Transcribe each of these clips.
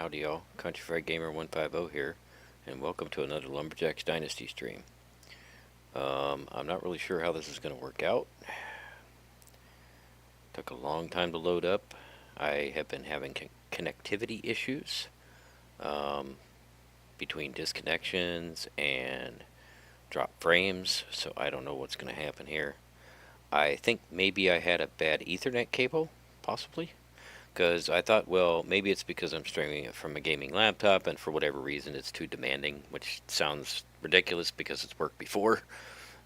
Howdy y'all, Country Fried Gamer 150 here, and welcome to another Lumberjack's Dynasty stream. I'm not really sure how this is going to work out. Took a long time to load up. I have been having connectivity issues between disconnections and drop frames, so I don't know what's going to happen here. I think maybe I had a bad Ethernet cable, possibly. Because I thought, well, maybe it's because I'm streaming it from a gaming laptop, and for whatever reason it's too demanding, which sounds ridiculous because it's worked before,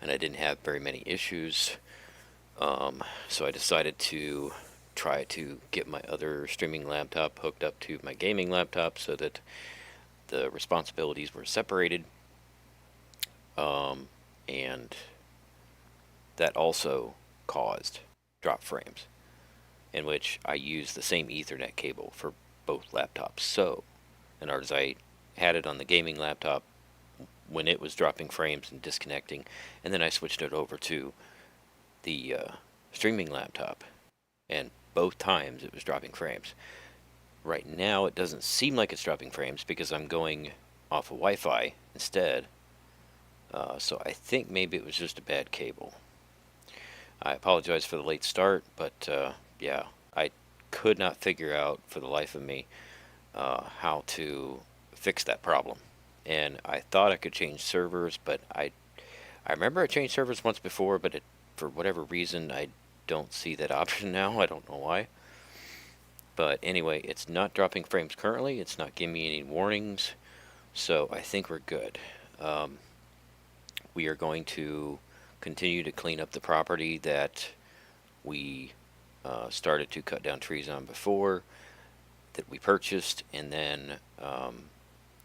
and I didn't have very many issues. So I decided to try to get my other streaming laptop hooked up to my gaming laptop so that the responsibilities were separated. And that also caused drop frames, in which I used the same Ethernet cable for both laptops. So, in other words, I had it on the gaming laptop when it was dropping frames and disconnecting, and then I switched it over to the streaming laptop, and both times it was dropping frames. Right now it doesn't seem like it's dropping frames because I'm going off of Wi-Fi instead, so I think maybe it was just a bad cable. I apologize for the late start, but yeah, I could not figure out for the life of me how to fix that problem. And I thought I could change servers, but I remember I changed servers once before, but for whatever reason I don't see that option now. I don't know why. But anyway, it's not dropping frames currently. It's not giving me any warnings, so I think we're good. We are going to continue to clean up the property that we started to cut down trees on before, that we purchased, and then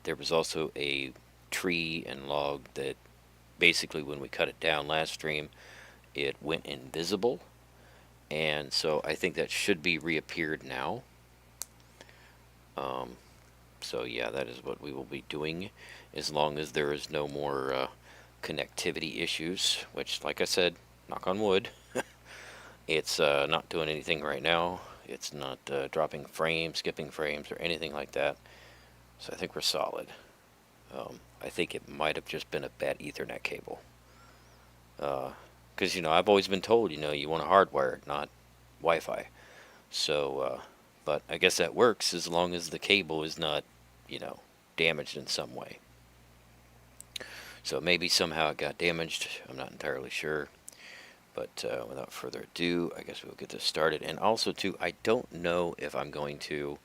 there was also a tree and log that basically when we cut it down last stream it went invisible, and so I think that should be reappeared now. So yeah, that is what we will be doing as long as there is no more connectivity issues, which, like I said, knock on wood, it's not doing anything right now. It's not dropping frames, skipping frames, or anything like that. So I think we're solid. I think it might have just been a bad Ethernet cable. Because, I've always been told, you want to hardwire it, not Wi-Fi. So, but I guess that works as long as the cable is not, damaged in some way. So maybe somehow it got damaged. I'm not entirely sure. But without further ado, I guess we'll get this started. And also, too, I don't know if I'm going to...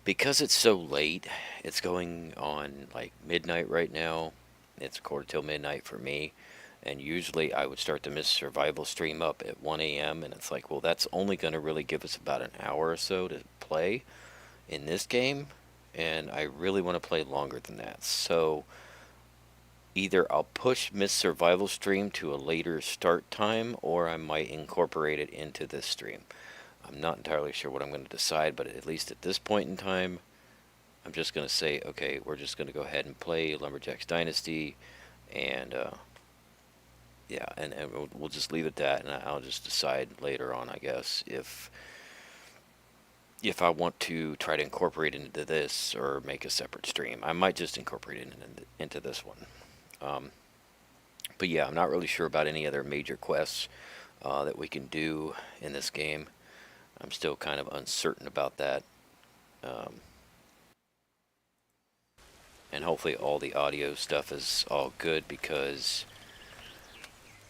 because it's so late, it's going on like midnight right now. It's 1:45 for me. And usually I would start the Miss Survival stream up at 1 a.m. And it's like, well, that's only going to really give us about an hour or so to play in this game. And I really want to play longer than that. So either I'll push Miss Survival stream to a later start time, or I might incorporate it into this stream. I'm not entirely sure what I'm going to decide, but at least at this point in time, I'm just going to say, okay, we're just going to go ahead and play Lumberjack's Dynasty, and yeah, and we'll just leave it at that, and I'll just decide later on, I guess, if I want to try to incorporate it into this or make a separate stream. I might just incorporate it into this one. But yeah, I'm not really sure about any other major quests that we can do in this game. I'm still kind of uncertain about that. And hopefully all the audio stuff is all good, because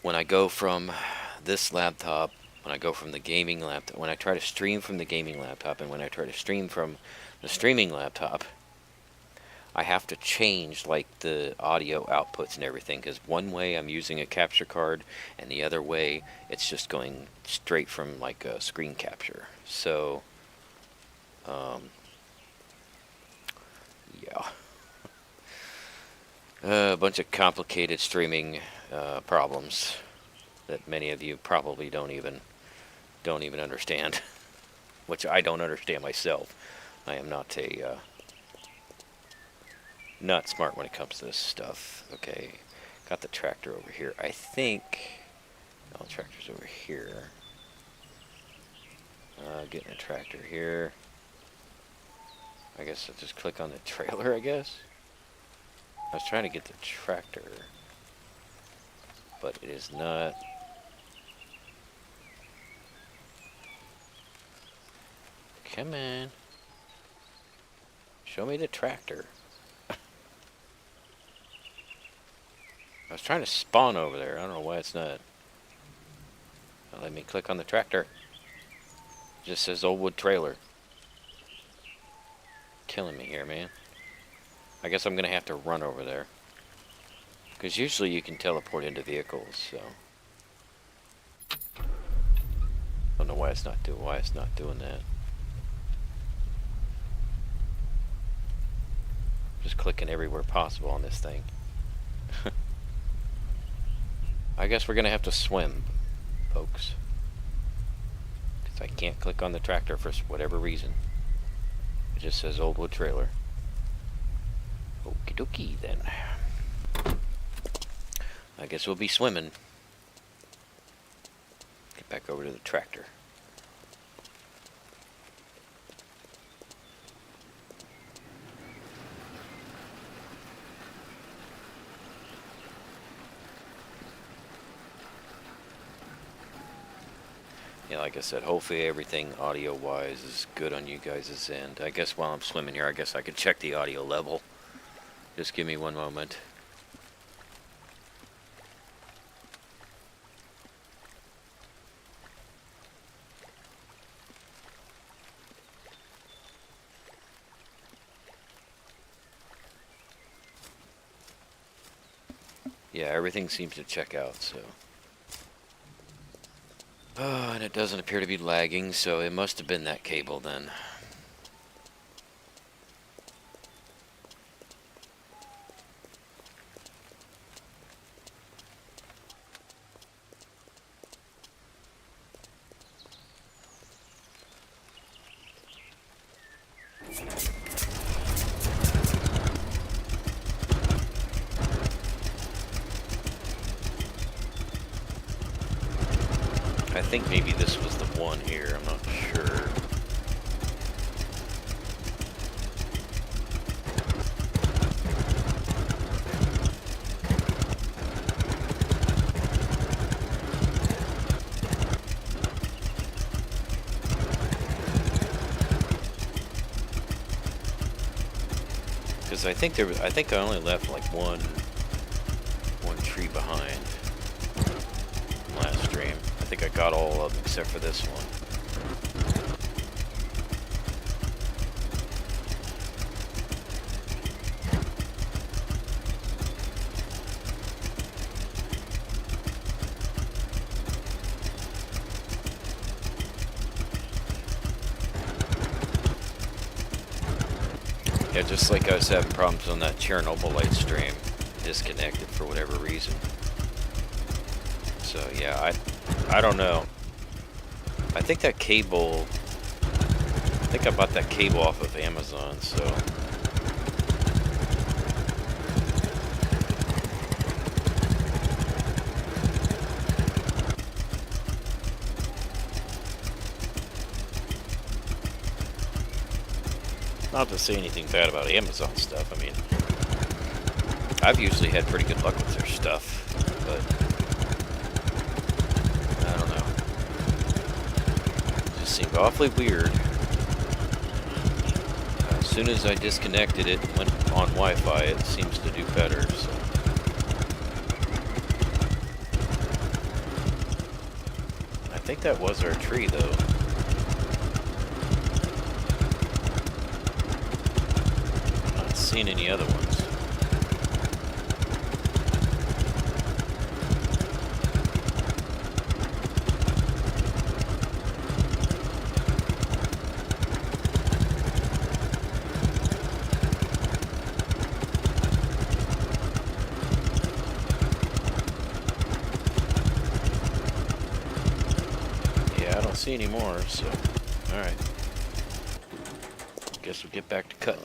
when I go from this laptop, when I go from the gaming laptop, when I try to stream from the gaming laptop, and when I try to stream from the streaming laptop, I have to change like the audio outputs and everything, because one way I'm using a capture card and the other way it's just going straight from like a screen capture. So yeah, a bunch of complicated streaming problems that many of you probably don't even understand, which I don't understand myself. I am not not smart when it comes to this stuff. Okay, got the tractor over here. I think... no, the tractor's over here. Getting a tractor here. I guess I'll just click on the trailer, I guess. I was trying to get the tractor, but it is not. Come on. Show me the tractor. I was trying to spawn over there. I don't know why it's not. Now let me click on the tractor. It just says Old Wood Trailer. Killing me here, man. I guess I'm going to have to run over there. Because usually you can teleport into vehicles, so. Don't know why it's not doing that. Just clicking everywhere possible on this thing. I guess we're gonna have to swim, folks. Because I can't click on the tractor for whatever reason. It just says Old Wood Trailer. Okie dokie then. I guess we'll be swimming. Get back over to the tractor. Yeah, like I said, hopefully everything audio-wise is good on you guys' end. I guess while I'm swimming here, I guess I could check the audio level. Just give me one moment. Yeah, everything seems to check out, so. Oh, and it doesn't appear to be lagging, so it must have been that cable then. I think maybe this was the one here, I'm not sure. Because I think I only left like one tree behind last stream. I think I got all of them except for this one. Yeah, just like I was having problems on that Chernobyl light stream, disconnected for whatever reason. So yeah, I don't know. I think that cable, I think I bought that cable off of Amazon, so. Not to say anything bad about Amazon stuff, I mean, I've usually had pretty good luck with their stuff, but I don't know. It just seemed awfully weird. As soon as I disconnected it and went on Wi-Fi, it seems to do better, so. I think that was our tree, though. Not seeing any other ones. See anymore, so alright. Guess we'll get back to cutting.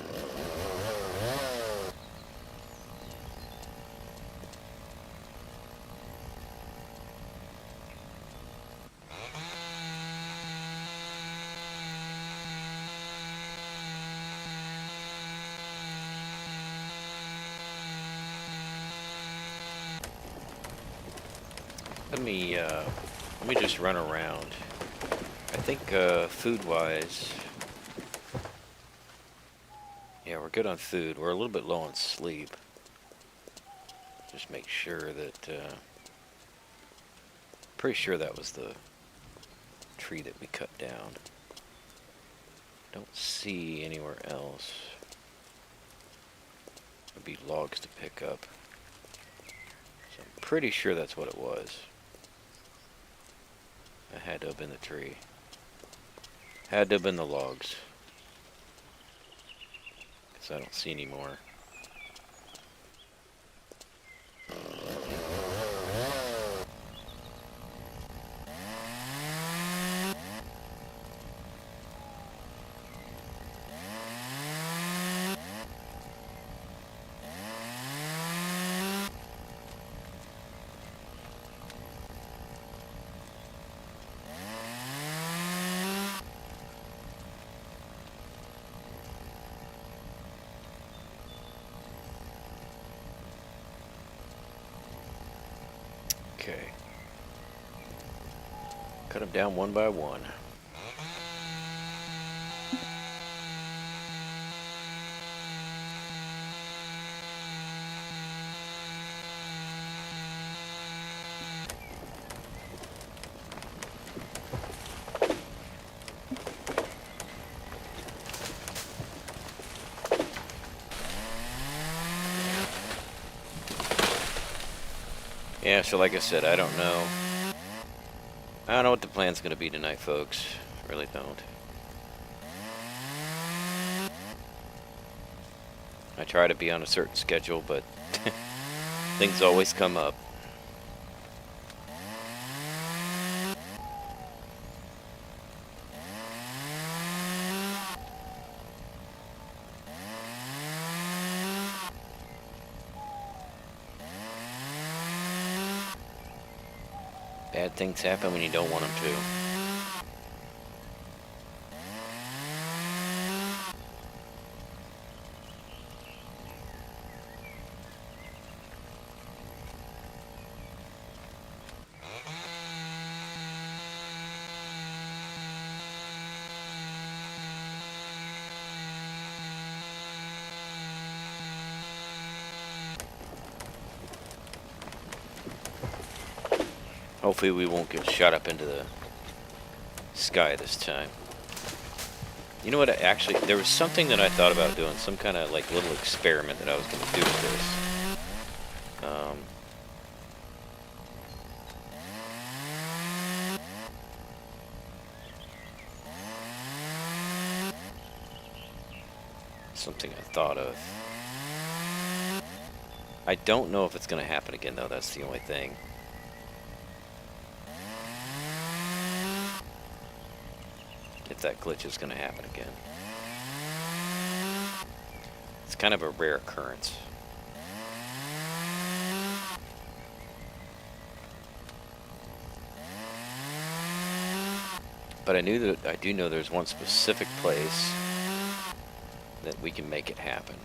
let me just run around. I think food-wise, yeah, we're good on food. We're a little bit low on sleep. Just make sure that, pretty sure that was the tree that we cut down. Don't see anywhere else. There'd be logs to pick up. So I'm pretty sure that's what it was. It had to have been the tree. Had to have been the logs. Because I don't see any more. Okay. Cut them down one by one. Yeah, so like I said, I don't know. I don't know what the plan's going to be tonight, folks. Really don't. I try to be on a certain schedule, but things always come up. Bad things happen when you don't want them to. Hopefully we won't get shot up into the sky this time. You know what, actually, there was something that I thought about doing, some kind of like little experiment that I was going to do with this. Something I thought of. I don't know if it's going to happen again, though, that's the only thing. If that glitch is going to happen again. It's kind of a rare occurrence. But I do know there's one specific place that we can make it happen.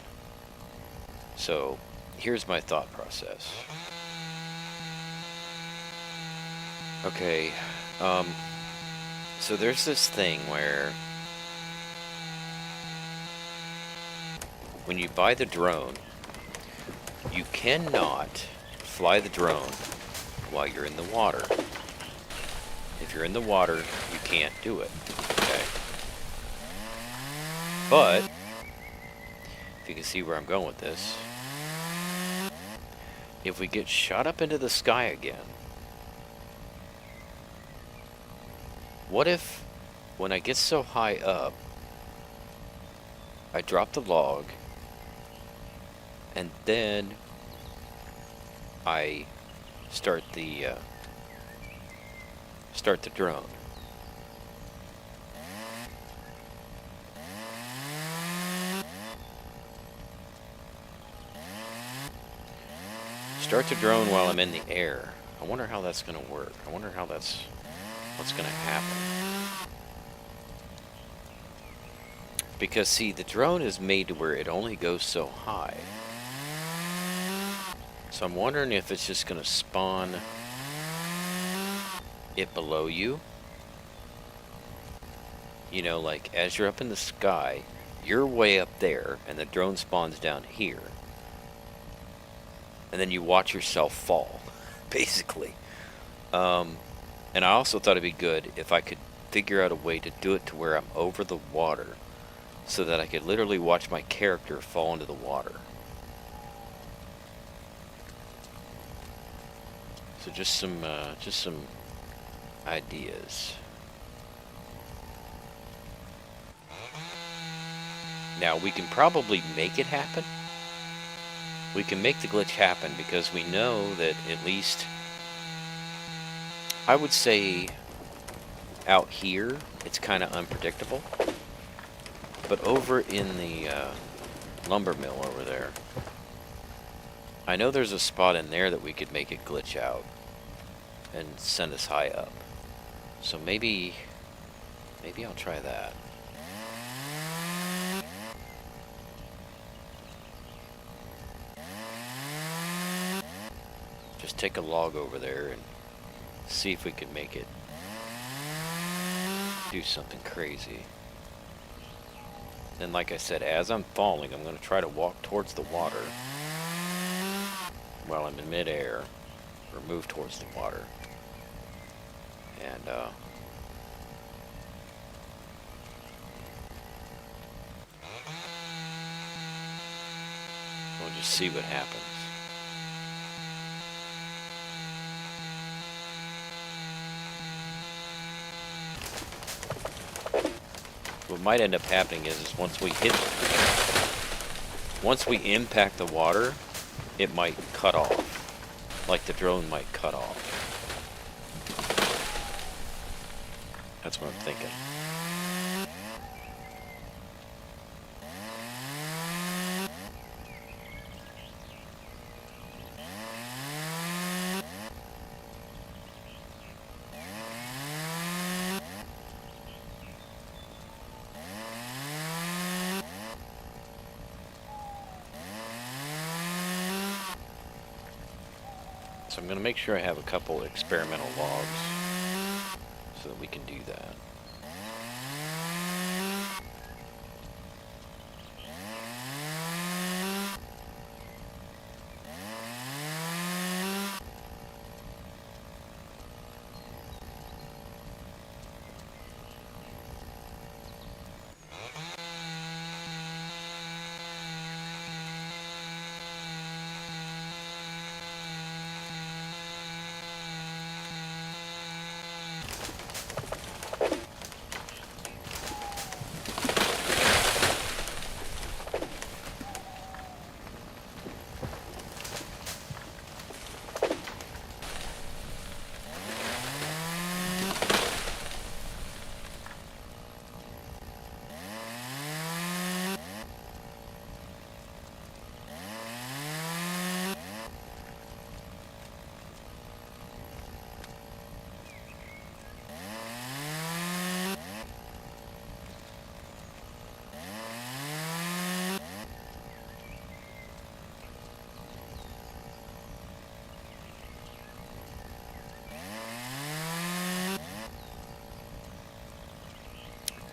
So here's my thought process. Okay, so there's this thing where when you buy the drone, you cannot fly the drone while you're in the water. If you're in the water, you can't do it, okay? But, if you can see where I'm going with this, if we get shot up into the sky again, what if, when I get so high up, I drop the log, and then I start the drone? Start the drone while I'm in the air. I wonder how that's going to work. I wonder how that's what's going to happen. Because, see, the drone is made to where it only goes so high. So I'm wondering if it's just going to spawn it below you. You know, like as you're up in the sky, you're way up there, and the drone spawns down here. And then you watch yourself fall, basically. And I also thought it'd be good if I could figure out a way to do it to where I'm over the water, so that I could literally watch my character fall into the water. So just some ideas. Now we can probably make it happen. We can make the glitch happen because we know that at least, I would say, out here it's kind of unpredictable. But over in the lumber mill over there, I know there's a spot in there that we could make it glitch out and send us high up. So maybe I'll try that. Just take a log over there and see if we can make it do something crazy. And like I said, as I'm falling, I'm going to try to walk towards the water while I'm in midair, or move towards the water. And we'll just see what happens. What might end up happening is once we impact the water, it might cut off. Like the drone might cut off. That's what I'm thinking. So I'm going to make sure I have a couple experimental logs so that we can do that.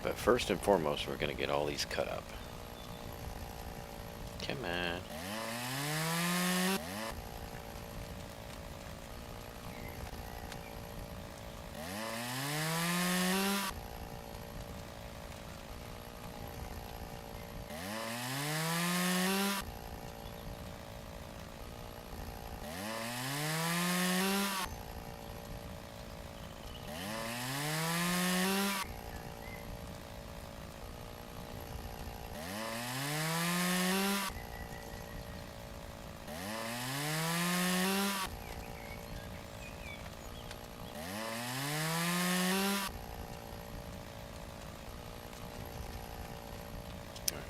But first and foremost, we're going to get all these cut up. Come on.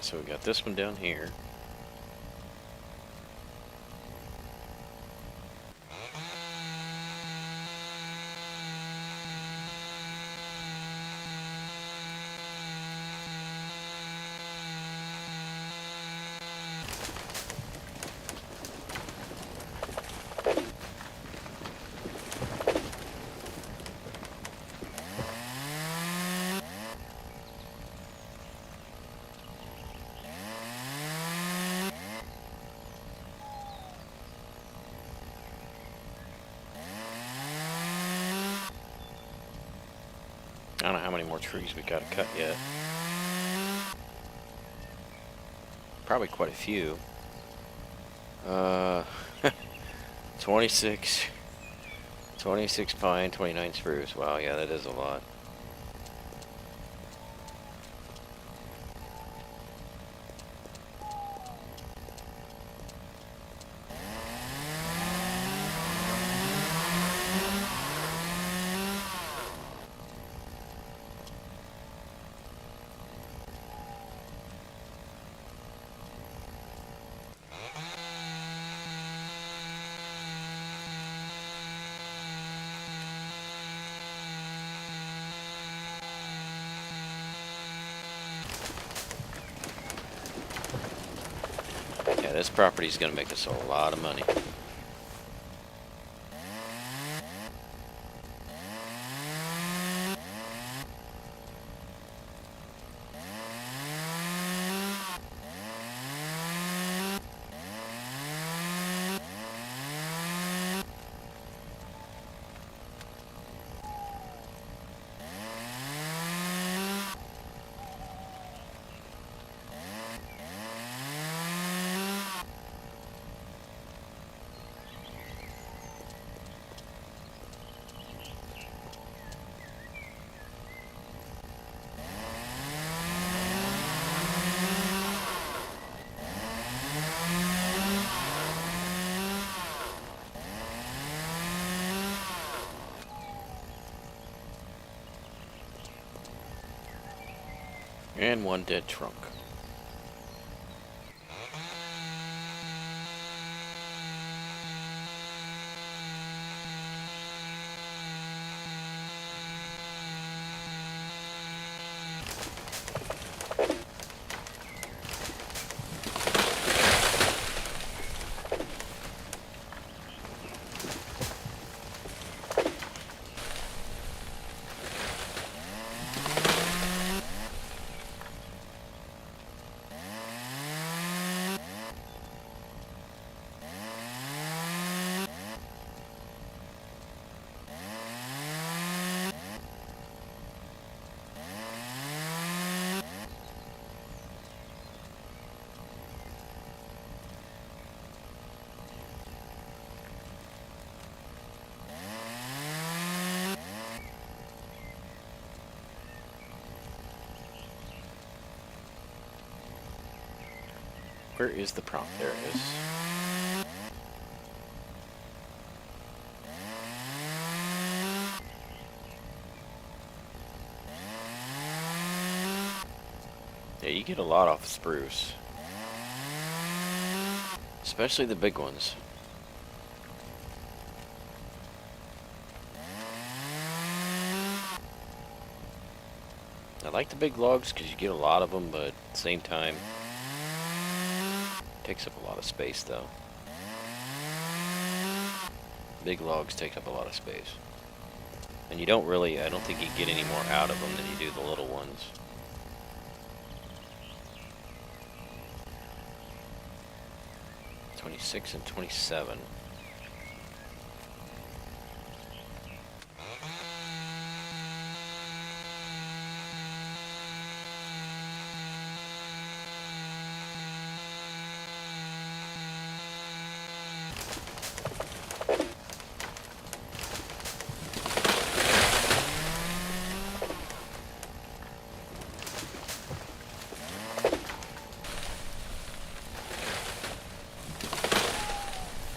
So we got this one down here. I don't know how many more trees we got to cut yet. Probably quite a few. 26 pine, 29 spruce. Wow, yeah, that is a lot. Yeah, this property is going to make us a lot of money. And one dead trunk. Where is the prompt? There it is. Yeah, you get a lot off of spruce. Especially the big ones. I like the big logs because you get a lot of them, but at the same time, it takes up a lot of space though. Big logs take up a lot of space. And you don't really, I don't think you get any more out of them than you do the little ones. '26 and '27.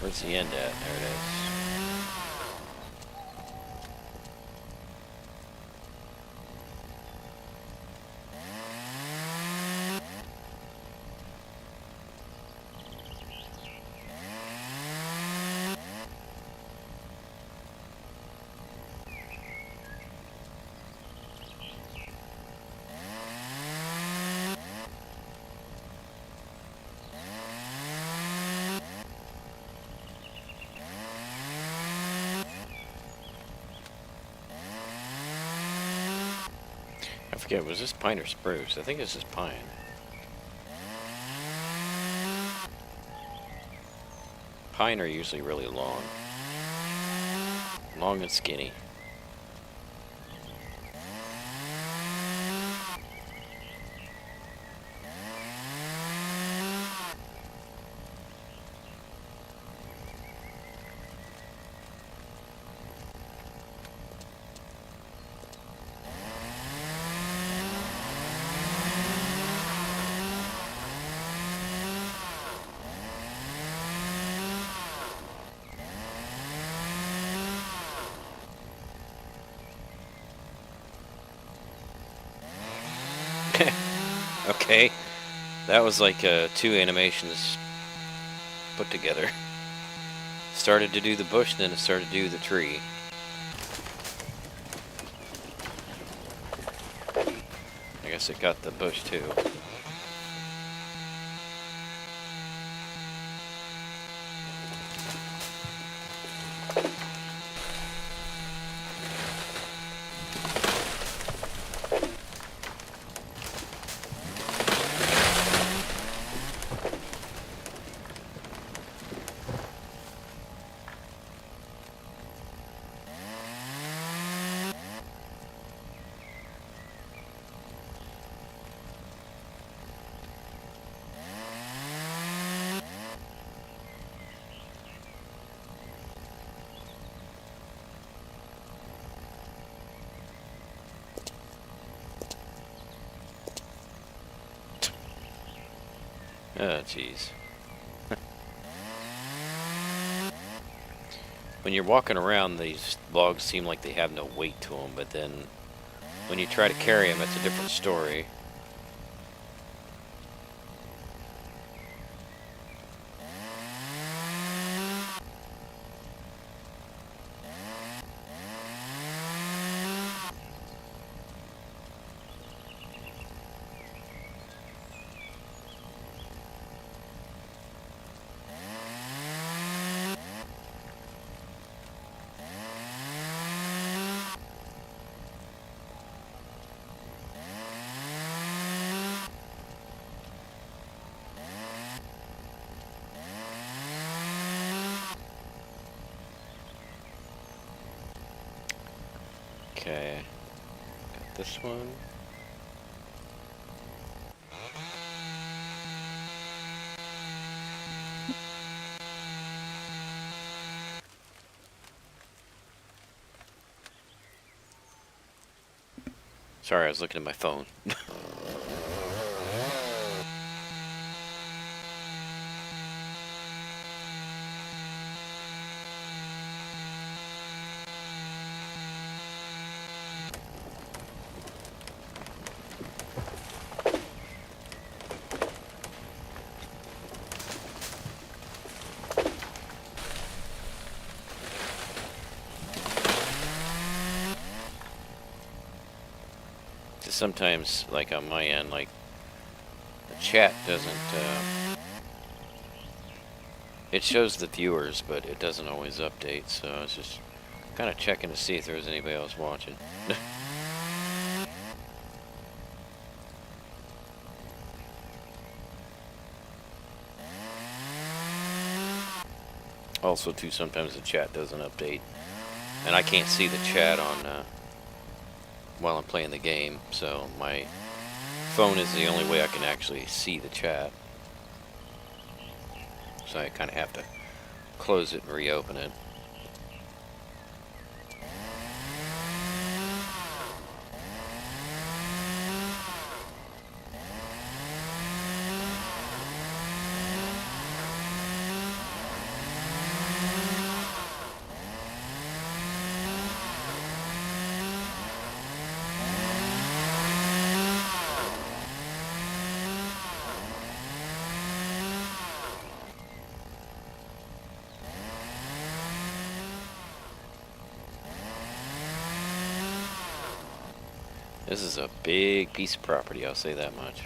Where's the end at? There it is. I forget, was this pine or spruce? I think this is pine. Pine are usually really long. Long and skinny. Okay, that was like two animations put together. Started to do the bush, then it started to do the tree. I guess it got the bush too. Oh, jeez. When you're walking around, these logs seem like they have no weight to them, but then when you try to carry them, it's a different story. Okay, got this one. Sorry, I was looking at my phone. Sometimes, like on my end, like the chat doesn't, it shows the viewers, but it doesn't always update, so I was just kind of checking to see if there was anybody else watching. Also, too, sometimes the chat doesn't update, and I can't see the chat on, while I'm playing the game, so my phone is the only way I can actually see the chat. So I kind of have to close it and reopen it. This is a big piece of property, I'll say that much.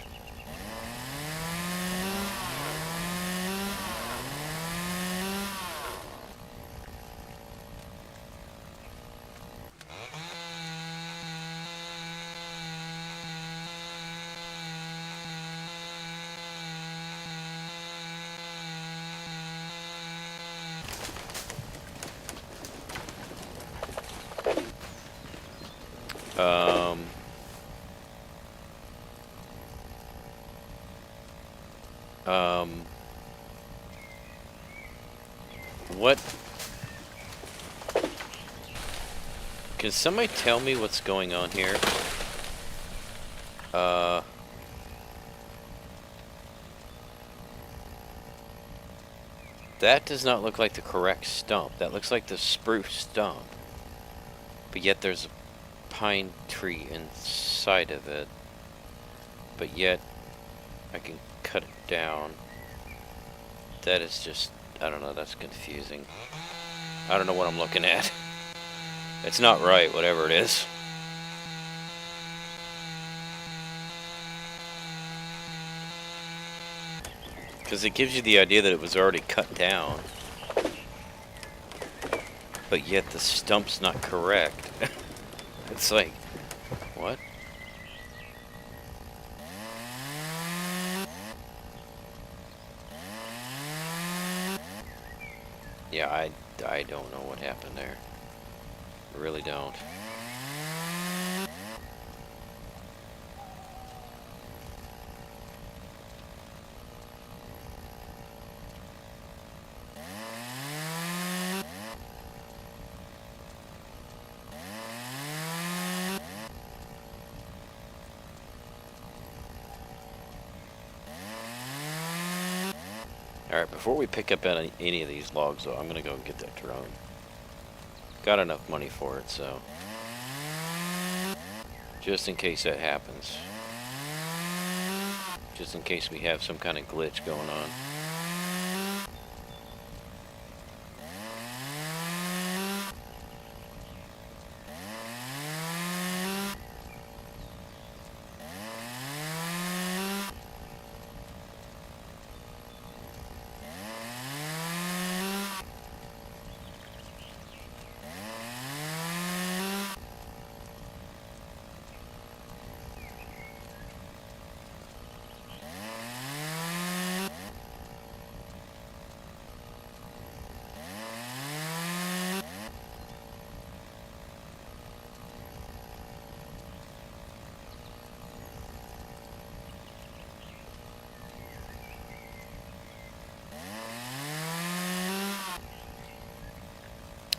What? Can somebody tell me what's going on here? That does not look like the correct stump. That looks like the spruce stump. But yet there's a pine tree inside of it. But yet I can cut it down. That is just, I don't know, that's confusing. I don't know what I'm looking at. It's not right, whatever it is. Because it gives you the idea that it was already cut down. But yet the stump's not correct. It's like, what? Yeah, I don't know what happened there. I really don't. Alright, before we pick up any of these logs, though, I'm going to go and get that drone. Got enough money for it, so... just in case that happens. Just in case we have some kind of glitch going on.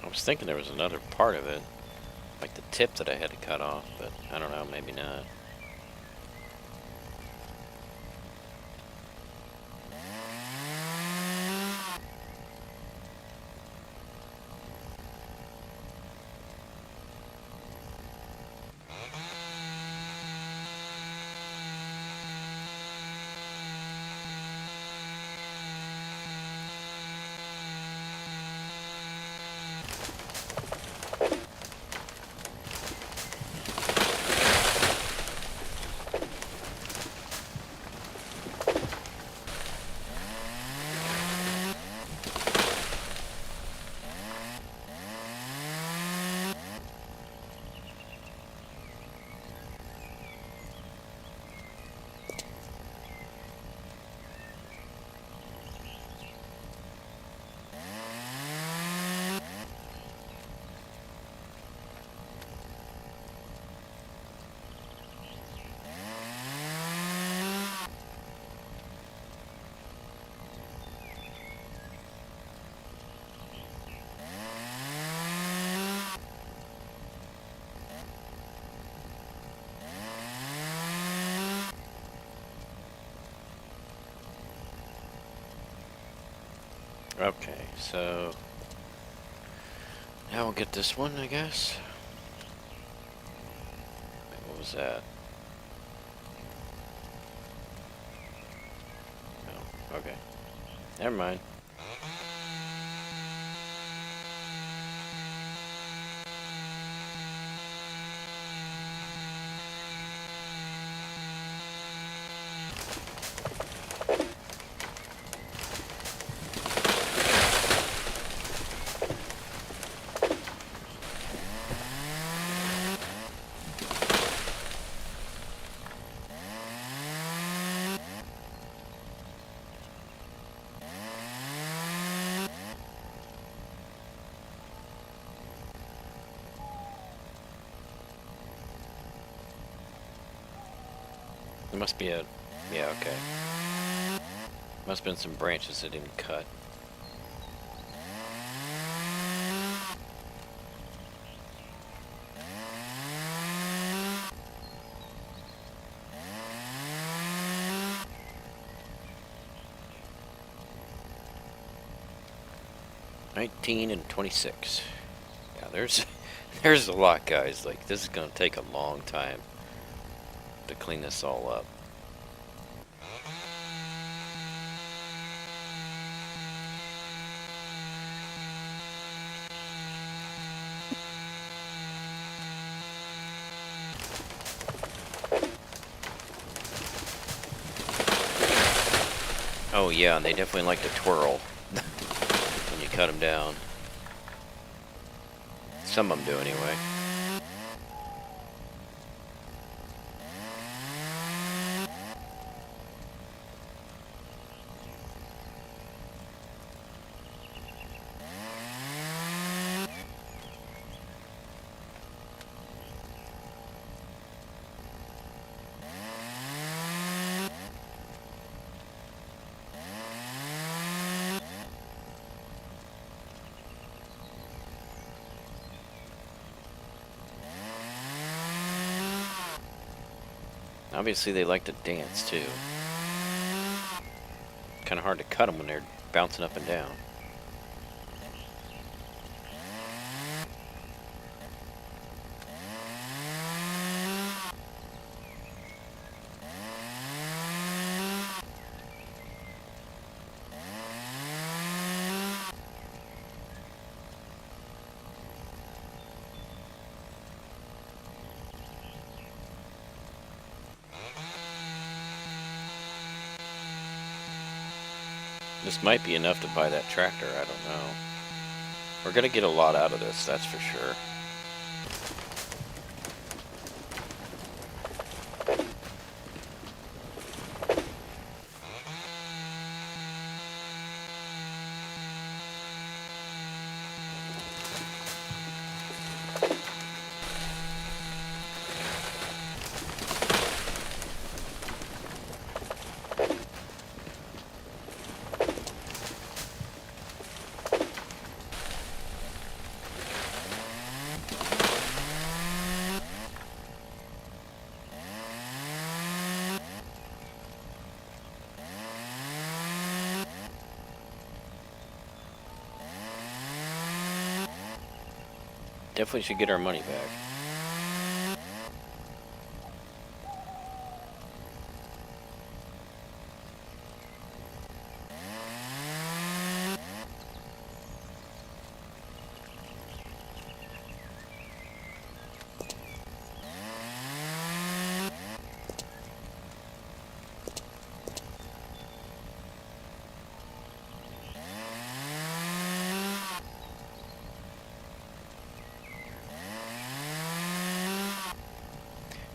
I was thinking there was another part of it, like the tip that I had to cut off, but I don't know, maybe not. Okay, so now we'll get this one, I guess. Wait, what was that? Oh, okay. Never mind. There must be a... yeah, okay. Must have been some branches that didn't cut. $19 and $26. Yeah, there's a lot, guys. Like, this is gonna take a long time to clean this all up. Oh yeah, and they definitely like to twirl when you cut them down. Some of them do anyway. Obviously they like to dance too. Kind of hard to cut them when they're bouncing up and down. This might be enough to buy that tractor, I don't know. We're gonna get a lot out of this, that's for sure. Definitely should get our money back.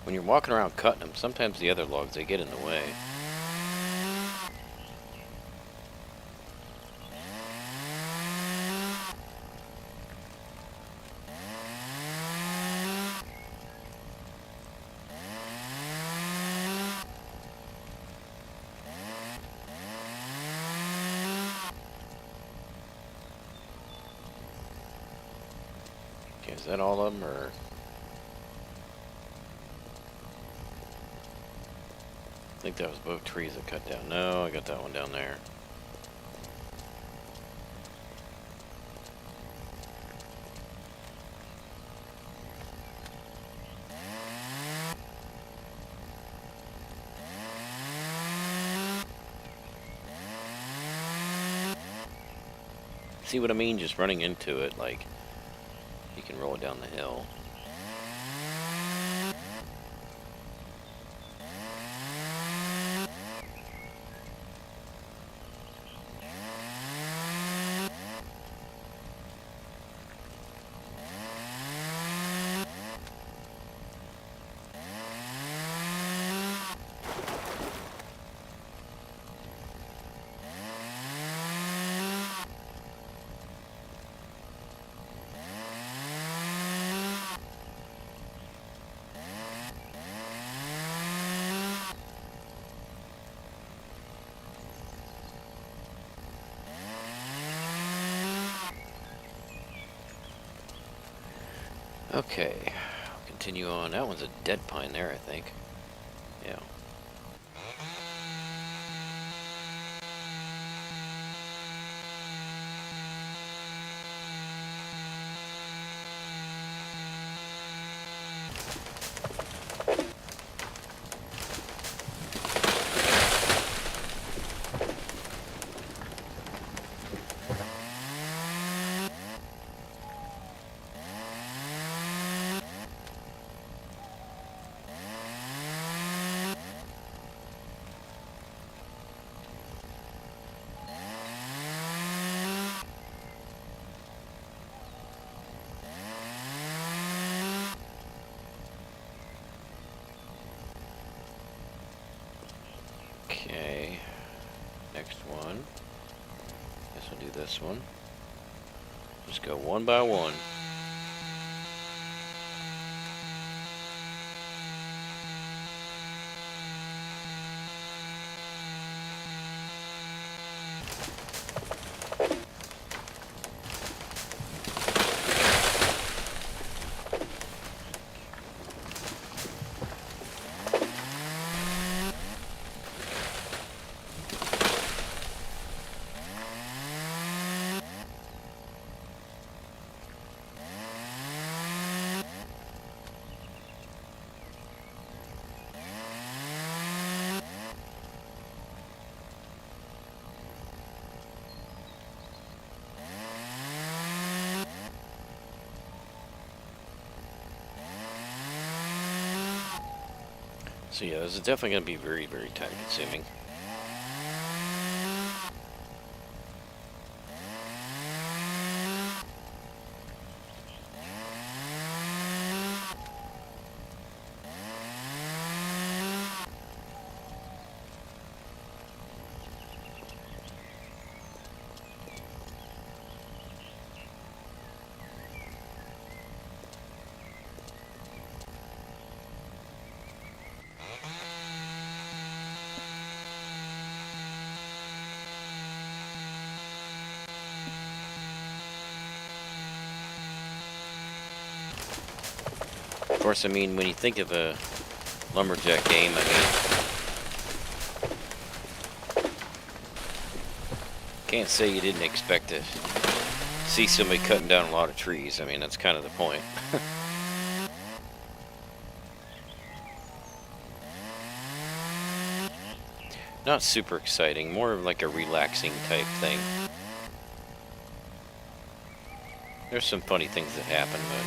When you're walking around cutting them, sometimes the other logs, they get in the way. Okay, is that all of them, or... I think that was both trees that cut down. No, I got that one down there. See what I mean? Just running into it, like, you can roll it down the hill. Okay, I'll continue on. That one's a dead pine there, I think. Yeah. Okay. Next one. Guess I'll do this one. Just go one by one. So yeah, this is definitely going to be very, very time consuming. Of course, I mean, when you think of a Lumberjack game, I mean, can't say you didn't expect to see somebody cutting down a lot of trees. I mean, that's kind of the point. Not super exciting, more of like a relaxing type thing. There's some funny things that happen, but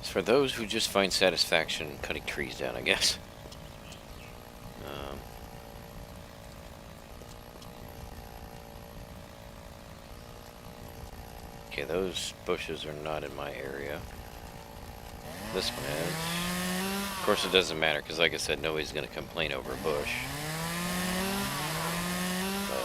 it's for those who just find satisfaction cutting trees down, I guess. Okay, those bushes are not in my area. This one is. Of course, it doesn't matter, because like I said, nobody's going to complain over a bush. But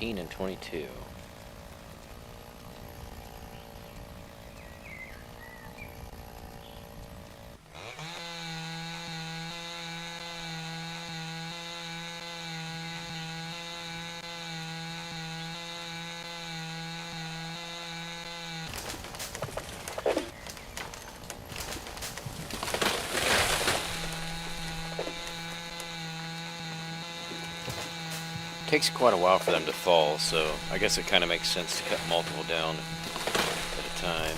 and 22. Takes quite a while for them to fall, so I guess it kind of makes sense to cut multiple down at a time.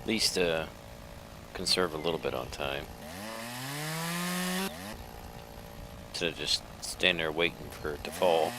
At least conserve a little bit on time. Instead of just stand there waiting for it to fall.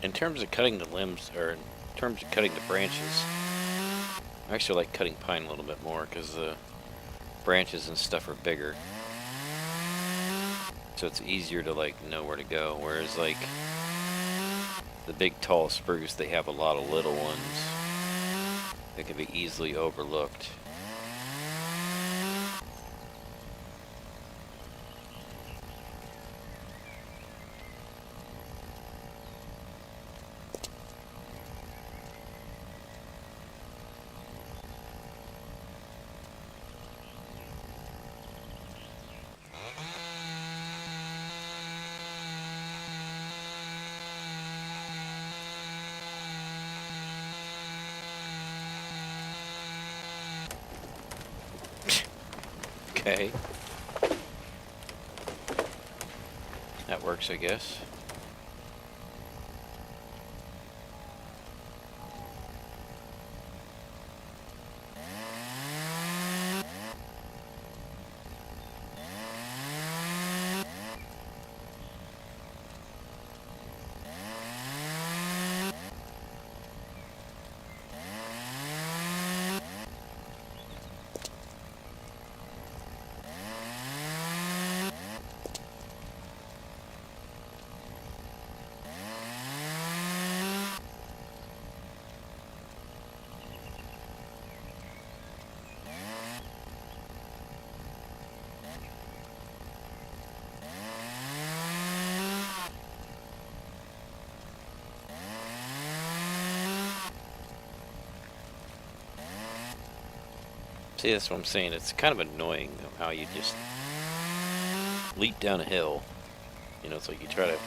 in terms of cutting the limbs, or in terms of cutting the branches, I actually like cutting pine a little bit more because the branches and stuff are bigger. So it's easier to like know where to go. Whereas like the big tall spruce, they have a lot of little ones that can be easily overlooked. Okay. That works, I guess. See, that's what I'm saying. It's kind of annoying how you just leap down a hill. You know, it's like you try to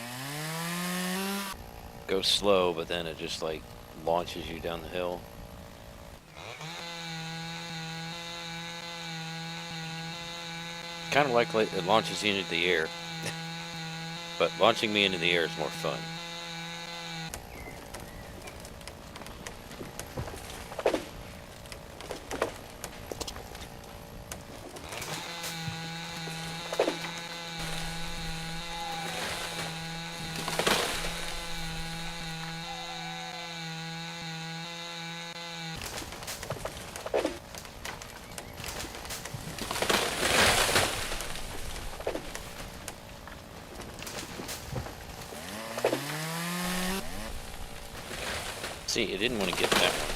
go slow, but then it just like launches you down the hill. Kind of like it launches you into the air. But launching me into the air is more fun. See, it didn't want to get that one.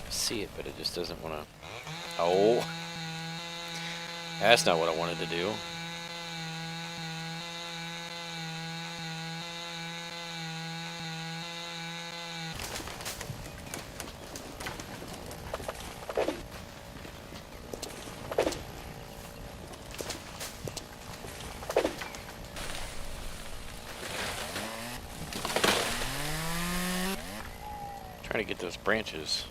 I see it, but it just doesn't want to. Oh. That's not what I wanted to do. Trying to get those branches.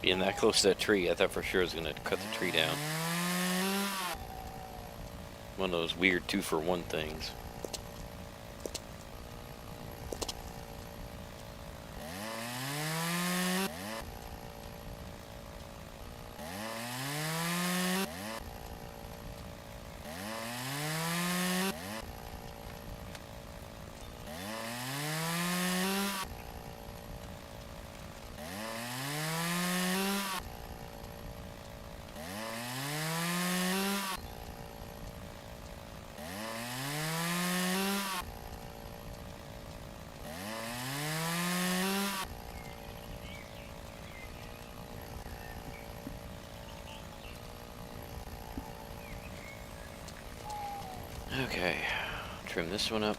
Being that close to that tree, I thought for sure it was going to cut the tree down. One of those weird 2-for-1 things. Okay, trim this one up.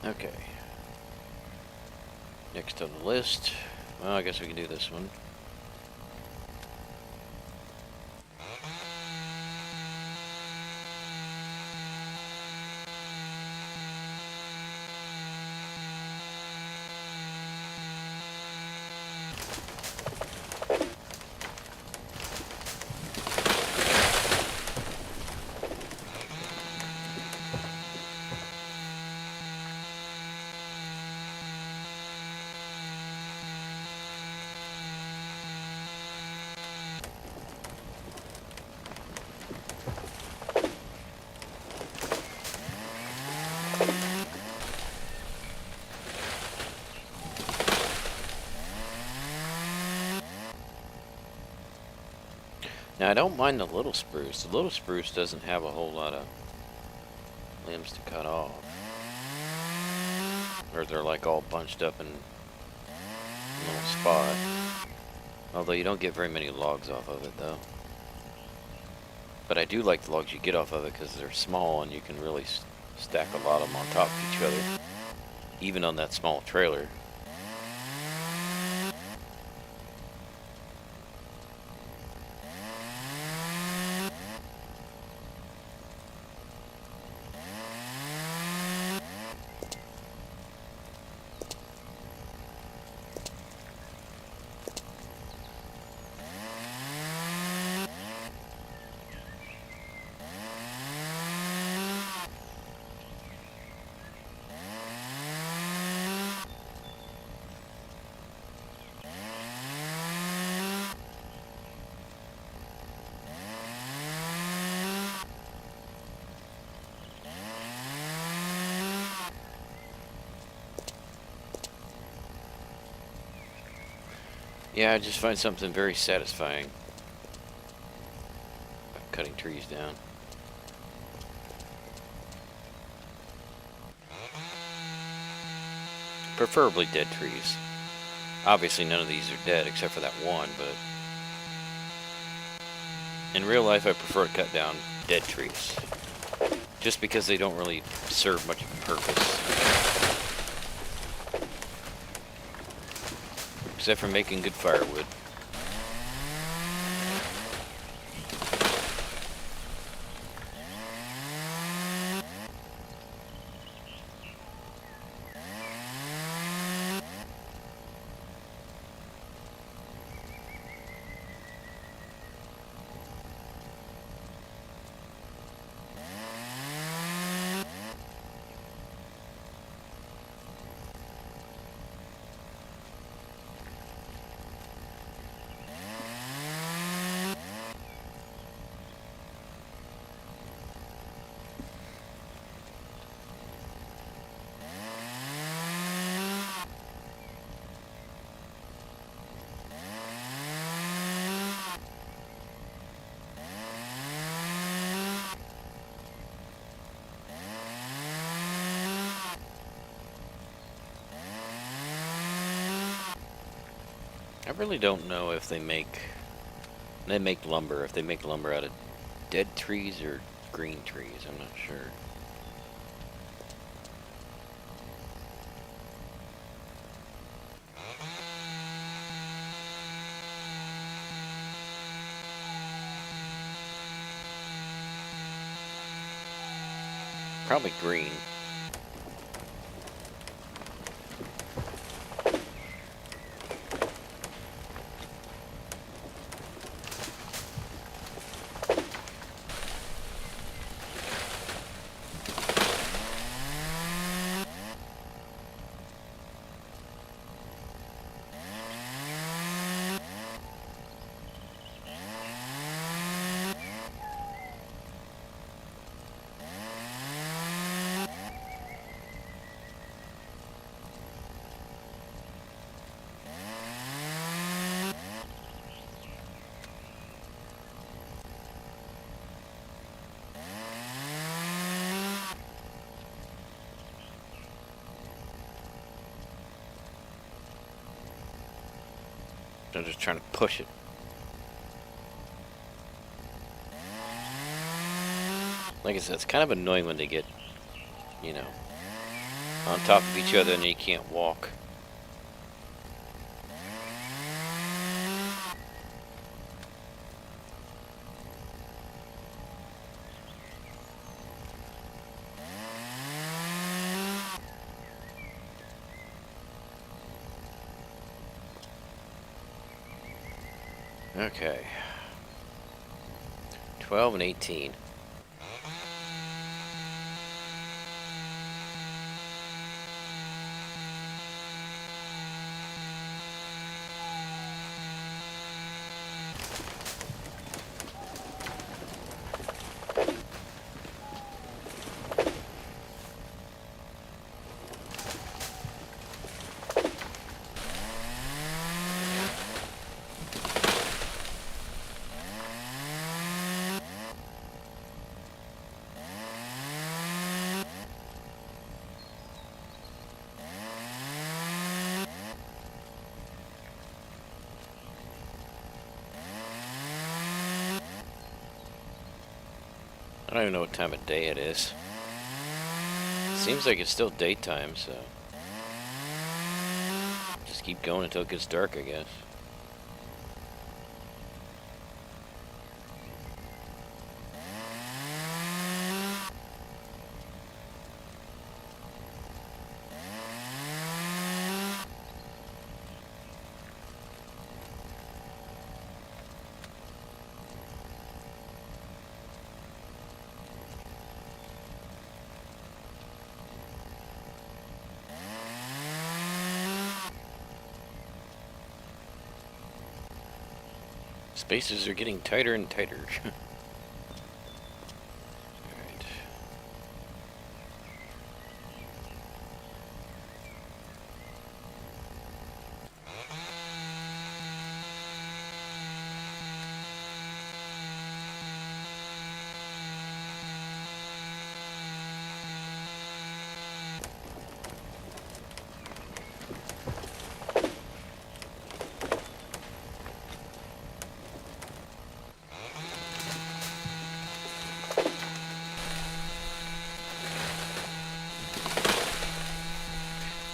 Okay. Next on the list. Well, I guess we can do this one. Now, I don't mind the little spruce. The little spruce doesn't have a whole lot of limbs to cut off. Or they're like all bunched up in a little spot. Although you don't get very many logs off of it, though. But I do like the logs you get off of it because they're small and you can really stack a lot of them on top of each other. Even on that small trailer. Yeah, I just find something very satisfying about cutting trees down. Preferably dead trees. Obviously none of these are dead except for that one, but in real life I prefer to cut down dead trees. Just because they don't really serve much of a purpose. Except for making good firewood. I really don't know if they make lumber, if they make lumber out of dead trees or green trees. I'm not sure. Probably green. I'm just trying to push it. Like I said, it's kind of annoying when they get, you know, on top of each other and you can't walk. Okay. 12 and 18. I don't even know what time of day it is. Seems like it's still daytime, so just keep going until it gets dark, I guess. Spaces are getting tighter and tighter. Alright.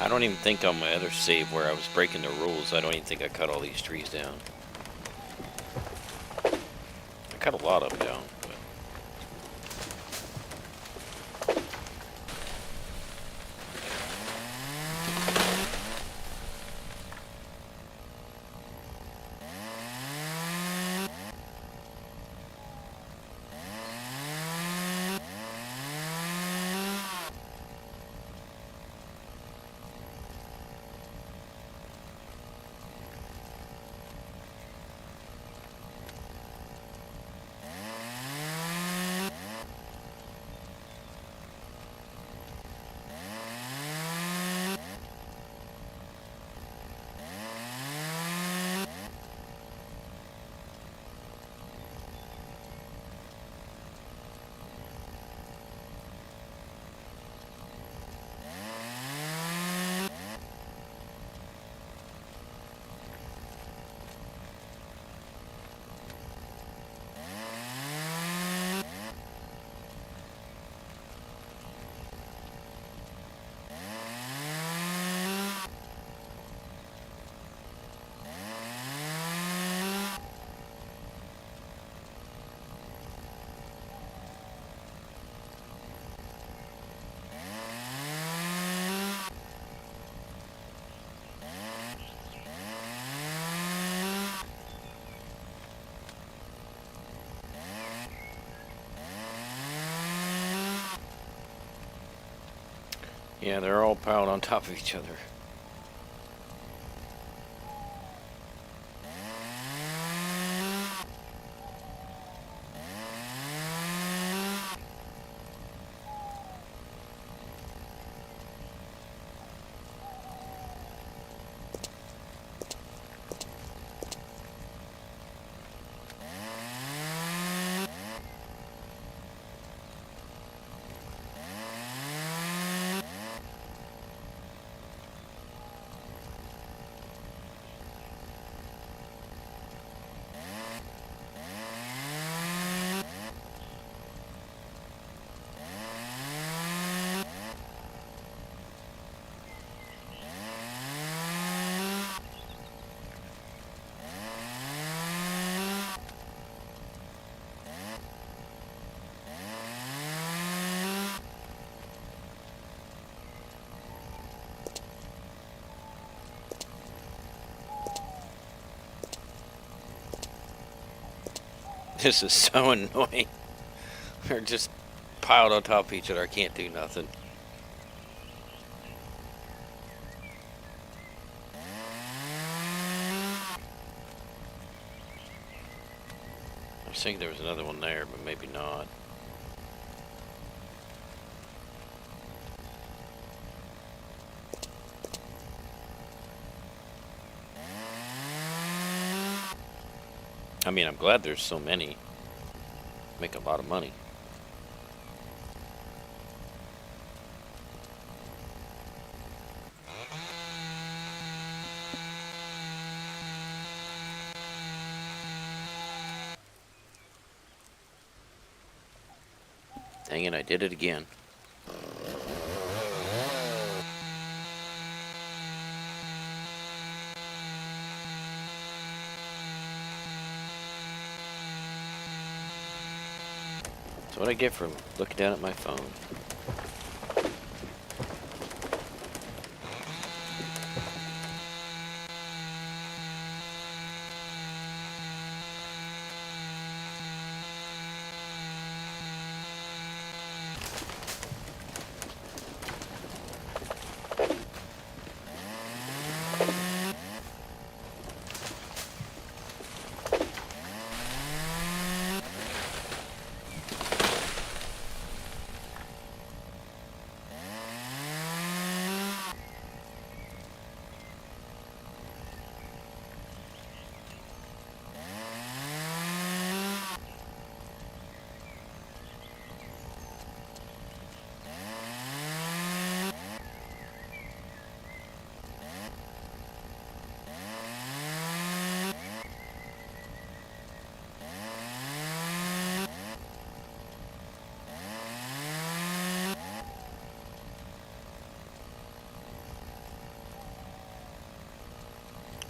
I don't even think on my other save where I was breaking the rules, I don't even think I cut all these trees down. I cut a lot of them down. Yeah, they're all piled on top of each other. This is so annoying. They're just piled on top of each other. I can't do nothing. I was thinking there was another one there, but maybe not. I mean, I'm glad there's so many. Make a lot of money. Dang it, I did it again. That's what I get for looking down at my phone.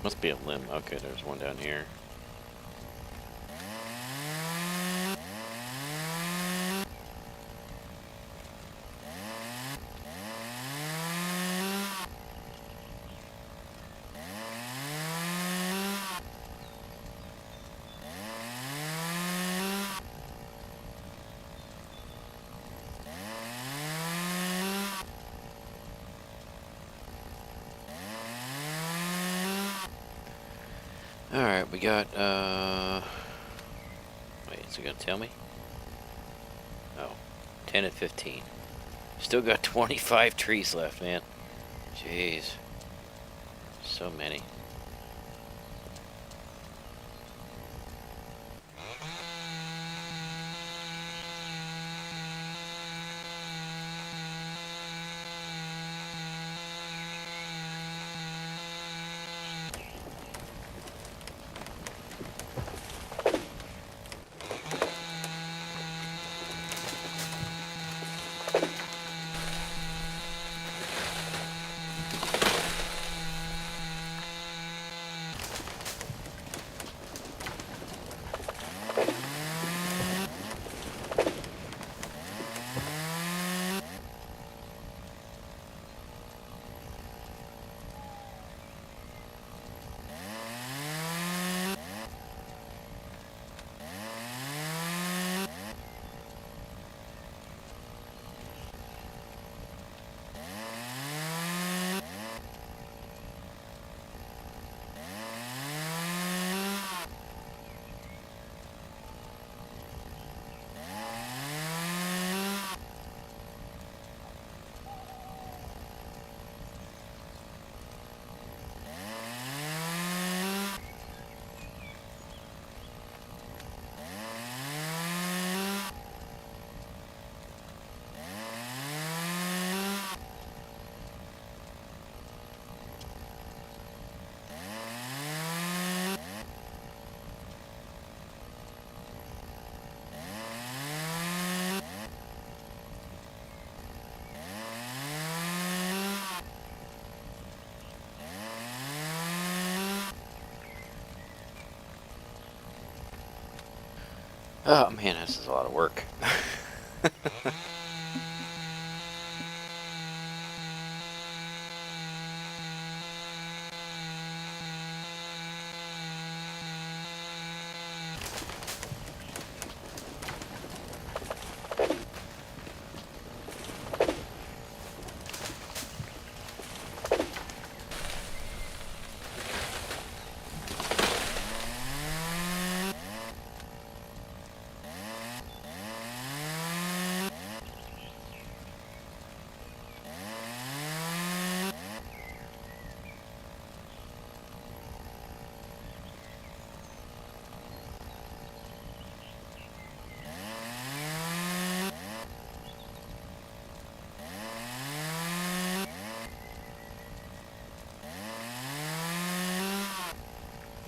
Must be a limb. Okay, there's one down here. Alright, we got, wait, is it gonna tell me? Oh, 10 and 15. Still got 25 trees left, man. Jeez. So many. Oh man, this is a lot of work.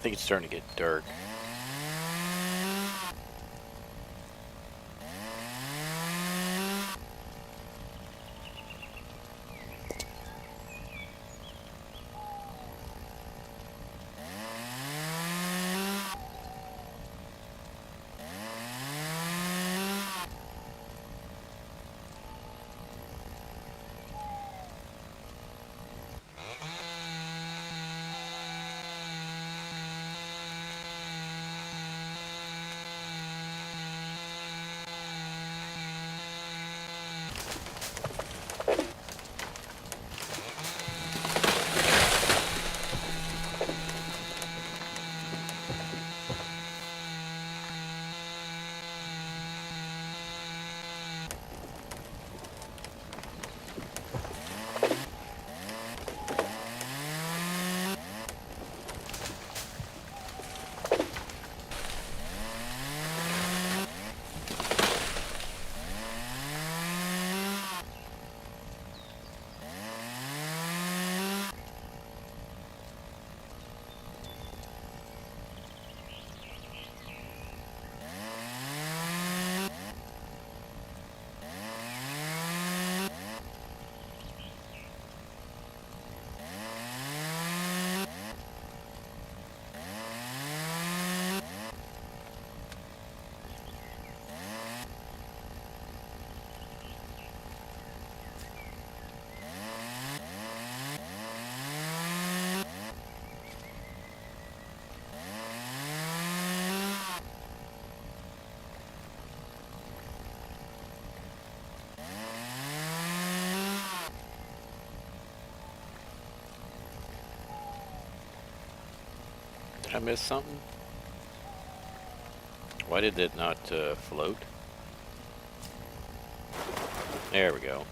think it's starting to get dark. Did I miss something? Why did it not float? There we go.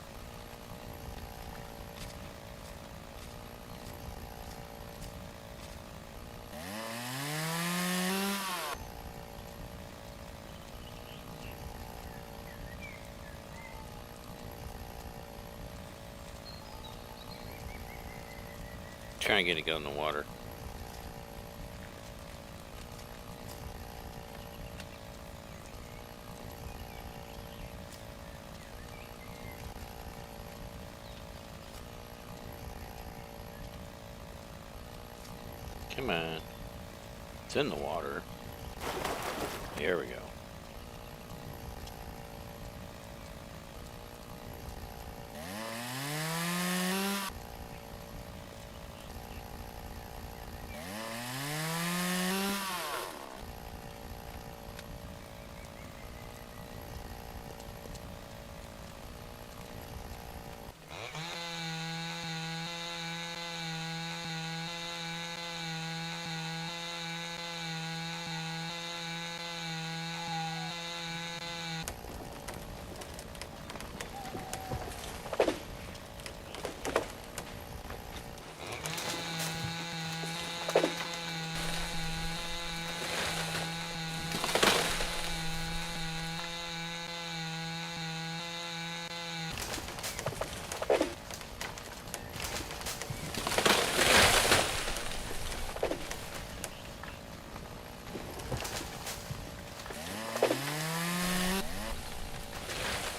Trying to get it go in the water. Come on. It's in the water. There we go.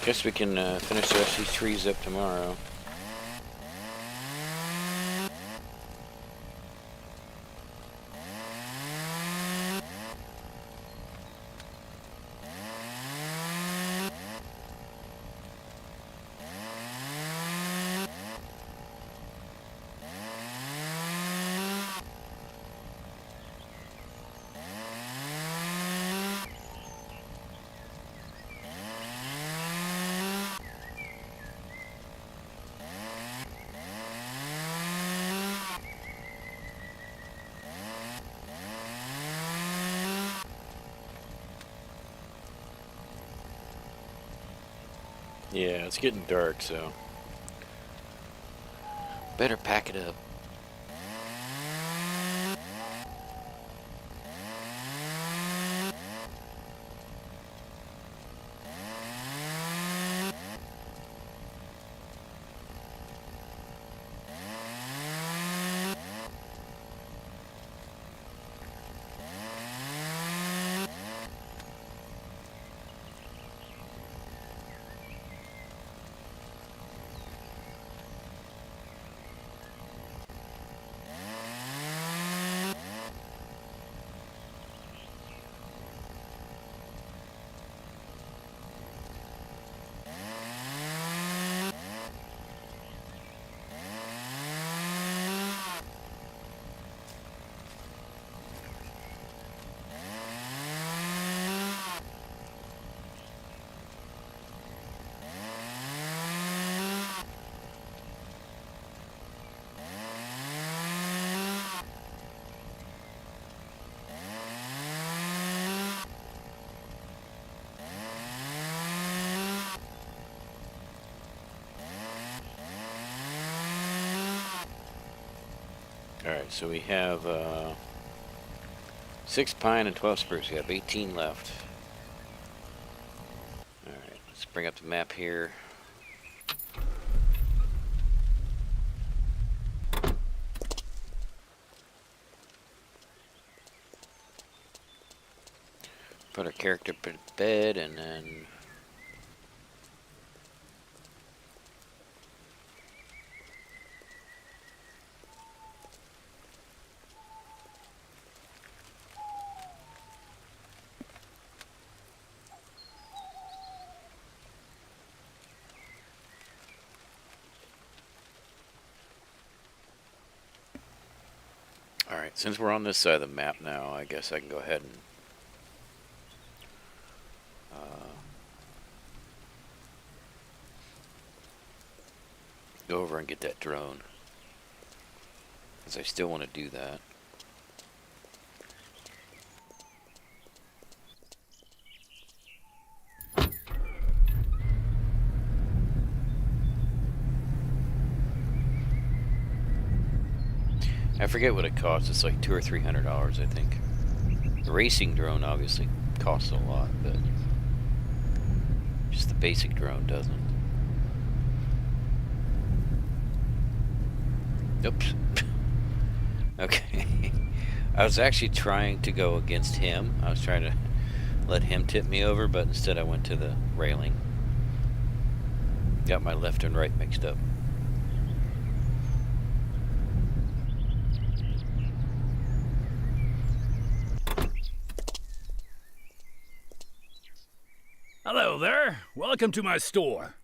Guess we can finish the rest of these trees up tomorrow. Yeah, it's getting dark, so better pack it up. Alright, so we have 6 pine and 12 spruce. We have 18 left. Alright, let's bring up the map here. Put our character to bed and then... Alright, since we're on this side of the map now, I guess I can go ahead and go over and get that drone, because I still want to do that. I forget what it costs. It's like $200 or $300, I think. The racing drone obviously costs a lot, but just the basic drone doesn't. Oops. Okay. I was actually trying to go against him. I was trying to let him tip me over, but instead I went to the railing. Got my left and right mixed up. Hello there. Welcome to my store.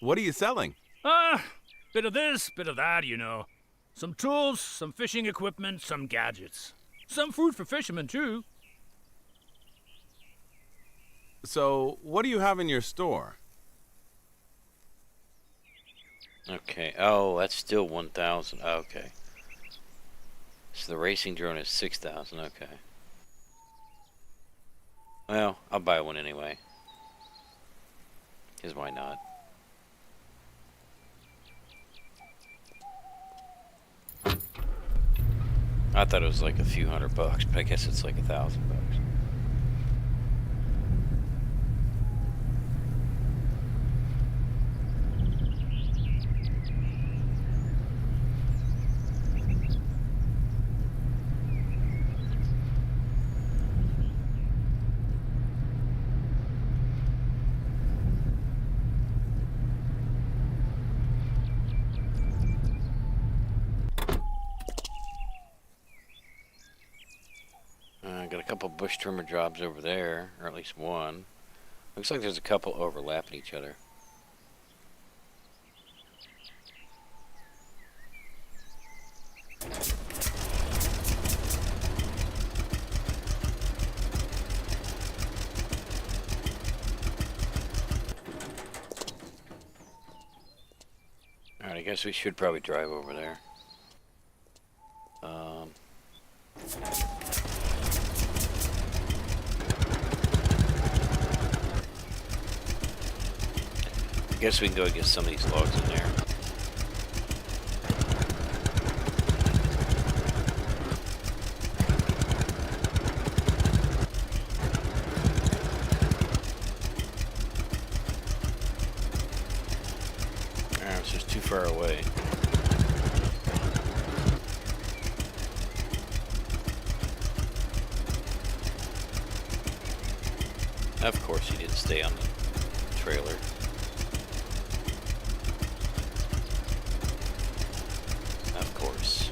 What are you selling? Bit of this, bit of that, you know. Some tools, some fishing equipment, some gadgets. Some food for fishermen, too. So, what do you have in your store? Okay. Oh, that's still 1,000. Okay. So the racing drone is 6,000. Okay. Well, I'll buy one anyway. Because why not? I thought it was like a few $100, but I guess it's like $1,000. Got a couple bush trimmer jobs over there, or at least one. Looks like there's a couple overlapping each other. Alright, I guess we should probably drive over there. I guess we can go get some of these logs in there. Alright, it's just too far away. Of course, he didn't stay on the trailer. Of course.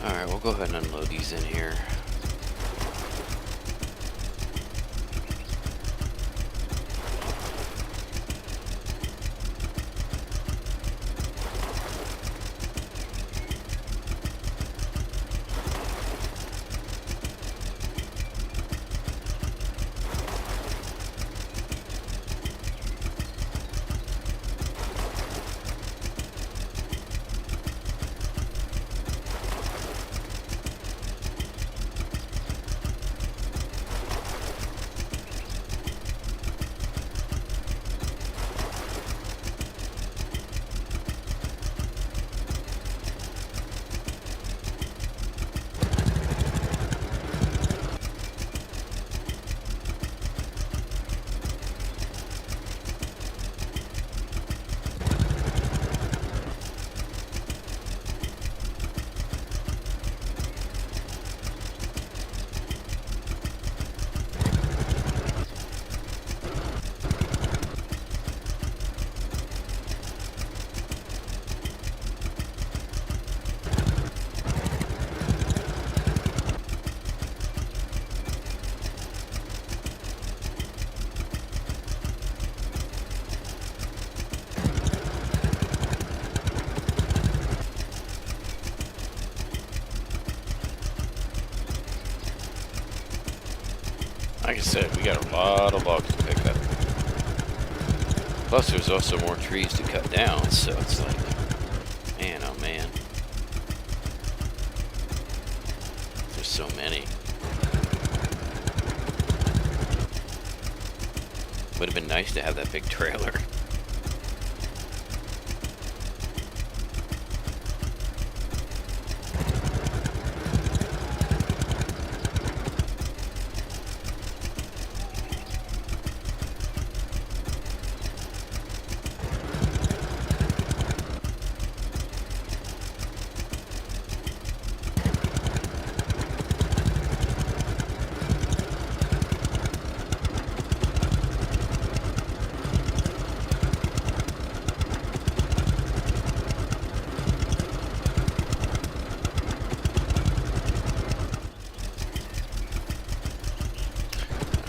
Alright, we'll go ahead and unload these in here. Like I said, we got a lot of logs to pick up. Plus, there's also more trees to cut down, so it's like, man, oh man. There's so many. Would have been nice to have that big trailer.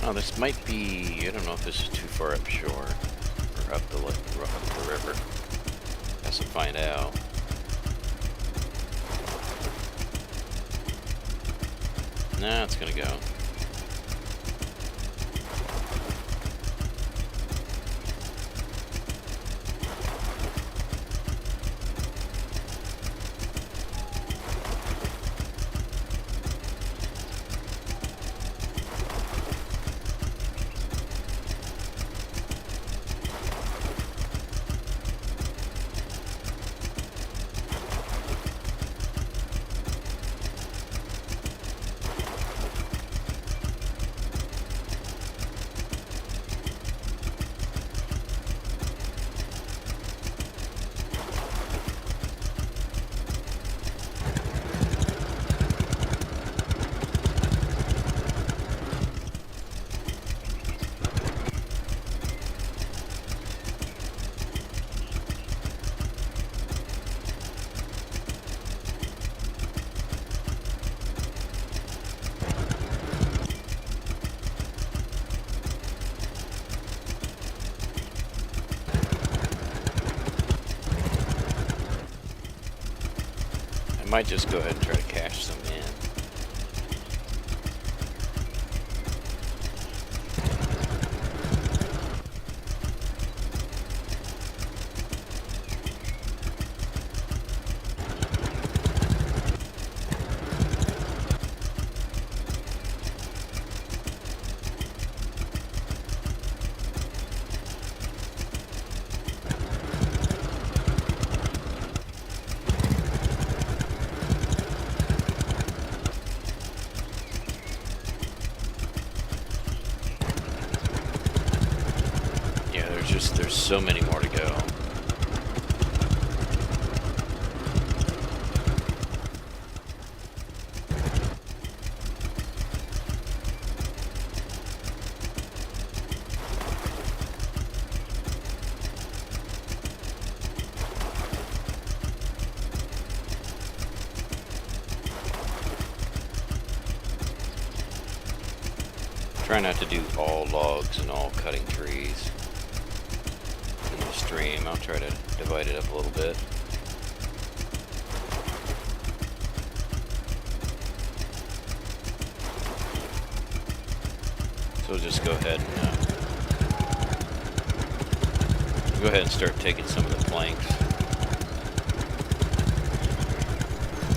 Oh, this might be, I don't know if this is too far upshore, or up the river. Has to find out. Nah, it's gonna go. I might just go ahead and try to cash some in. There's so many more to go. try not to do all logs and all cutting trees in the stream. I'll try to divide it up a little bit. So we'll just go ahead and start taking some of the planks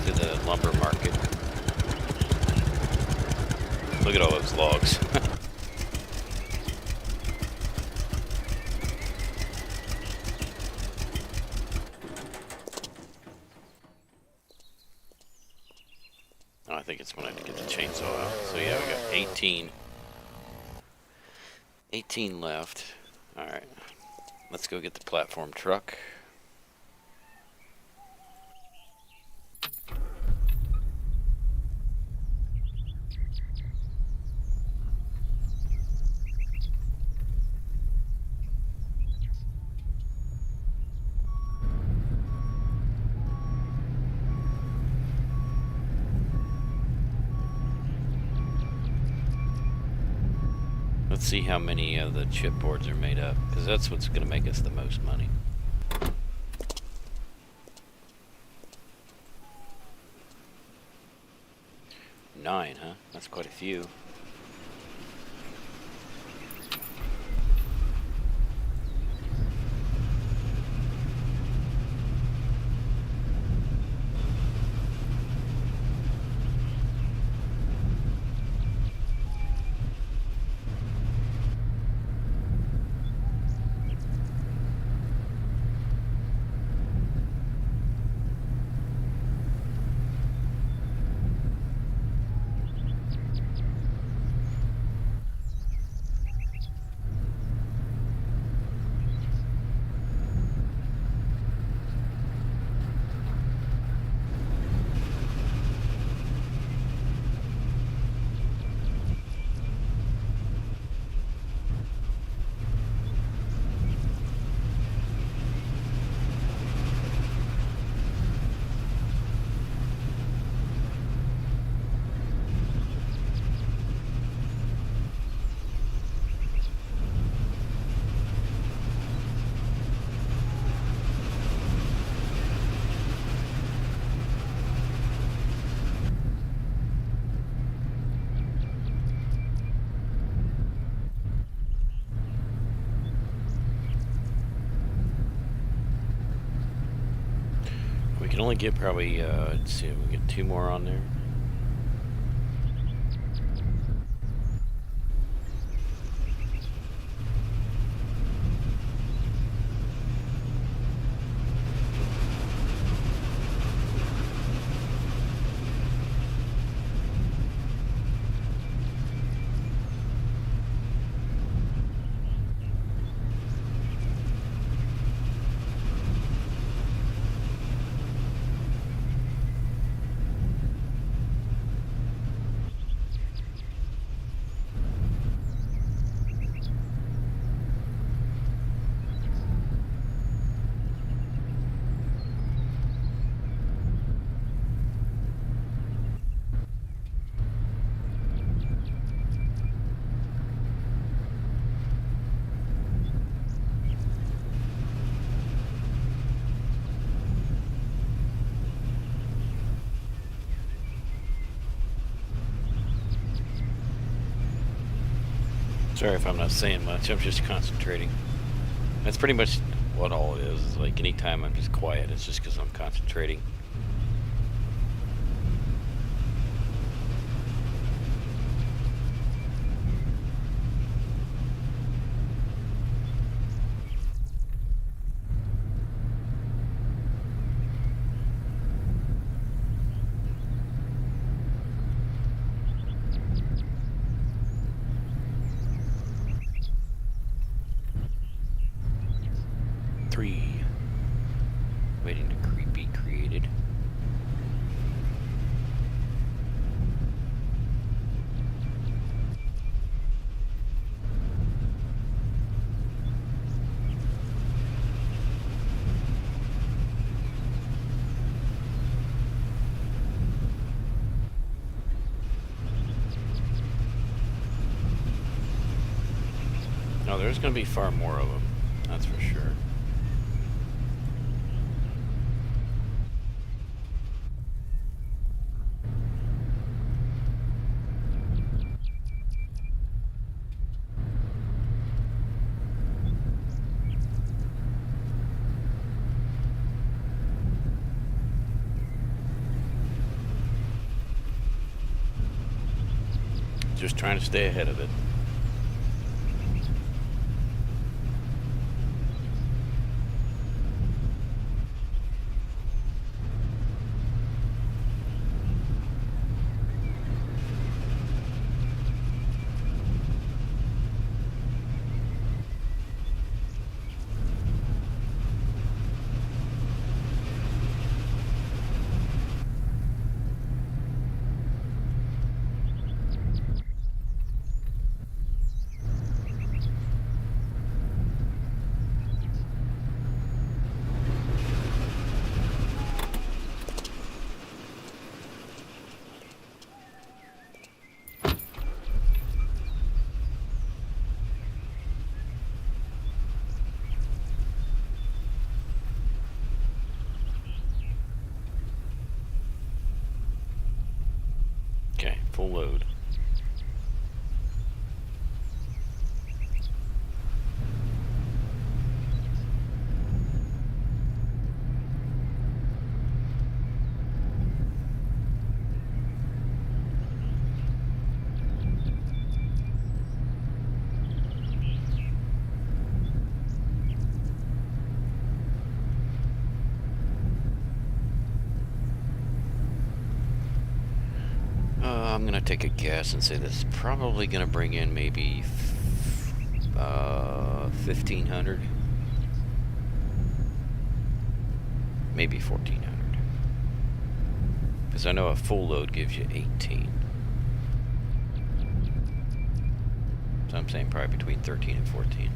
to the lumber market. Look at all those logs. Oh, I think it's when I get the chainsaw out. So yeah, we got 18 left. Alright. Let's go get the platform truck. Let's see how many of the chipboards are made up, because that's what's going to make us the most money. Nine, huh? That's quite a few. We can only get probably, let's see, we get 2 more on there. Sorry if I'm not saying much, I'm just concentrating. That's pretty much what all it is. Like anytime I'm just quiet, it's just because I'm concentrating. Waiting to be created. Oh, there's going to be far more of them. That's for sure. Just trying to stay ahead of it. Okay, full load. I'm gonna take a guess and say this is probably gonna bring in maybe 1,500, maybe 1,400, because I know a full load gives you 18. So I'm saying probably between 13 and 14.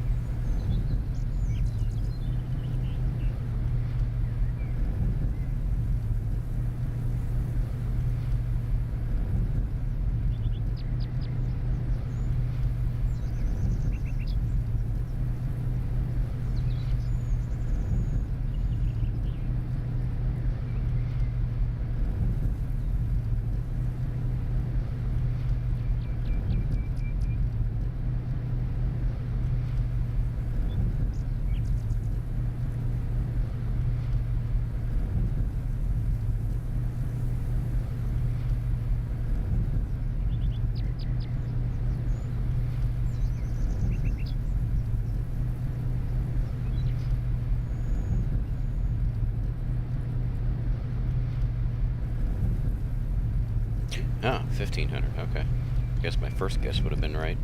Ah, 1,500, okay. I guess my first guess would have been right.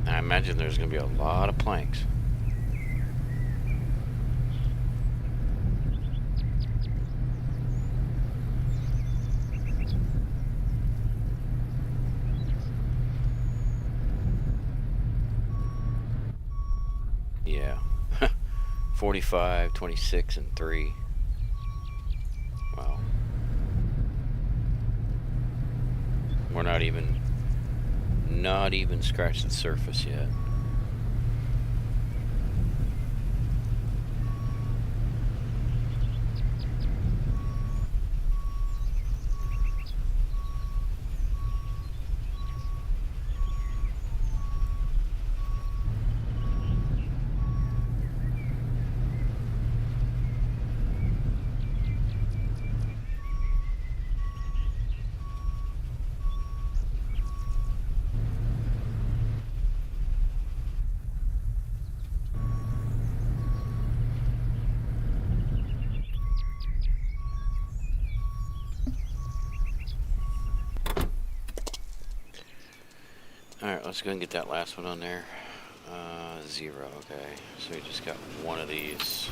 I imagine there's going to be a lot of planks. Yeah. 45, 26, and 3. Wow. We're not even scratched the surface yet. let's go and get that last one on there. 0, okay. So we just got one of these.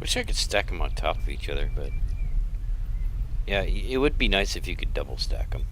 Wish I could stack them on top of each other, but yeah, it would be nice if you could double stack them.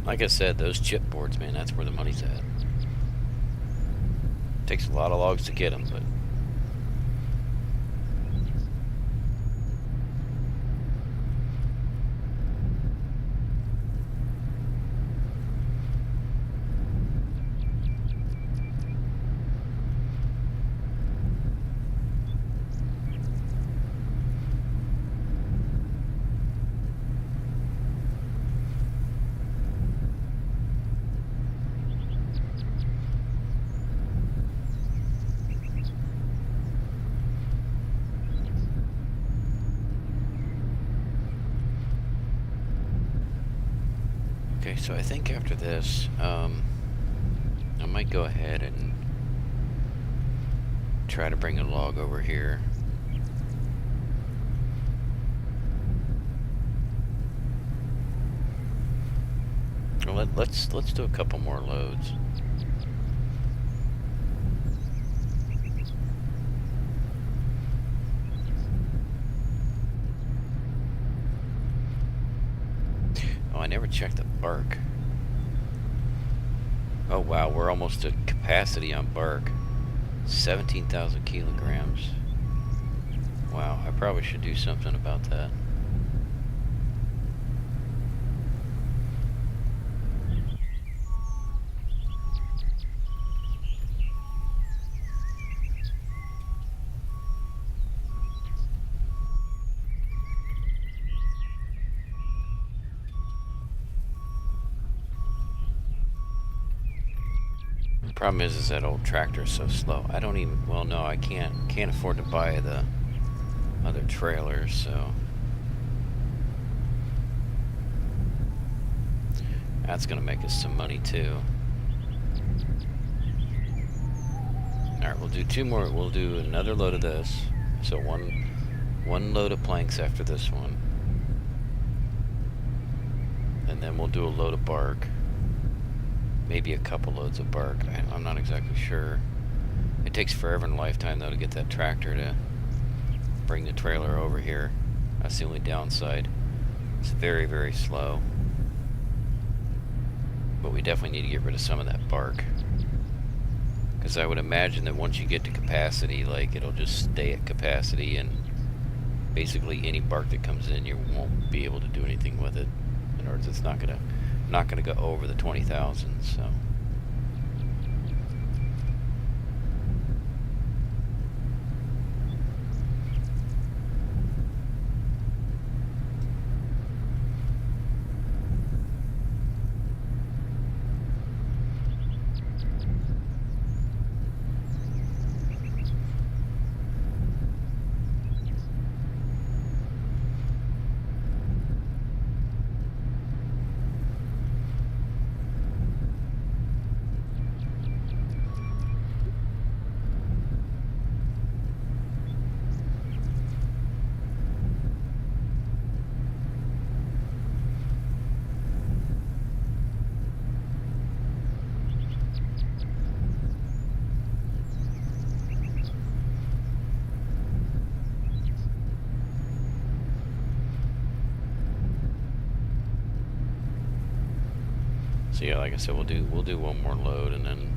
Like I said, those chipboards, man, that's where the money's at. Takes a lot of logs to get them, but okay, so I think after this, I might go ahead and try to bring a log over here. Well, let's do a couple more loads. Oh, I never checked the bark. Oh wow, we're almost at capacity on bark. 17,000 kilograms. Wow, I probably should do something about that. Problem is that old tractor's so slow. I don't even, well, no, I can't afford to buy the other trailers, so that's gonna make us some money too. All right, we'll do two more. We'll do another load of this. So one One load of planks after this one. And then we'll do a load of bark. Maybe a couple loads of bark. I'm not exactly sure. It takes forever in a lifetime, though, to get that tractor to bring the trailer over here. That's the only downside. It's very, very slow. But we definitely need to get rid of some of that bark. Because I would imagine that once you get to capacity, like, it'll just stay at capacity, and basically any bark that comes in, you won't be able to do anything with it. In other words, it's not gonna go over the 20,000. So. So yeah, like I said, we'll do one more load, and then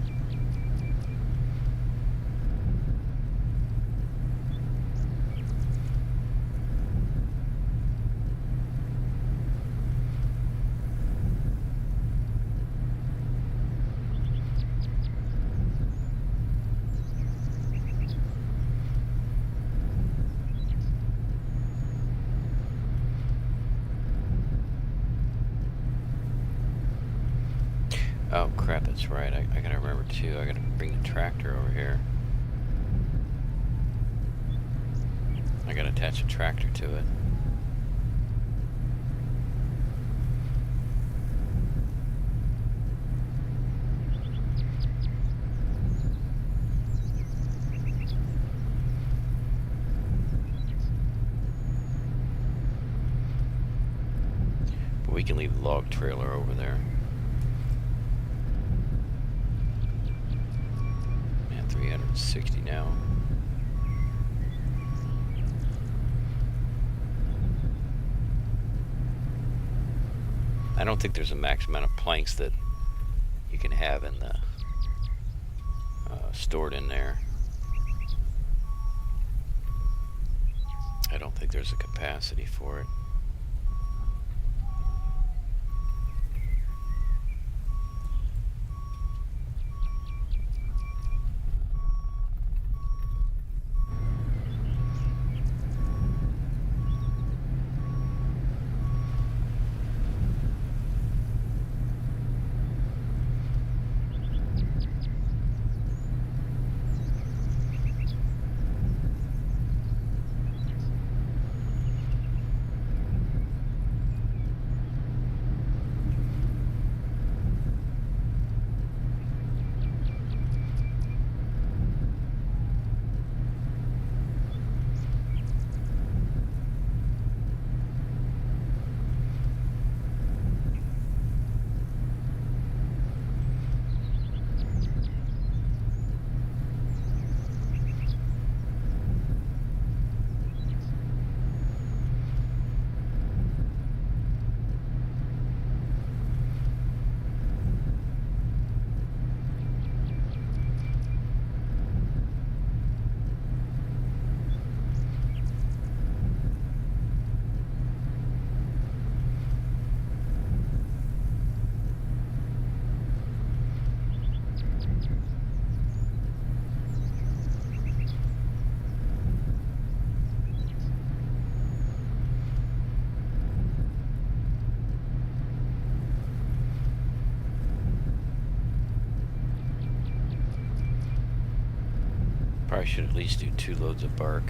oh crap, that's right. I gotta remember too. I gotta bring the tractor over here. I gotta attach a tractor to it. But we can leave the log trailer over there. 360 now. I don't think there's a max amount of planks that you can have in the stored in there. I don't think there's a capacity for it. Probably should at least do 2 loads of bark.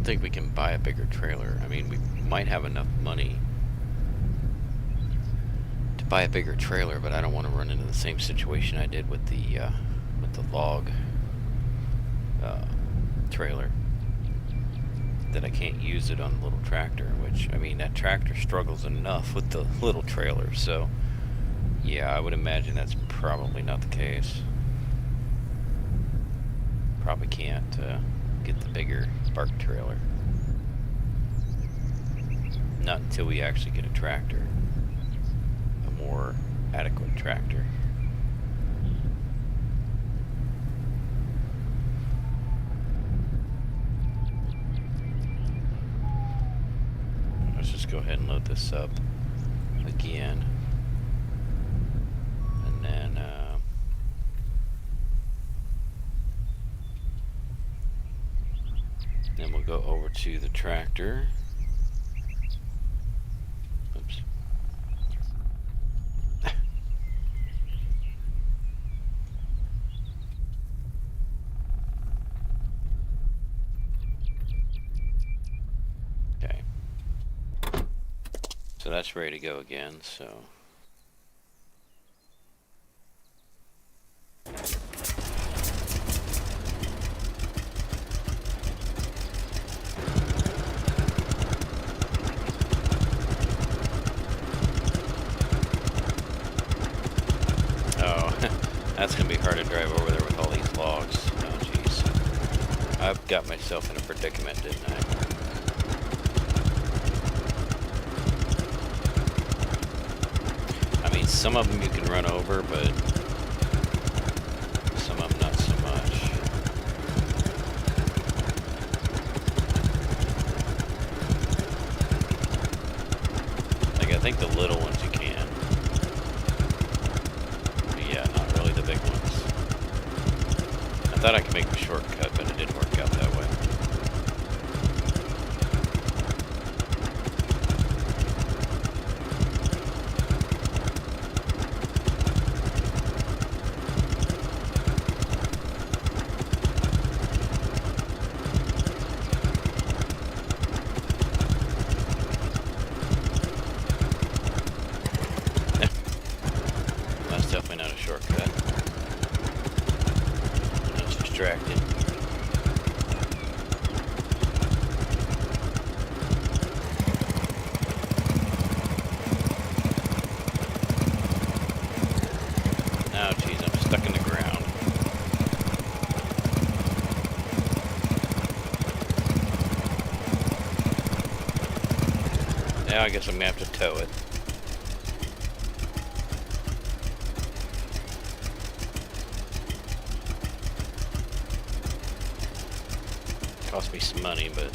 don't think we can buy a bigger trailer. I mean, we might have enough money to buy a bigger trailer, but I don't want to run into the same situation I did with the log trailer. That I can't use it on the little tractor, which, I mean, that tractor struggles enough with the little trailer, so yeah, I would imagine that's probably not the case. Probably can't get the bigger bark trailer. Not until we actually get a tractor. A more adequate tractor. Let's just go ahead and load this up again. And then we'll go over to the tractor. Oops. Okay. So that's ready to go again, so. Oh, that's gonna be hard to drive over there with all these logs. Oh, jeez. I've got myself in a predicament, didn't I? I mean, some of them you can run over, but some of them not so much. Like, I think the little ones you can. But yeah, not really the big ones. I thought I could make a shortcut, but it didn't work out that way. That's definitely not a shortcut. I was distracted. Oh, geez, I'm stuck in the ground. Now I guess I'm gonna have to tow it. Cost me some money, but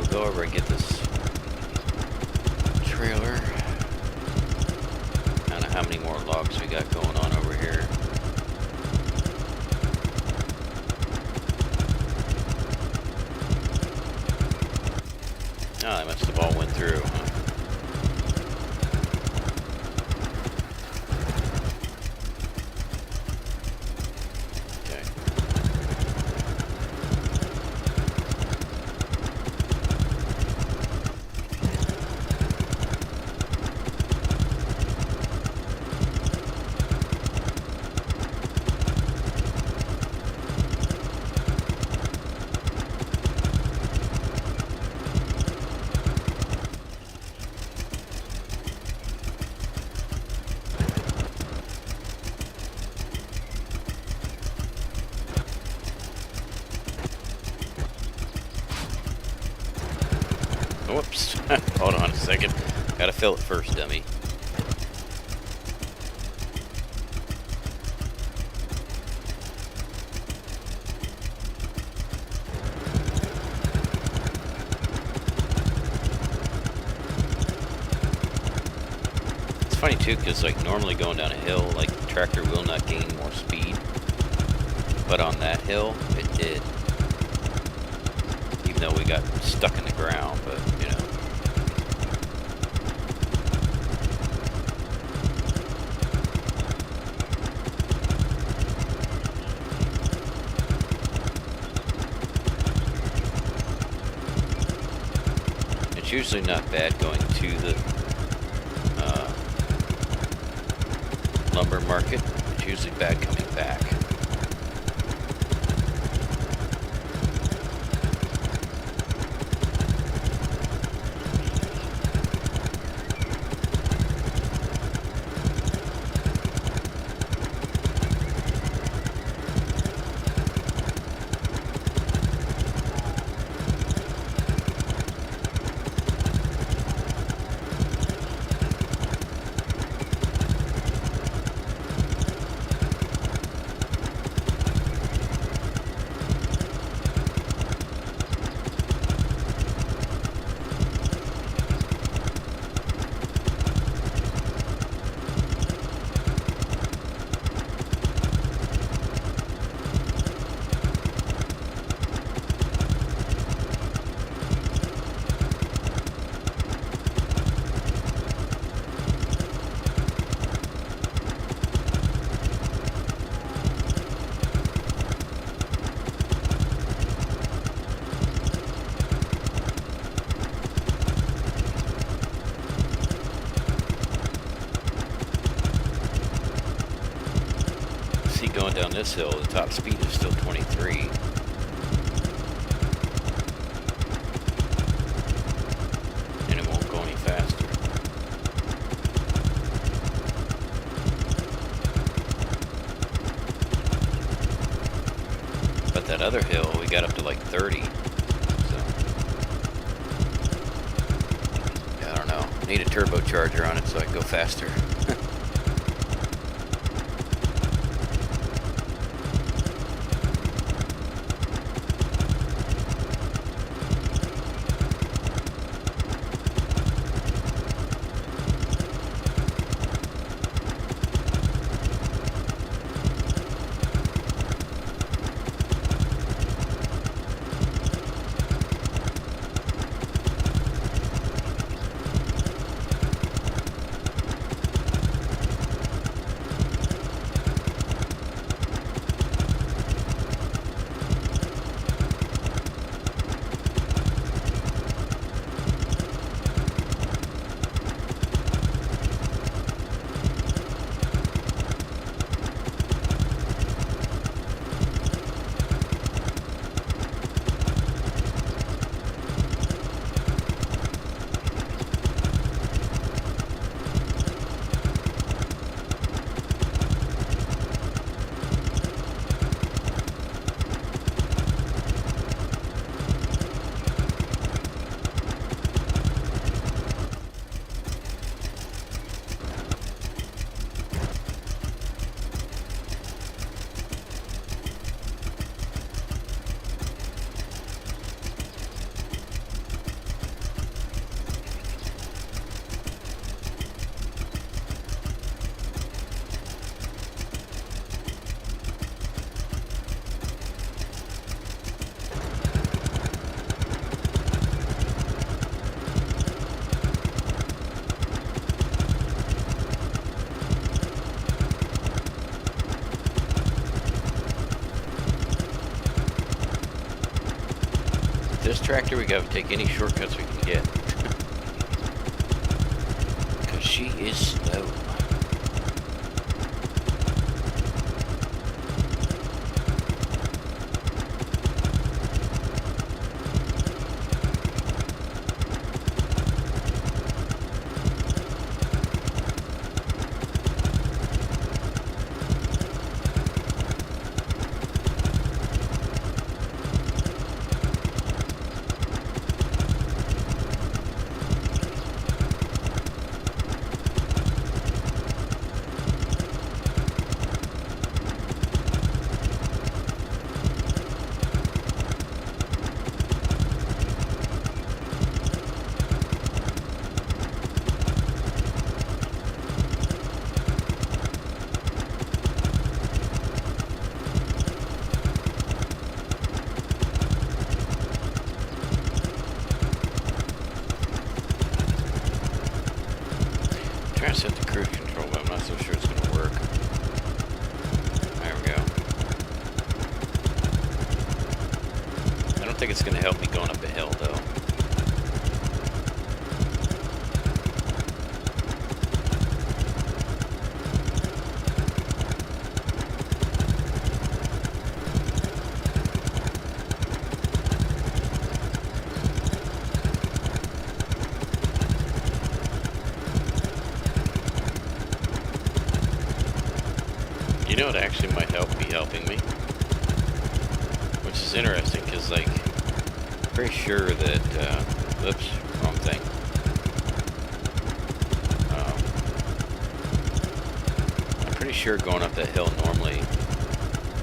go over and get this trailer. I don't know how many more logs we got going on over here. Oh, they must have all went through, huh? Okay. whoops. Hold on a second. Gotta fill it first, dummy. It's funny too, because like normally going down a hill, like the tractor will not gain more speed. But on that hill, it did. Even though we got stuck in the ground, but you know. It's usually not bad going to the lumber market. It's usually bad coming back. Going down this hill, the top speed is still 23. And it won't go any faster. But that other hill, we got up to like 30. So, yeah, I don't know. Need a turbocharger on it so I can go faster. This tractor, we gotta take any shortcuts we can get. Because she is slow. don't think it's going to help me going up a hill, though. You know, it actually might be helping me. Which is interesting, because, like, pretty sure that, oops, wrong thing. I'm pretty sure going up that hill normally,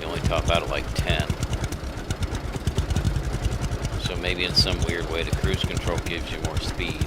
you only top out at like 10. So maybe in some weird way the cruise control gives you more speed.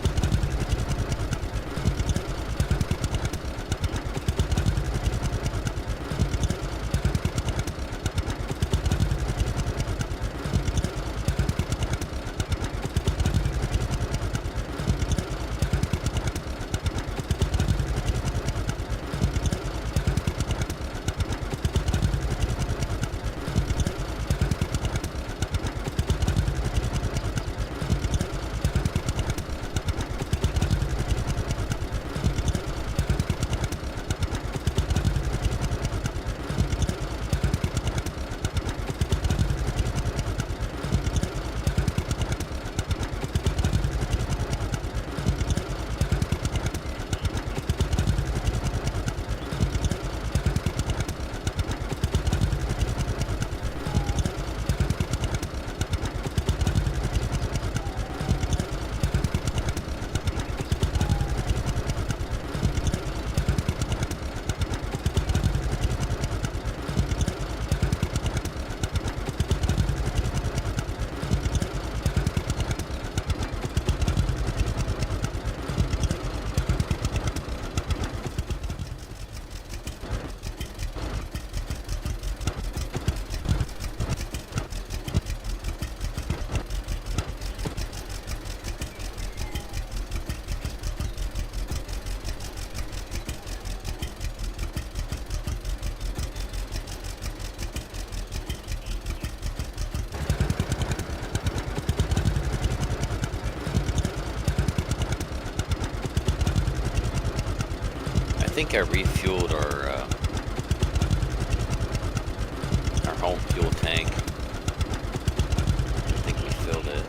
I think I refueled our home fuel tank. I think we filled it.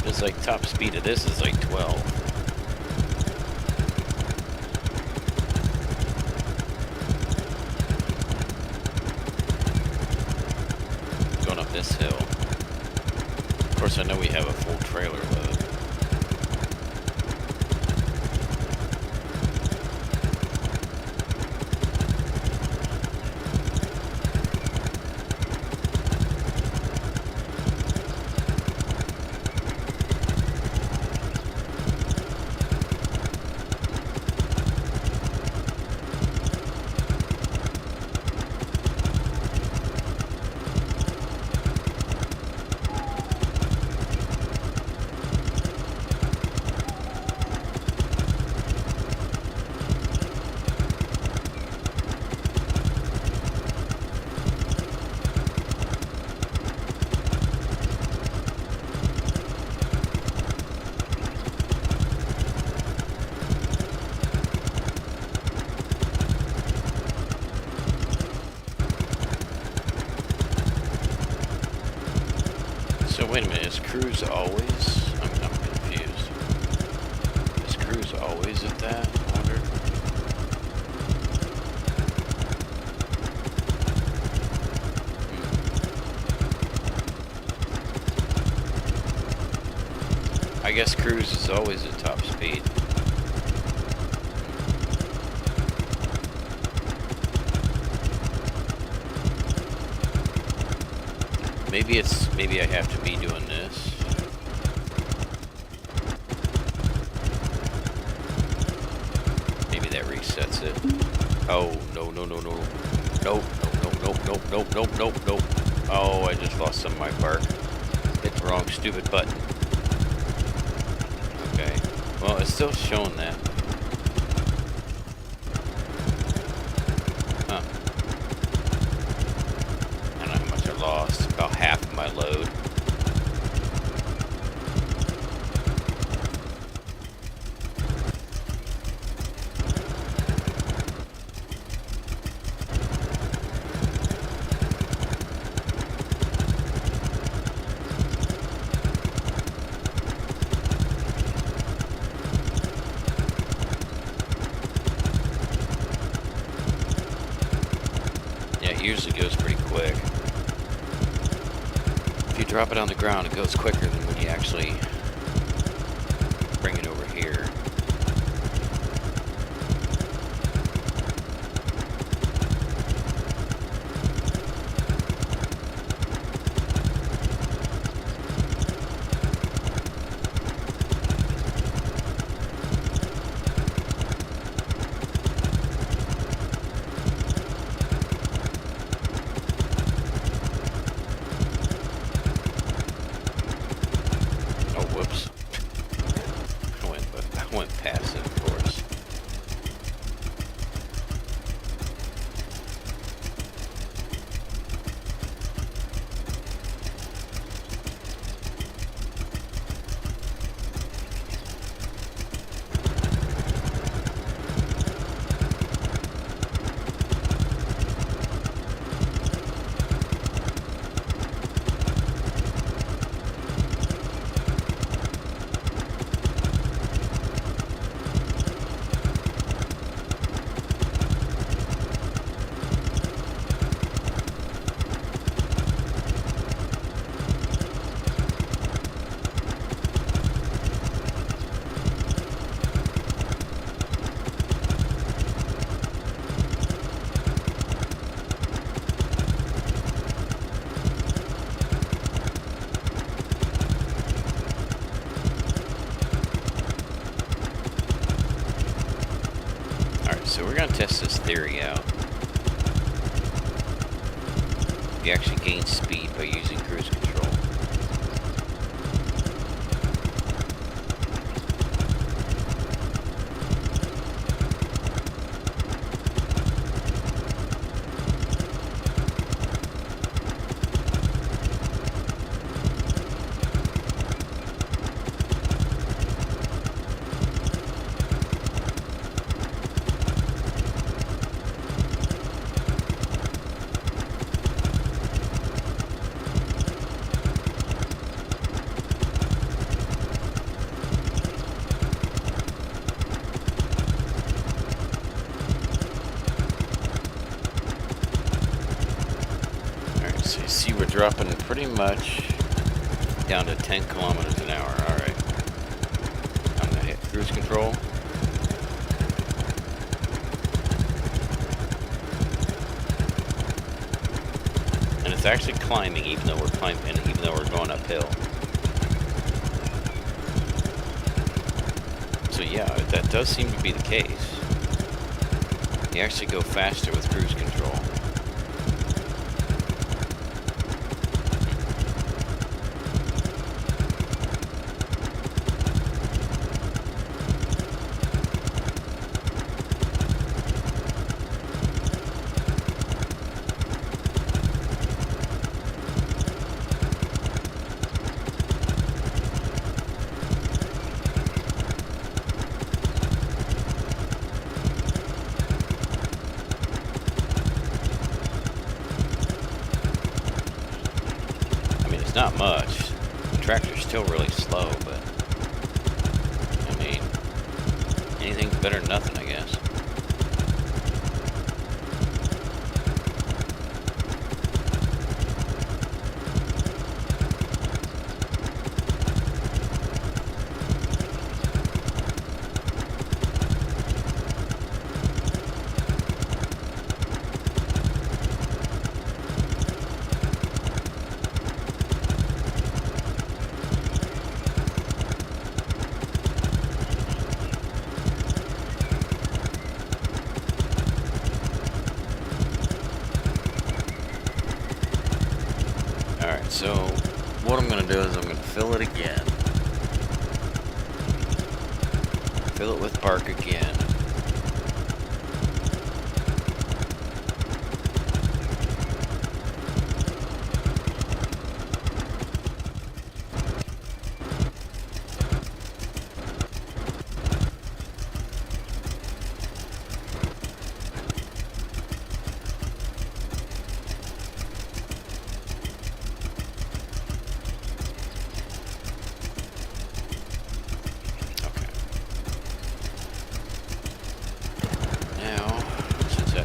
It's like top speed of this is like 12. Going up this hill. Of course, I know we have a full trailer load. So wait a minute, is cruise always? I'm confused. Is cruise always at that? I wonder. I guess cruise is always at top speed. maybe I have to be doing this. Maybe that resets it. Oh, no. Nope. Oh, I just lost some of my bark. Hit the wrong stupid button. Okay. Well, it's still showing that. Huh. I don't know how much I lost. About half of my load. Yeah, it usually goes pretty quick. If you drop it on the ground, it goes quicker than when you actually bring it over here. Oh, whoops. I went past it, of course. So we're going to test this theory out. You actually gain speed by using cruise control. So you see we're dropping pretty much down to 10 kilometers an hour. Alright. I'm going to hit cruise control. And it's actually climbing even though we're going uphill. So yeah, that does seem to be the case. You actually go faster with cruise control. Not much. The tractor's still really slow, but I mean, anything's better than nothing, I guess. So, what I'm going to do is I'm going to fill it again. Fill it with bark again.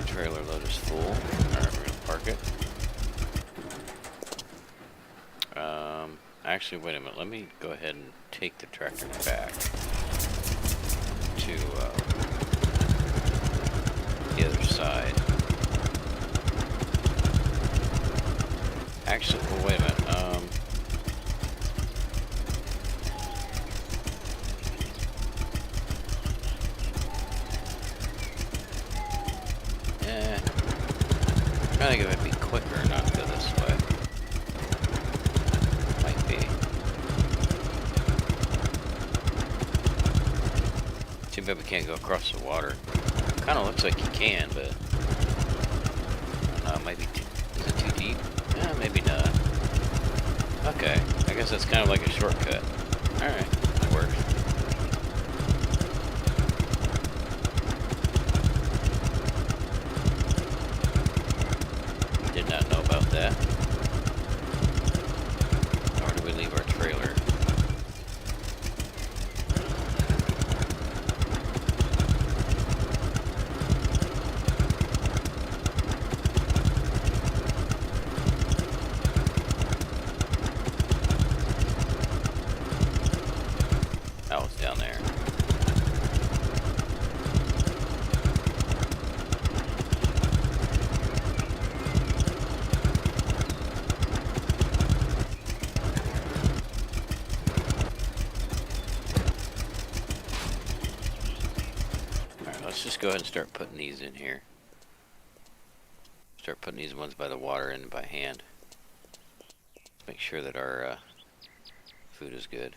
Trailer load is full. Alright, we're gonna park it. Actually, wait a minute. Let me go ahead and take the tractor back to the other side. Actually, well, wait a minute. I think it might be quicker not to go this way. Might be. Too bad we can't go across the water. Kind of looks like you can, but I don't know. It might be too. Is it too deep? Yeah, maybe not. Okay, I guess that's kind of like a shortcut. All right, that works. Did not know about that. Nor do we leave our trailer. Oh, it's down there. Let's just go ahead and start putting these in here. Start putting these ones by the water in by hand. Let's make sure that our food is good.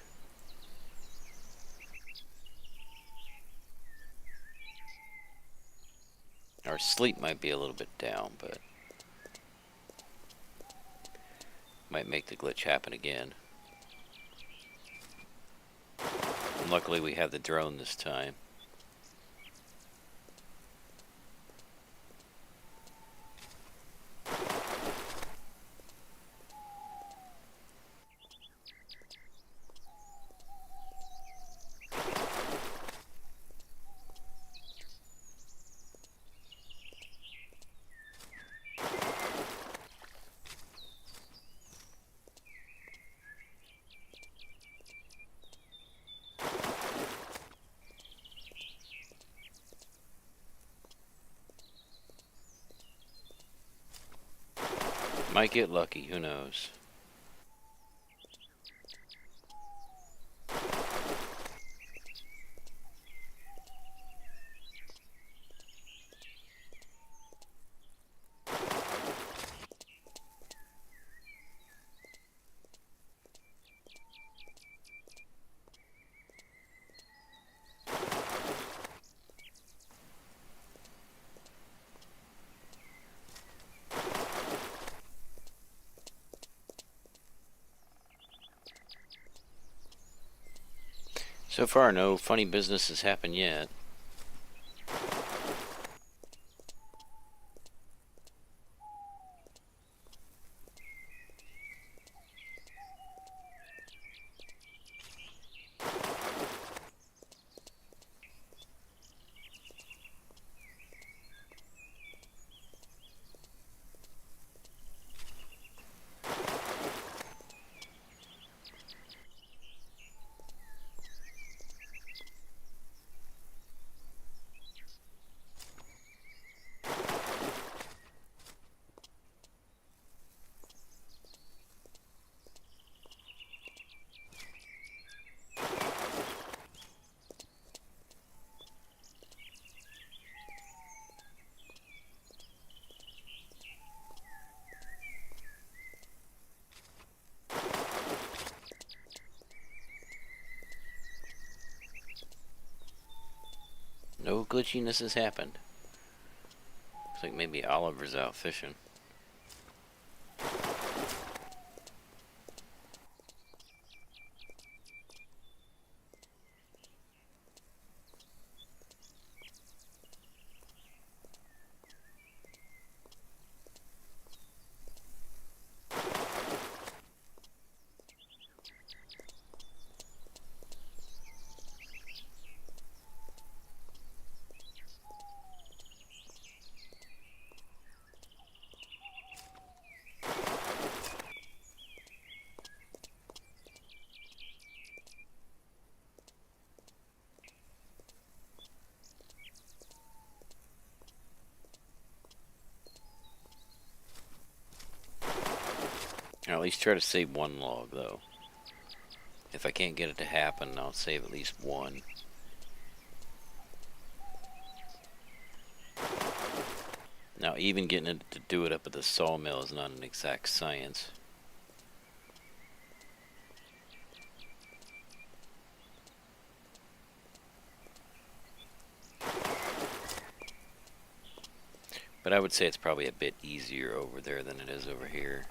Our sleep might be a little bit down, but might make the glitch happen again. And luckily we have the drone this time. Might get lucky, who knows? So far, no funny business has happened yet. no glitchiness has happened. Looks like maybe Oliver's out fishing. Or at least try to save one log, though. If I can't get it to happen, I'll save at least one. Now, even getting it to do it up at the sawmill is not an exact science. But I would say it's probably a bit easier over there than it is over here.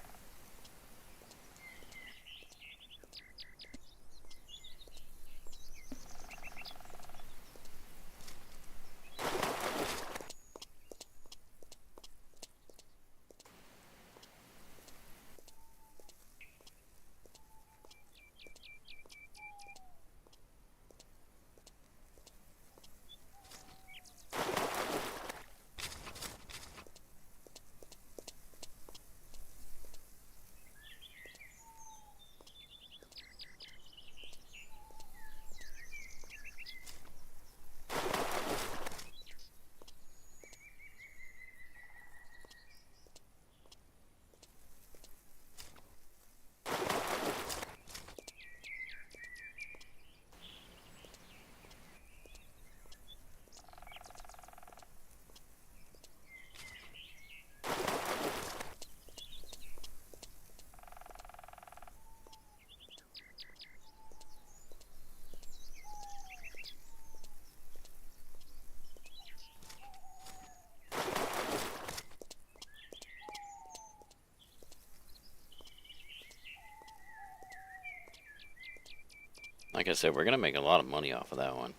Like I said, we're going to make a lot of money off of that one.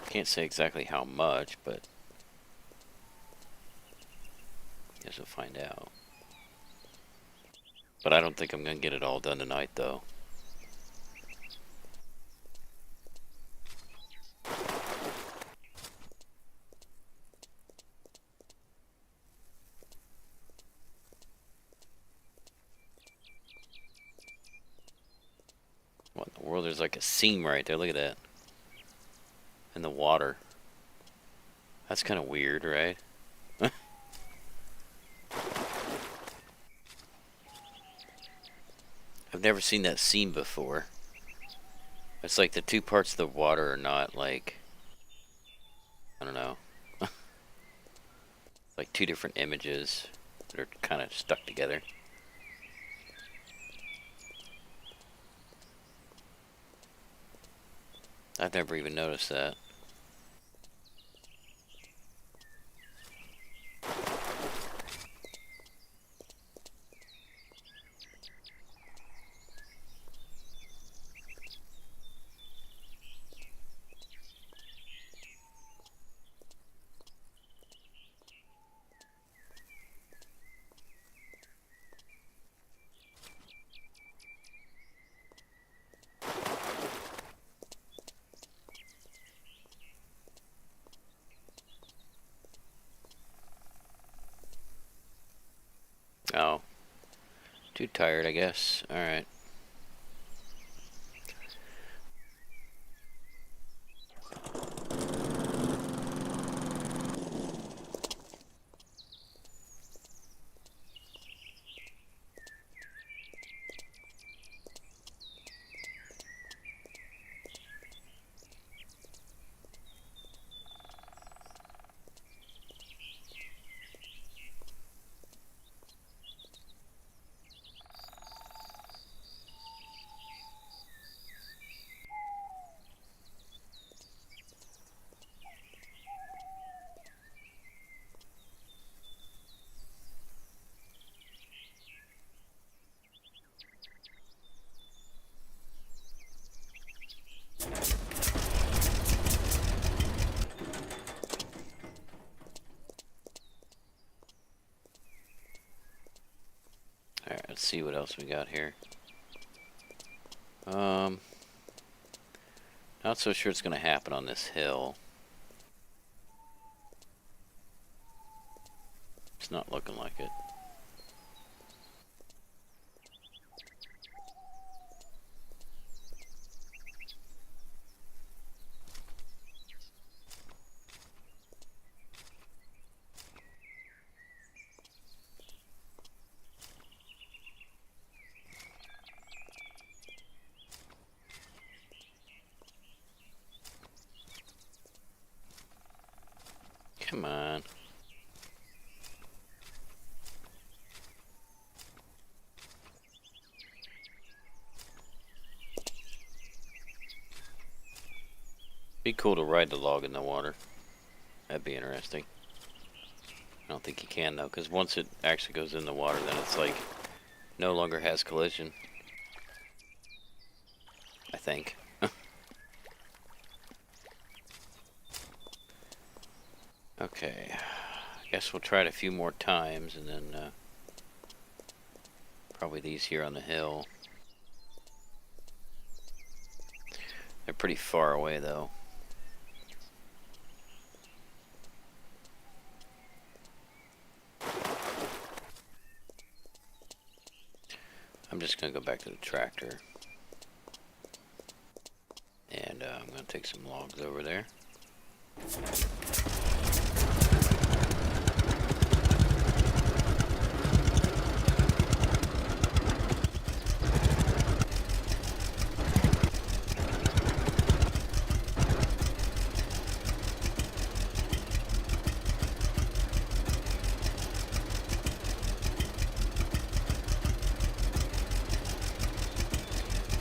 Can't say exactly how much, but I guess we'll find out. But I don't think I'm going to get it all done tonight, though. What in the world? There's like a seam right there. Look at that. In the water. That's kind of weird, right? I've never seen that seam before. It's like the two parts of the water are not like, I don't know. Like two different images that are kind of stuck together. I've never even noticed that. Oh. Too tired, I guess. Alright. Let's see what else we got here. Not so sure it's going to happen on this hill. It's not looking like it. Come on. Be cool to ride the log in the water. That'd be interesting. I don't think you can though, because once it actually goes in the water, then it's like no longer has collision. I think. Okay, I guess we'll try it a few more times, and then probably these here on the hill. They're pretty far away though. I'm just gonna go back to the tractor, and I'm gonna take some logs over there.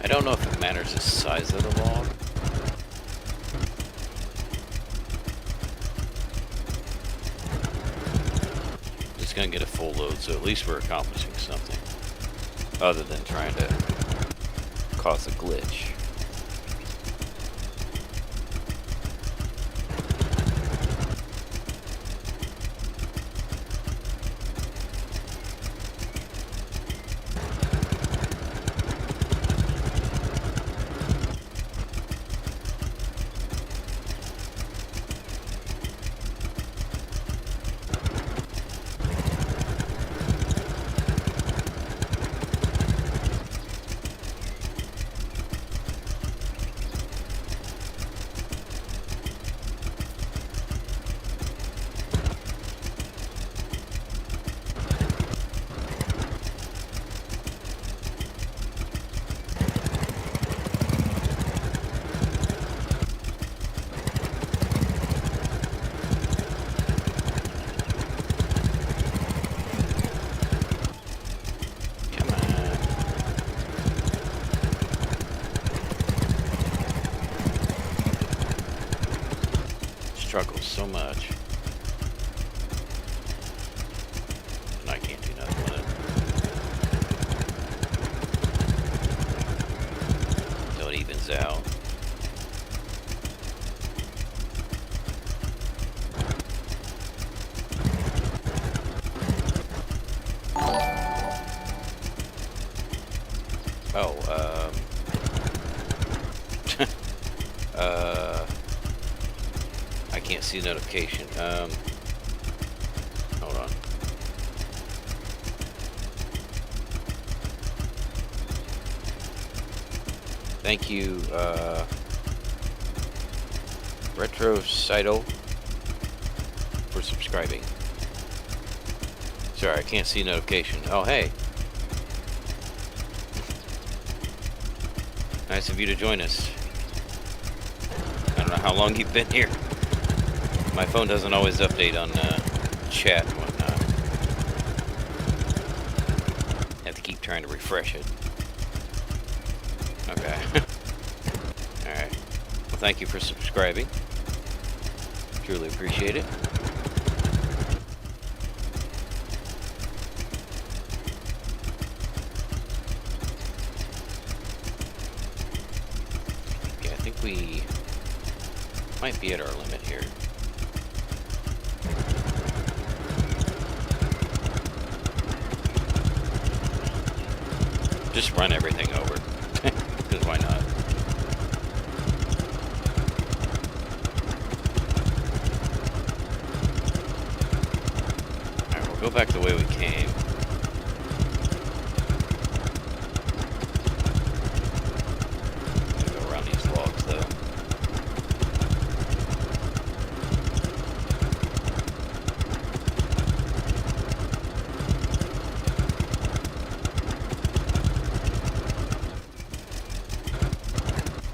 I don't know if it matters the size of the log. Just gonna get a full load, so at least we're accomplishing something. Other than trying to cause a glitch. Struggles so much. And I can't do nothing with it. Until it evens out. Oh, I can't see notification. Hold on. Thank you, Retrocyto, for subscribing. Sorry, I can't see notification. Oh, hey. Nice of you to join us. I don't know how long you've been here. My phone doesn't always update on chat and whatnot. Have to keep trying to refresh it. Okay. Alright. Well, thank you for subscribing. Truly appreciate it. Okay, I think we might be at our limit here. just run everything over. Because why not? Alright, we'll go back the way we came. Gotta go around these logs, though.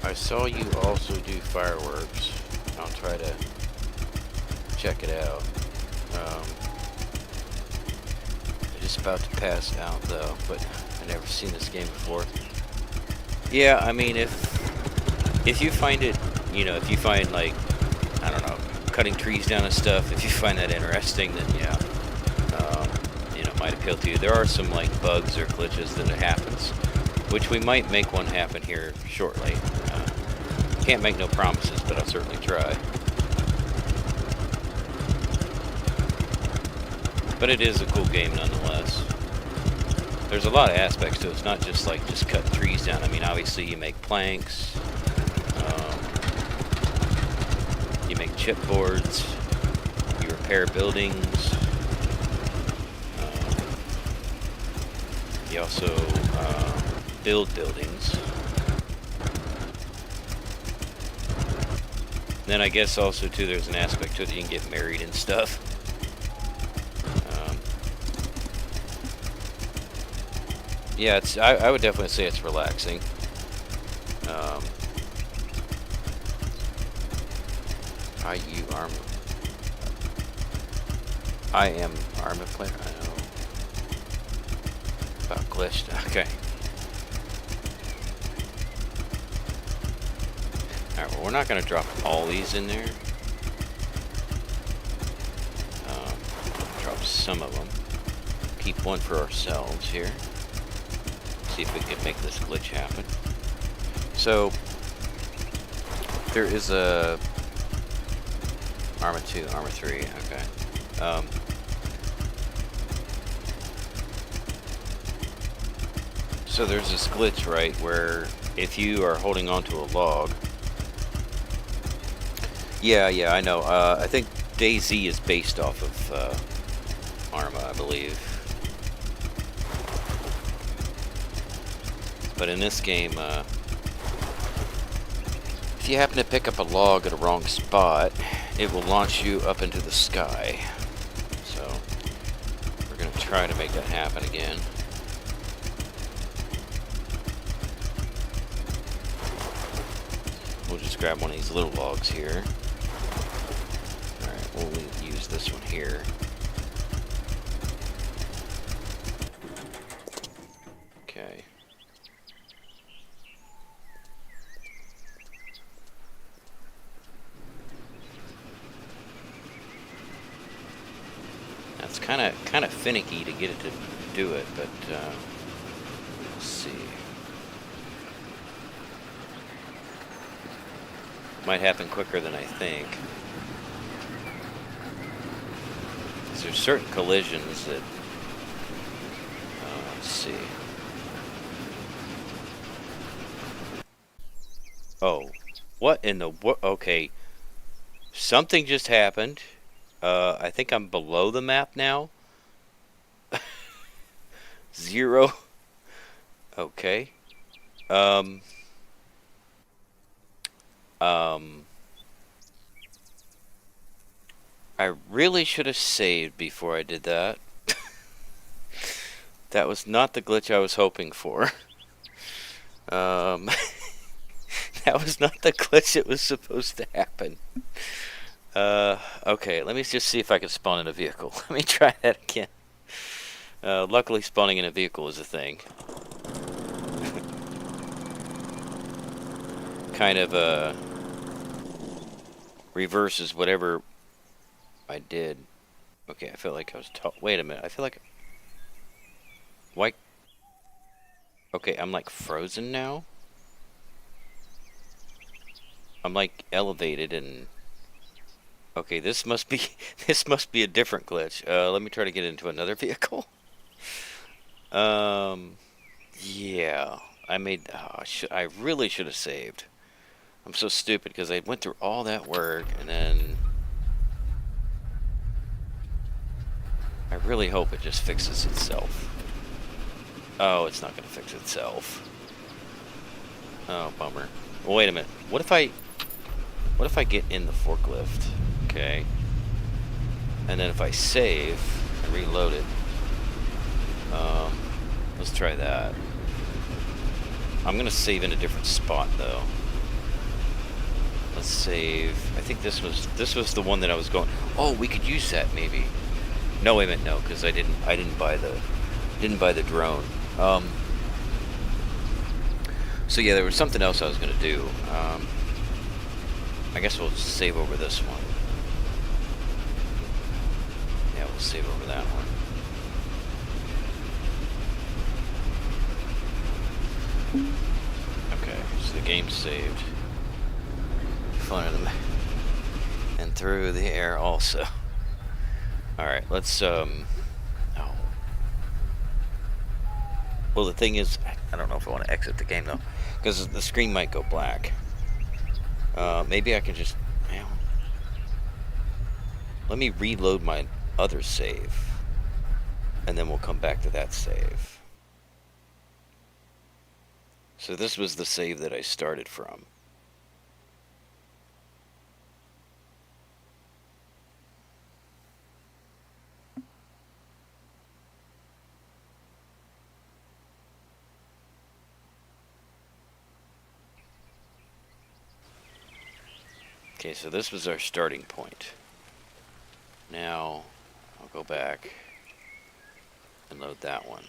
I saw you also do fireworks. I'll try to check it out. I'm just about to pass out though, but I've never seen this game before. Yeah, I mean, if you find it, you know, if you find like, I don't know, cutting trees down and stuff, if you find that interesting, then yeah, you know, it might appeal to you. There are some like bugs or glitches that it happens, which we might make one happen here shortly. Can't make no promises, but I'll certainly try. But it is a cool game nonetheless. There's a lot of aspects to it. It's not just like just cutting trees down. I mean, obviously you make planks, you make chipboards, you repair buildings, you also build buildings. Then I guess also too there's an aspect to it that you can get married and stuff. Yeah, it's I would definitely say it's relaxing. I am Arma player. I know about glitched. Okay. Alright, well, we're not going to drop all these in there. Drop some of them. Keep one for ourselves here. See if we can make this glitch happen. So, there is a Arma 2, Arma 3, okay. So there's this glitch, right, where if you are holding onto a log. Yeah, I know. I think DayZ is based off of Arma, I believe. But in this game, if you happen to pick up a log at a wrong spot, it will launch you up into the sky. So, we're going to try to make that happen again. We'll just grab one of these little logs here. Alright, we'll use this one here. Okay. It's kind of finicky to get it to do it, but let's see. Might happen quicker than I think. 'Cause there's certain collisions that. Let's see. Oh, what in the what? Okay, something just happened. I think I'm below the map now. 0. Okay. I really should have saved before I did that. That was not the glitch I was hoping for. That was not the glitch that was supposed to happen. Okay, let me just see if I can spawn in a vehicle. Let me try that again. Luckily, spawning in a vehicle is a thing. Kind of, reverses whatever I did. Okay, I feel like I was wait a minute, I feel like... Why? Okay, I'm like frozen now? I'm like elevated and... Okay, this must be a different glitch. Let me try to get into another vehicle. Yeah, I made. I really should have saved. I'm so stupid because I went through all that work and then I really hope it just fixes itself. Oh, it's not going to fix itself. Oh, bummer. Well, wait a minute. What if I get in the forklift? Okay. And then if I save and reload it, let's try that. I'm gonna save in a different spot though. Let's save. I think this was the one that I was going. Oh, we could use that maybe. No, wait a minute, no, because I didn't buy the drone. So yeah, there was something else I was gonna do. I guess we'll save over this one. Yeah, we'll save over that one. Okay, so the game's saved. Fun of them. And through the air also. Alright, let's, oh. Well, the thing is, I don't know if I want to exit the game though, because the screen might go black. Maybe I can just, well, let me reload my other save, and then we'll come back to that save. So this was the save that I started from. Okay, so this was our starting point. Now, I'll go back and load that one.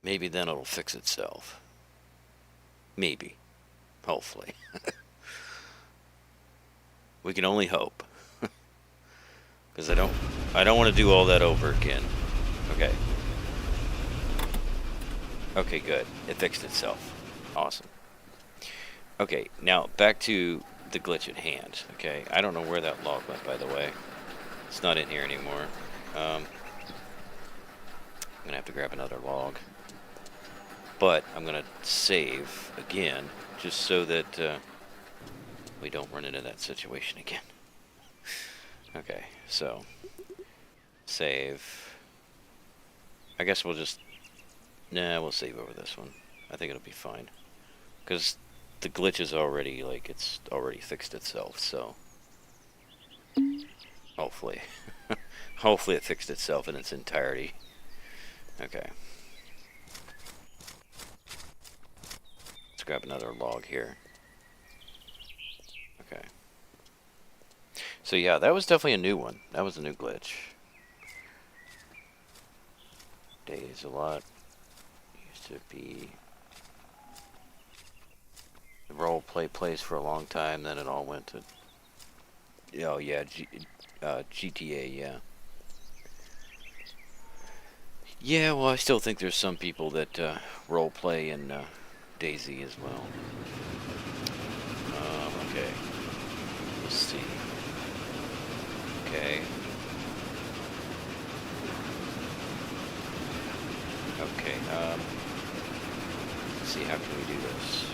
Maybe then it'll fix itself. Maybe. Hopefully. We can only hope. Because I don't want to do all that over again. Okay. Okay, good. It fixed itself. Awesome. Okay, now back to the glitch at hand. Okay, I don't know where that log went, by the way. It's not in here anymore. I'm gonna have to grab another log. But I'm gonna save again, just so that we don't run into that situation again. Okay, so save. I guess we'll just. Nah, we'll save over this one. I think it'll be fine. Because the glitch is already, like, it's already fixed itself, so. Hopefully. Hopefully it fixed itself in its entirety. Okay. Let's grab another log here. Okay. So yeah, that was definitely a new one. That was a new glitch. Days a lot. To be the role play place for a long time, then it all went to oh yeah, GTA, yeah. Yeah, well, I still think there's some people that role play in DayZ as well. Okay, let's see. Okay. Okay, let's see, how can we do this?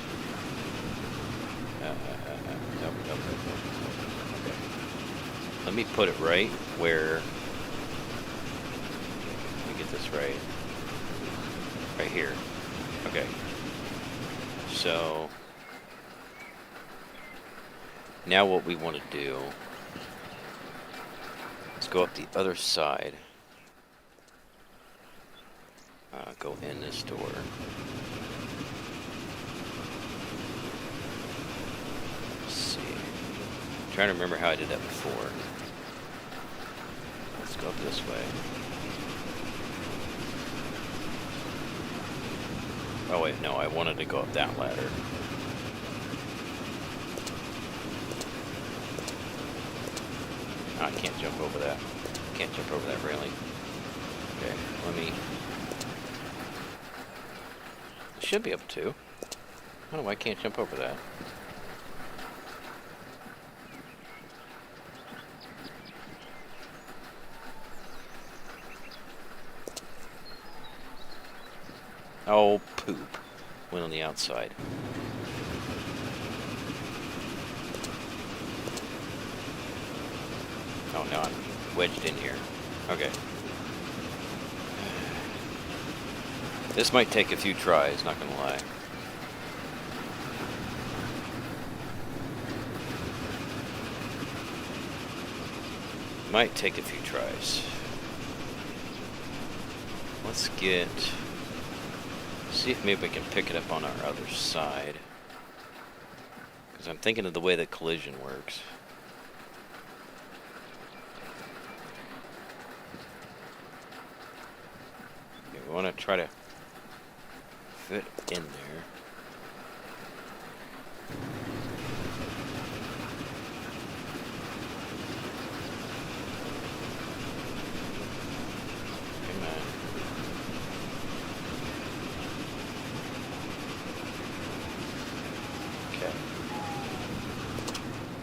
Nope. Okay. Let me put it right where, let me get this right. Right here. Okay. So, now what we want to do is go up the other side. Go in this door. Let's see. I'm trying to remember how I did that before. Let's go up this way. Oh wait, no, I wanted to go up that ladder. I can't jump over that. Can't jump over that railing. Okay, let me... Should be able to. I don't know why I can't jump over that. Oh, poop. Went on the outside. Oh, no, I'm wedged in here. Okay. This might take a few tries, not gonna lie. Might take a few tries. Let's see if maybe we can pick it up on our other side. Because I'm thinking of the way that collision works. Okay, we want to try to fit in there. Come on. Okay.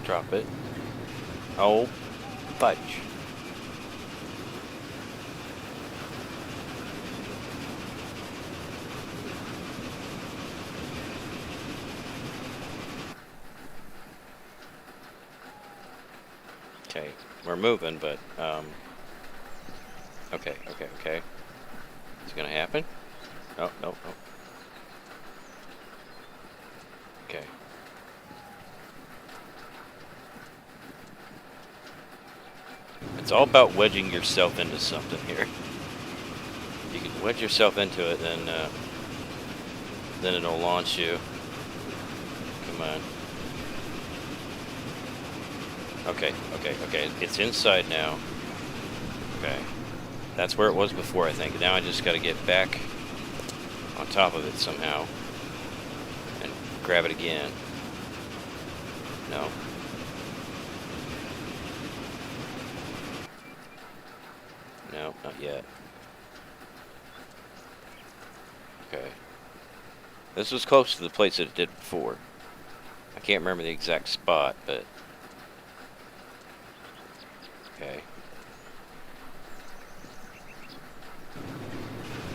Drop it. Oh, fudge. Okay, we're moving, but, okay. Is it gonna happen? No. Okay. It's all about wedging yourself into something here. You can wedge yourself into it, then it'll launch you. Come on. Okay. It's inside now. Okay. That's where it was before, I think. Now I just gotta get back on top of it somehow. And grab it again. No. No, not yet. Okay. This was close to the place that it did before. I can't remember the exact spot, but... Okay.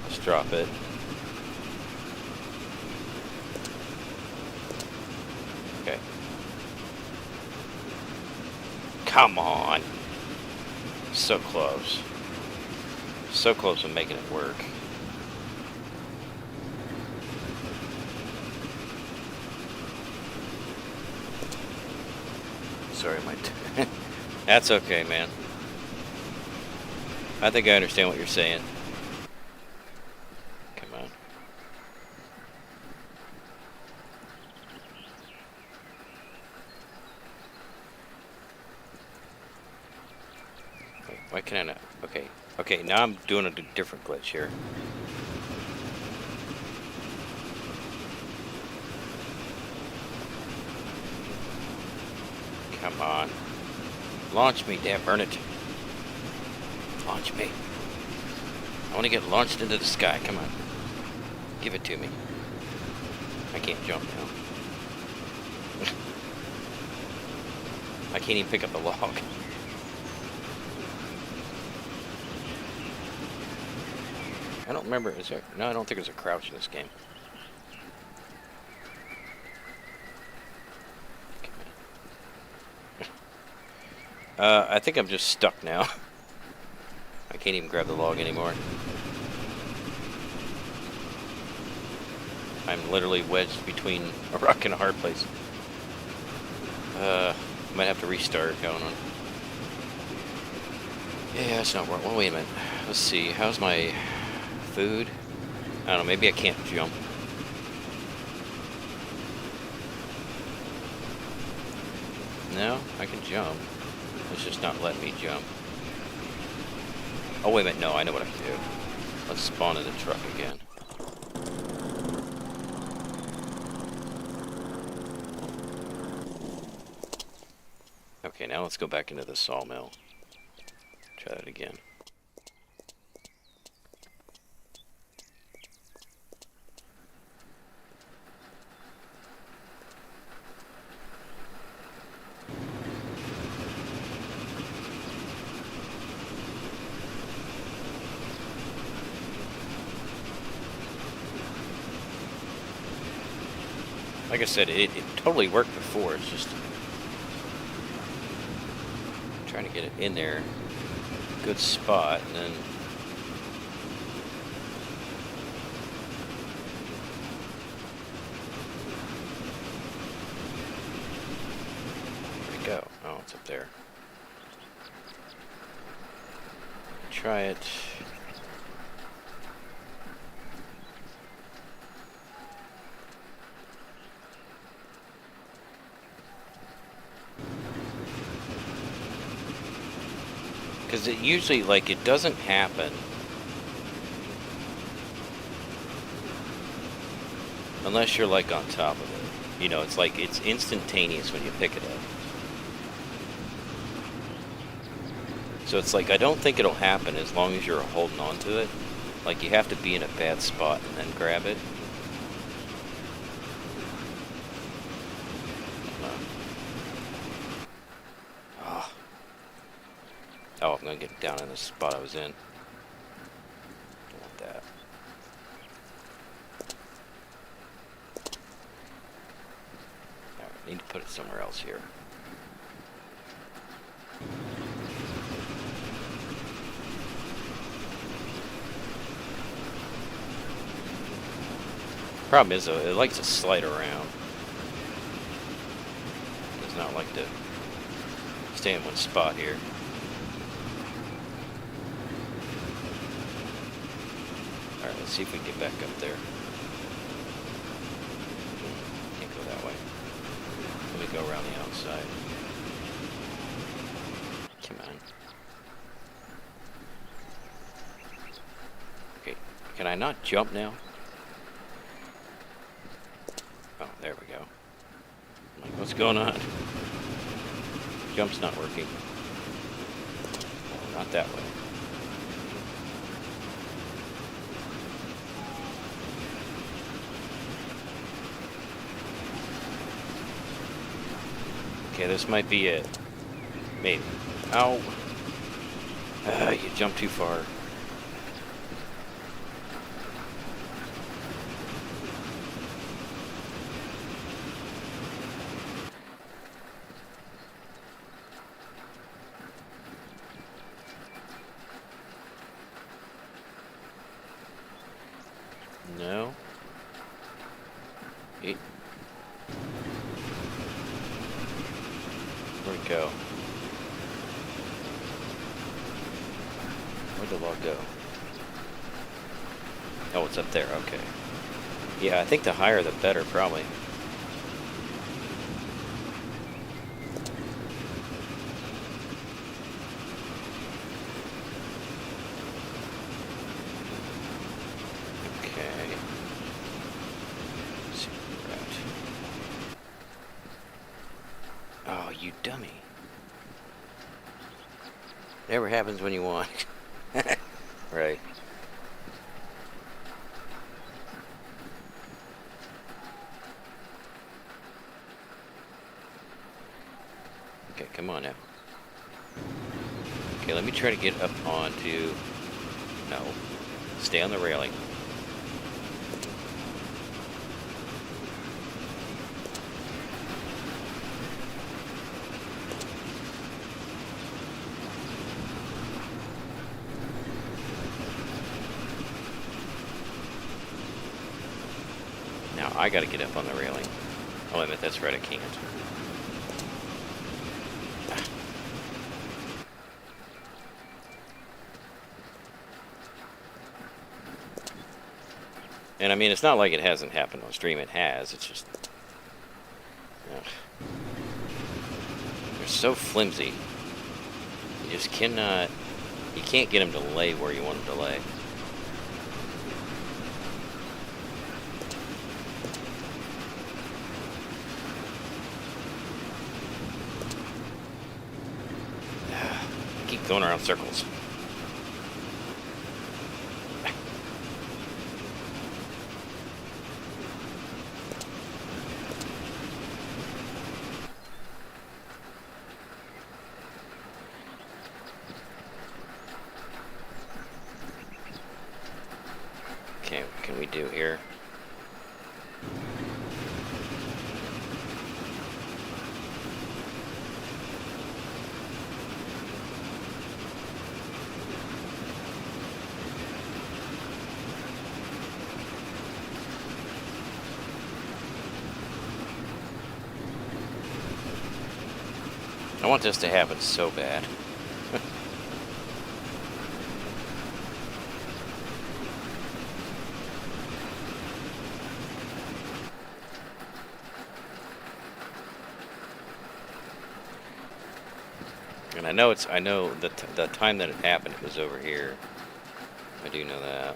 Let's drop it. Okay. Come on! So close. So close to making it work. Sorry, my... That's okay, man. I think I understand what you're saying. Come on. Wait, why can I not? Okay, now I'm doing a different glitch here. Come on. Launch me, damn, burn it. Launch me. I want to get launched into the sky. Come on. Give it to me. I can't jump now. I can't even pick up the log. I don't remember. Is there? No, I don't think there's a crouch in this game. I think I'm just stuck now. I can't even grab the log anymore. I'm literally wedged between a rock and a hard place. Might have to restart going on. Yeah, that's not working. Well, wait a minute. Let's see. How's my food? I don't know. Maybe I can't jump. No, I can jump. It's just not letting me jump. Oh, wait a minute. No, I know what I can do. Let's spawn in the truck again. Okay, now let's go back into the sawmill. Try that again. Like I said, it totally worked before. It's just trying to get it in there, good spot, and then where'd it go? Oh, it's up there. Try it. Because it usually, like, it doesn't happen unless you're, like, on top of it. You know, it's like, it's instantaneous when you pick it up. So it's like, I don't think it'll happen as long as you're holding on to it. Like, you have to be in a bad spot and then grab it. Oh, I'm gonna get down in the spot I was in. Don't want that. Alright, I need to put it somewhere else here. Problem is, though, it likes to slide around. It does not like to stay in one spot here. Alright, let's see if we can get back up there. Can't go that way. Let me go around the outside. Come on. Okay, can I not jump now? Oh, there we go. I'm like, what's going on? Jump's not working. Oh, not that way. Okay, this might be it. Maybe. Ow! You jumped too far. No. Where'd it go? Where'd the log go? Oh, it's up there. Okay. Yeah, I think the higher the better, probably. Okay. Let's see where we're at. Oh, you dummy. Never happens when you want. Right. Okay, come on now. Okay, let me try to get up onto... No. Stay on the railing. Now I gotta get up on the railing. Oh, wait a minute, that's right, I can't. And I mean, it's not like it hasn't happened on stream, it has, it's just... Ugh. They're so flimsy. You just cannot... You can't get them to lay where you want them to lay. Keep going around circles. Okay, what can we do here? I want this to happen so bad. And I know the time that it happened, it was over here. I do know that.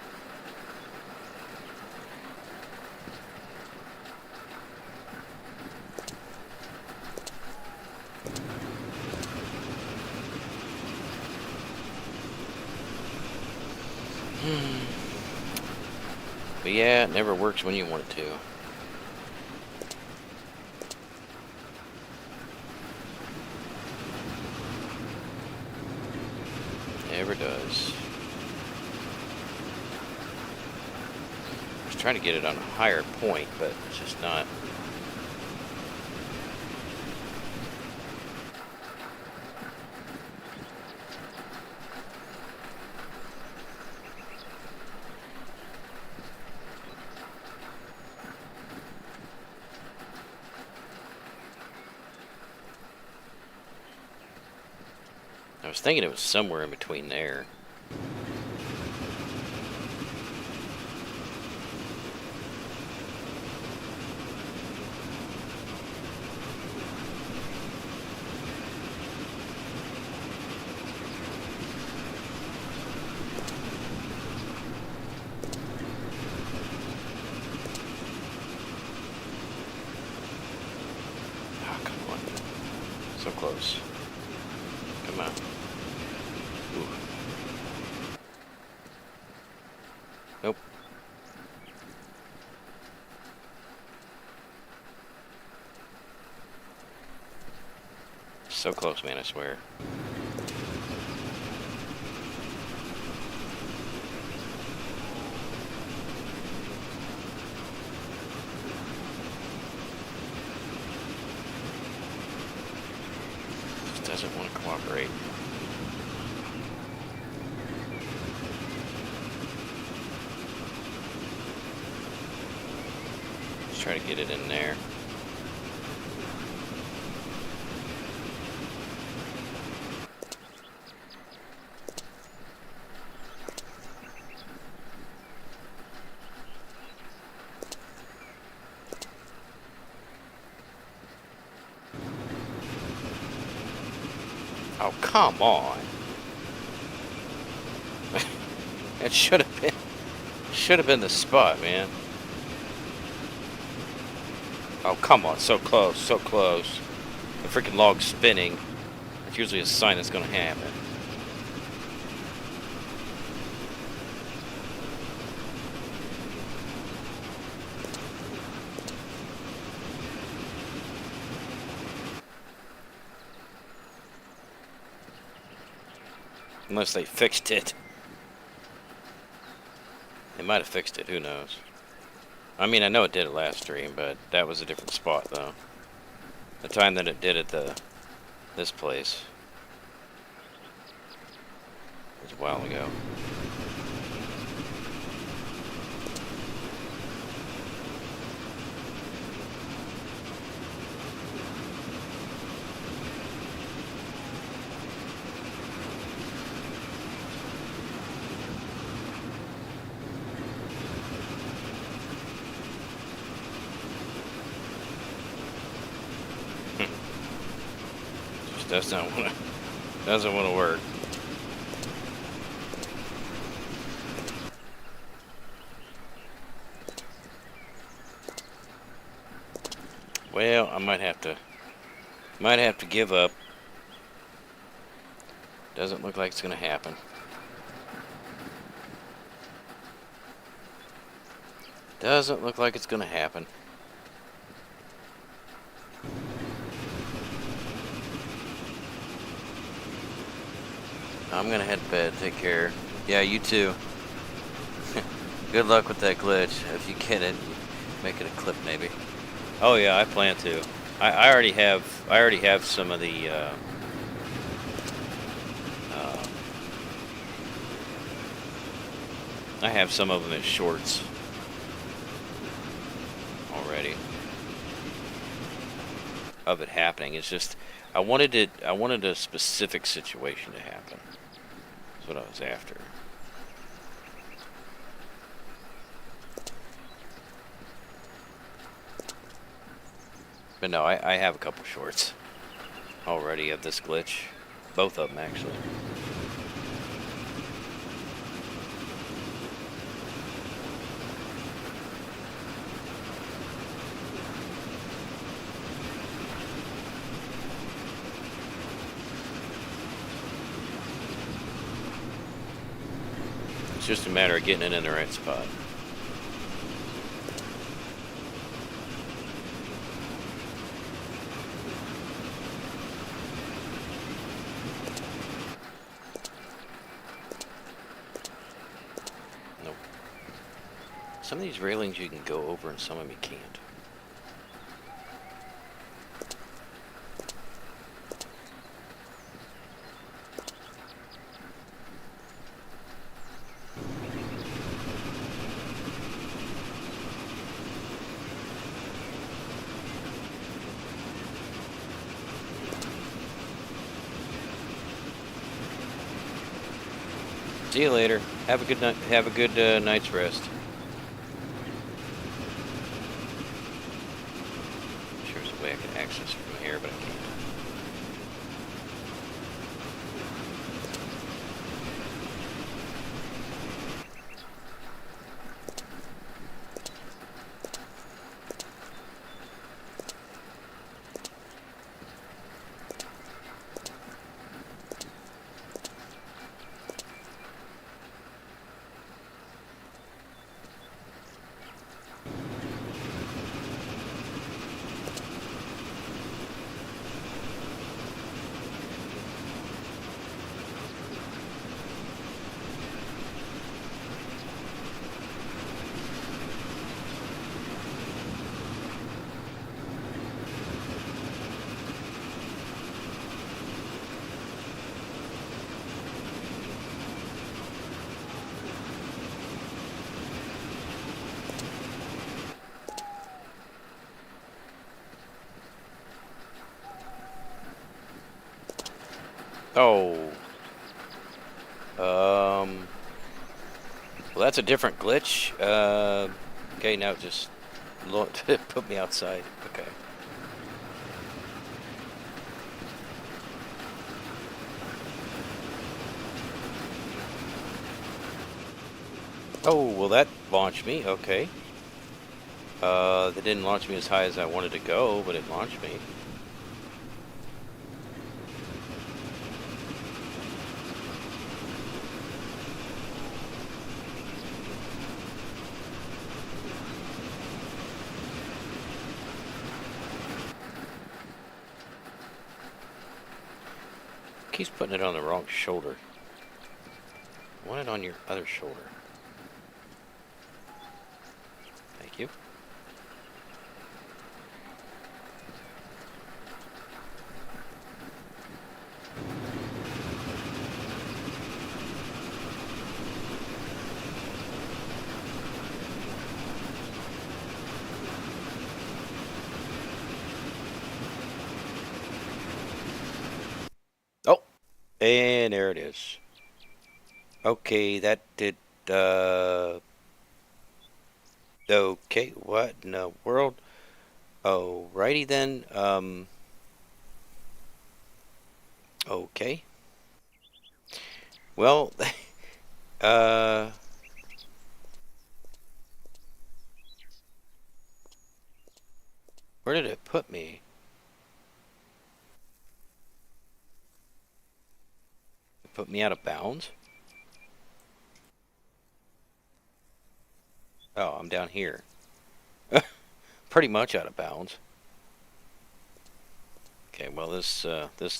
But yeah, it never works when you want it to. Never does. I was trying to get it on a higher point, but it's just not. I was thinking it was somewhere in between there. Oh, come on. So close. Come on. Ooh. Nope. So close, man, I swear. Just doesn't want to cooperate. Try to get it in there. Oh, come on. It should have been the spot, man. Oh, come on, so close, so close. The freaking log's spinning. It's usually a sign it's gonna happen. Unless they fixed it. They might have fixed it, who knows. I mean, I know it did it last stream, but that was a different spot, though. The time that it did it, this place was a while ago. Doesn't want to work. Well, I might have to give up. Doesn't look like it's gonna happen. Doesn't look like it's gonna happen. I'm gonna head to bed. Take care. Yeah, you too. Good luck with that glitch. If you get it, make it a clip maybe. Oh yeah, I plan to. I already have some of the I have some of them as shorts already of it happening. It's just I wanted a specific situation to happen. That's what I was after. But no, I have a couple shorts already of this glitch. Both of them, actually. It's just a matter of getting it in the right spot. Nope. Some of these railings you can go over and some of them you can't. See you later. Have a good night. Have a good night's rest. Sure, there's a way I can access from here, but I can't. Oh. Well, that's a different glitch. Okay, now just put me outside. Okay. Oh, well, that launched me. Okay. That didn't launch me as high as I wanted to go, but it launched me. Keeps putting it on the wrong shoulder. I want it on your other shoulder. Thank you. Oh, and there it is. Okay, that did, okay, what in the world? Alrighty then, okay. Well, uh, where did it put me? It put me out of bounds? Oh, I'm down here. Pretty much out of bounds. Okay, well this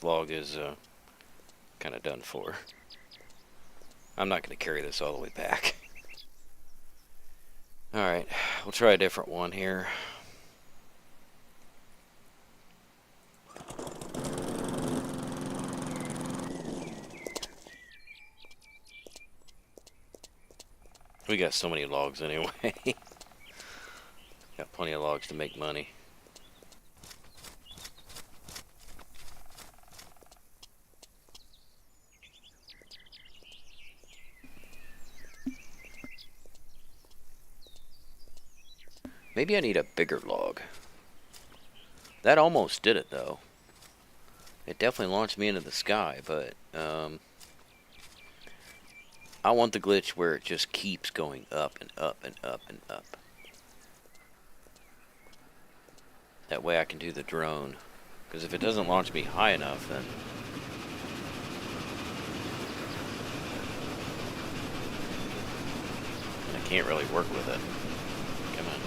log is kind of done for. I'm not going to carry this all the way back. All right, we'll try a different one here. We got so many logs anyway. Got plenty of logs to make money. Maybe I need a bigger log. That almost did it, though. It definitely launched me into the sky, but I want the glitch where it just keeps going up and up and up and up. That way I can do the drone. Because if it doesn't launch me high enough, then I can't really work with it. Come on.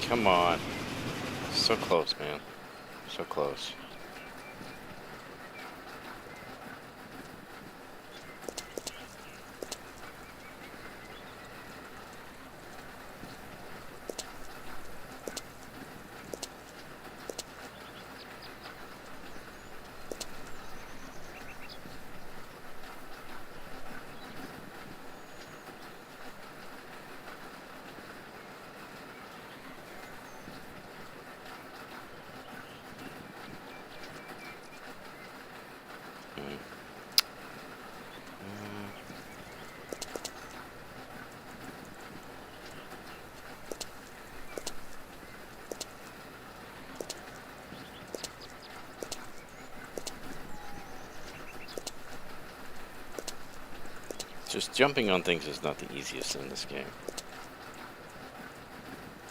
Come on. So close, man. So close. Just jumping on things is not the easiest in this game. I'm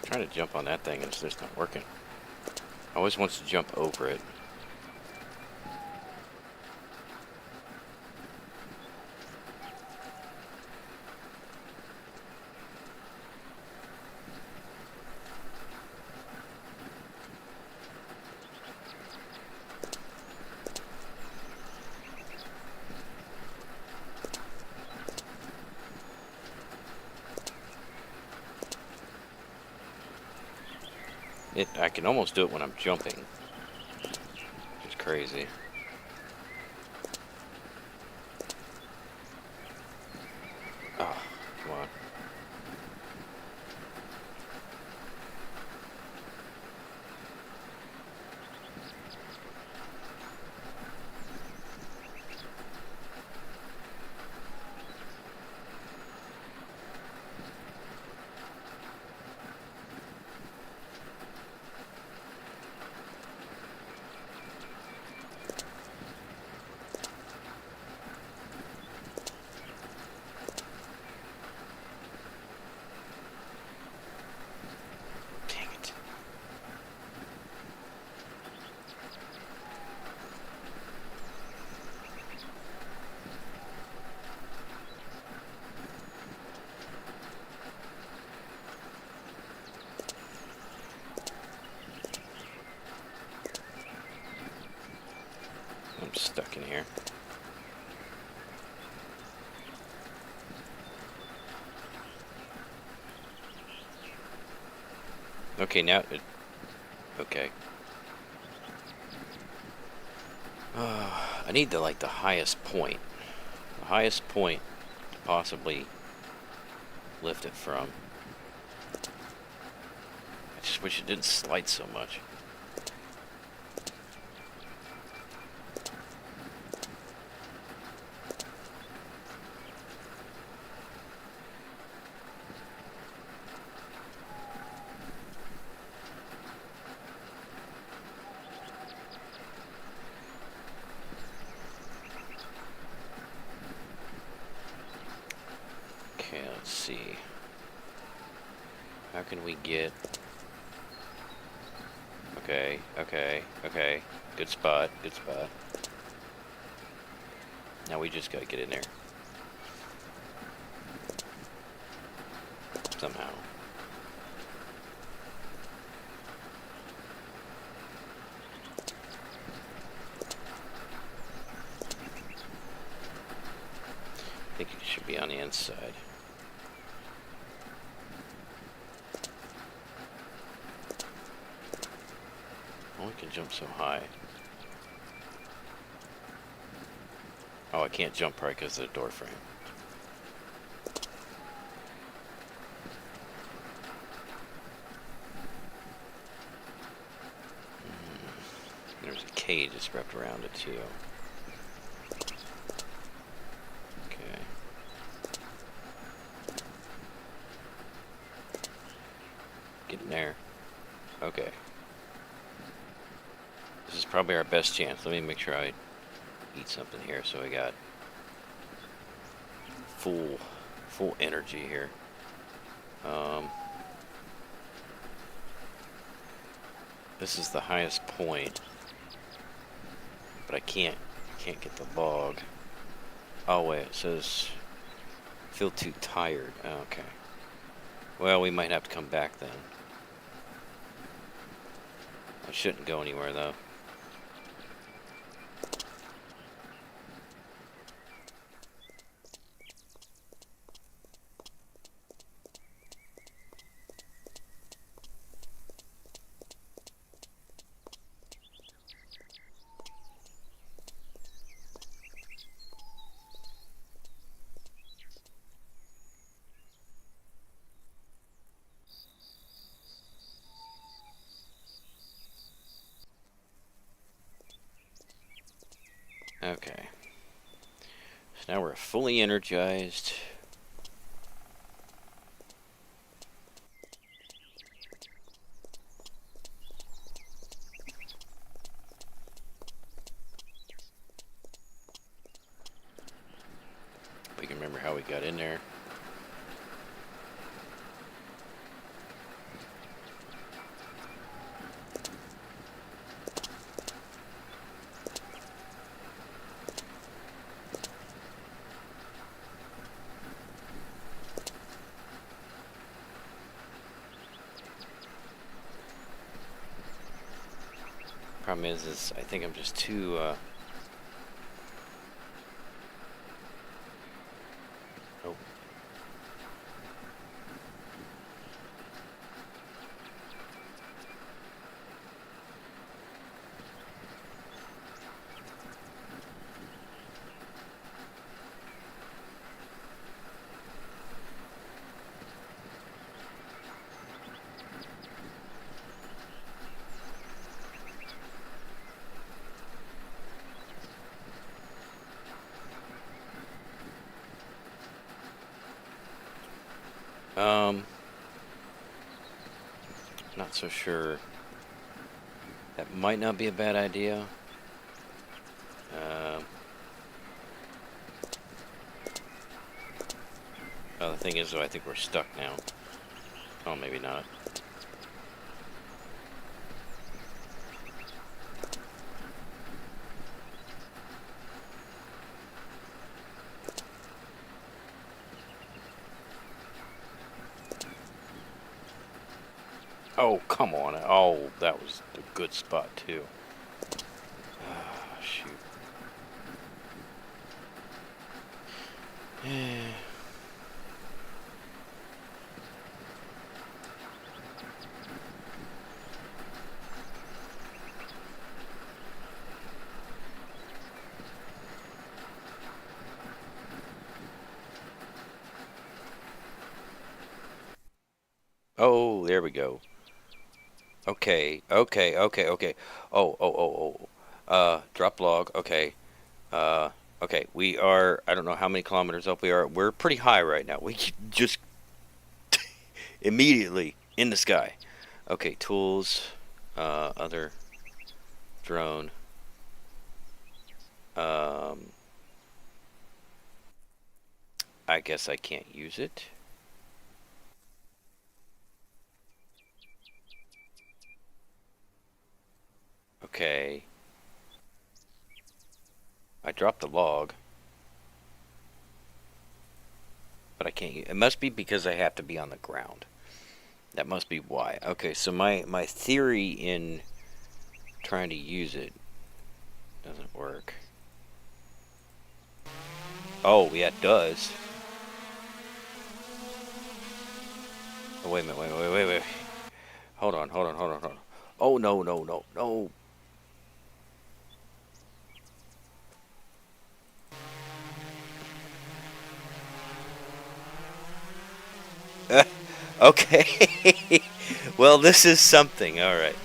trying to jump on that thing and it's just not working. I always wants to jump over it. I can almost do it when I'm jumping. Which is crazy. Oh, come on. Dang it. I'm stuck in here. Okay, now it... Okay. I need the highest point. The highest point to possibly lift it from. I just wish it didn't slide so much. Let's see. How can we get... Okay, okay, okay. Good spot, good spot. Now we just gotta get in there. Somehow. I think it should be on the inside. Oh, we can jump so high. Oh, I can't jump right because of the door frame. There's a cage that's wrapped around it too. Okay. Get in there. Okay. This is probably our best chance. Let me make sure I eat something here so I got full energy here. This is the highest point, but I can't get the log. Oh wait, it says feel too tired. Okay. Well, we might have to come back then. I shouldn't go anywhere though. Okay. So now we're fully energized. We can remember how we got in there. Problem is I think I'm just too, oh. Not so sure. That might not be a bad idea. Oh, the thing is, though, I think we're stuck now. Oh, maybe not. Oh, come on. Oh, that was a good spot, too. Ah, shoot. Oh, there we go. Okay. Drop log. Okay. Okay. We are, I don't know how many kilometers up we are. We're pretty high right now. We just immediately in the sky. Okay, tools, other drone. I guess I can't use it. Okay. I dropped the log. But I can't. It must be because I have to be on the ground. That must be why. Okay, so my theory in trying to use it doesn't work. Oh, yeah, it does. Oh, wait a minute, wait. Hold on. Oh, no. Okay. Well, this is something. All right.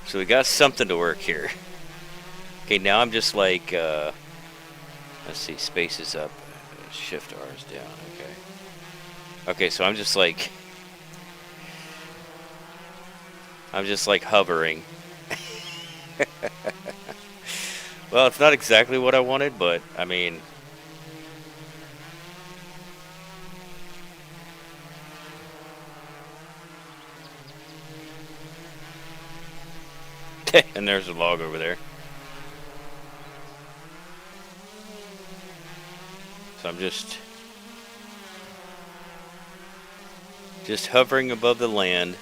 So we got something to work here. Okay, now I'm just like, let's see, space is up, shift R is down, okay. Okay, so I'm just like hovering. Well, it's not exactly what I wanted, but, I mean... And there's a log over there. So I'm just hovering above the land.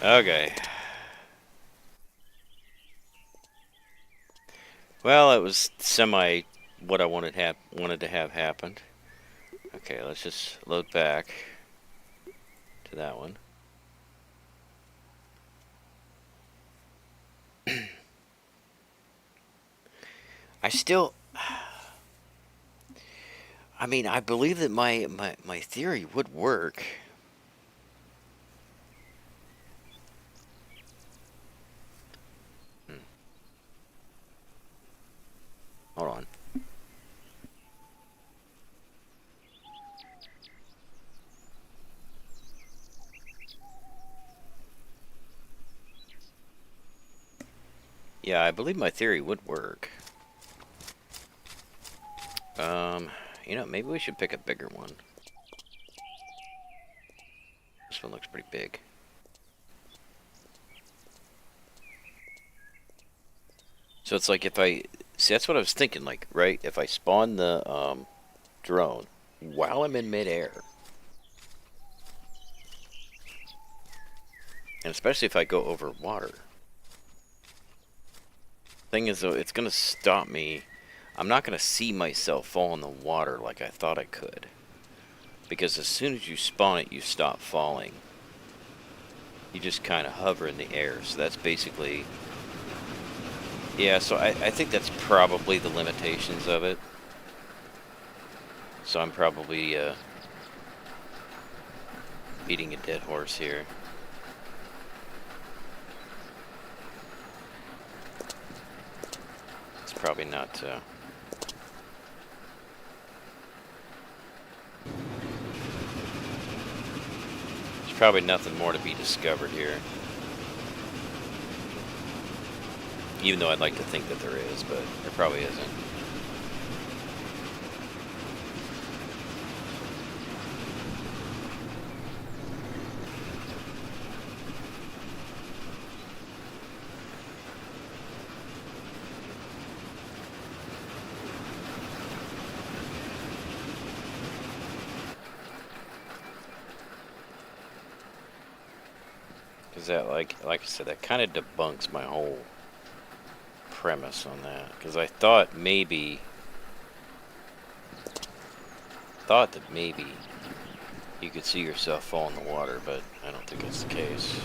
Okay. Well, it was semi what I wanted to have happened. Okay, let's just load back to that one. I still, I mean, I believe that my theory would work. Hold on. Yeah, I believe my theory would work. You know, maybe we should pick a bigger one. This one looks pretty big. So it's like if I... See, that's what I was thinking, like, right? If I spawn the drone while I'm in midair, and especially if I go over water. Thing is, though, it's going to stop me. I'm not going to see myself fall in the water like I thought I could. Because as soon as you spawn it, you stop falling. You just kind of hover in the air. So that's basically... Yeah, so I think that's probably the limitations of it. So I'm probably beating a dead horse here. It's probably not... There's probably nothing more to be discovered here. Even though I'd like to think that there is, but there probably isn't. Because that, like I said, that kind of debunks my whole premise on that, because I thought that maybe you could see yourself fall in the water, but I don't think that's the case.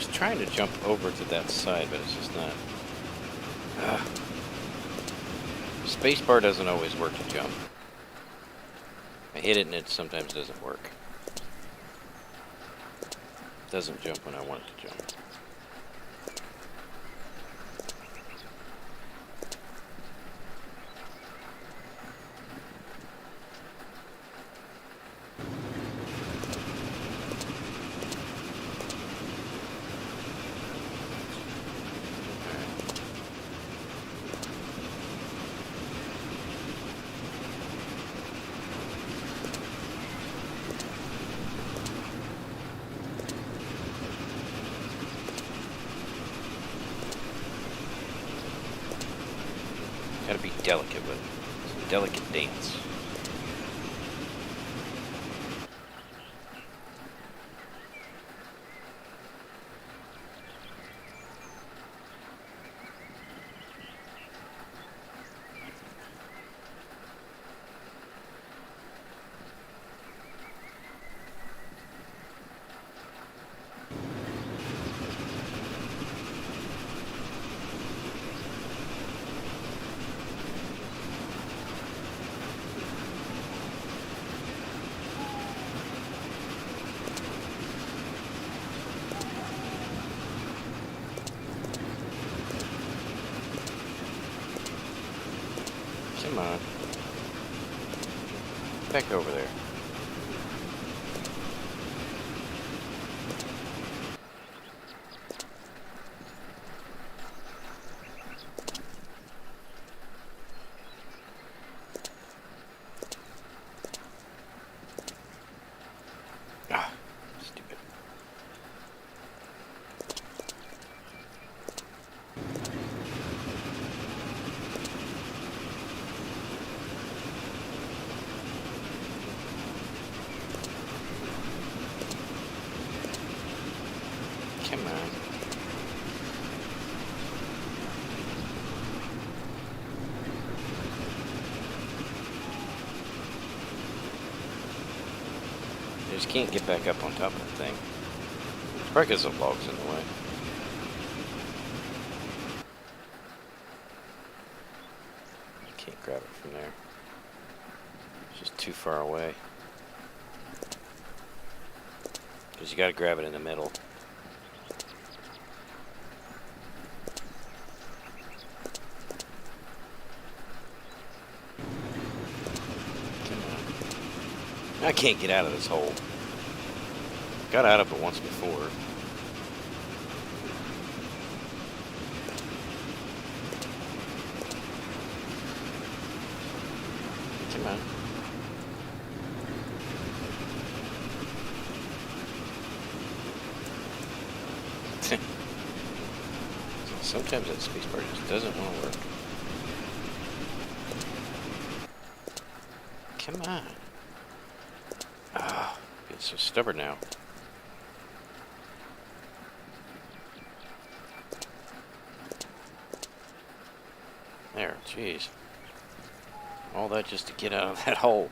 was trying to jump over to that side, but it's just not. Spacebar doesn't always work to jump. I hit it and it sometimes doesn't work. It doesn't jump when I want it to jump. Gotta be delicate with it. It's a delicate dance. Come on. Back over there. Ah, stupid. Come on. I just can't get back up on top of the thing. It's probably because the log's in the way. I can't grab it from there. It's just too far away. Because you gotta grab it in the middle. I can't get out of this hole. Got out of it once before. Come on. Sometimes that spacebar just doesn't want to work. Come on. Ah, it's so stubborn now. There, jeez. All that just to get out of that hole.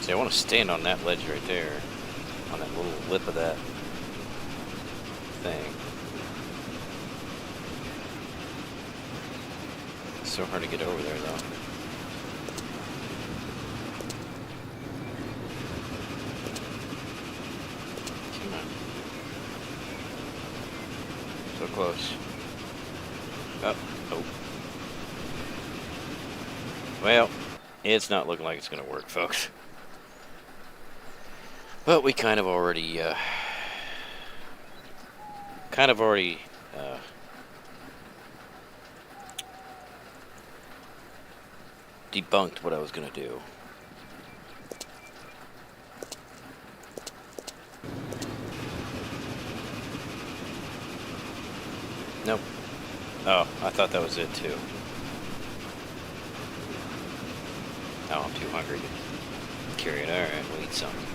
See, I want to stand on that ledge right there. On that little lip of that thing. It's so hard to get over there, though. Come on. So close. Oh, oh. Well, it's not looking like it's going to work, folks. But we kind of already, debunked what I was going to do. Nope. Oh, I thought that was it too. Oh, I'm too hungry to carry it. Alright, we'll eat something.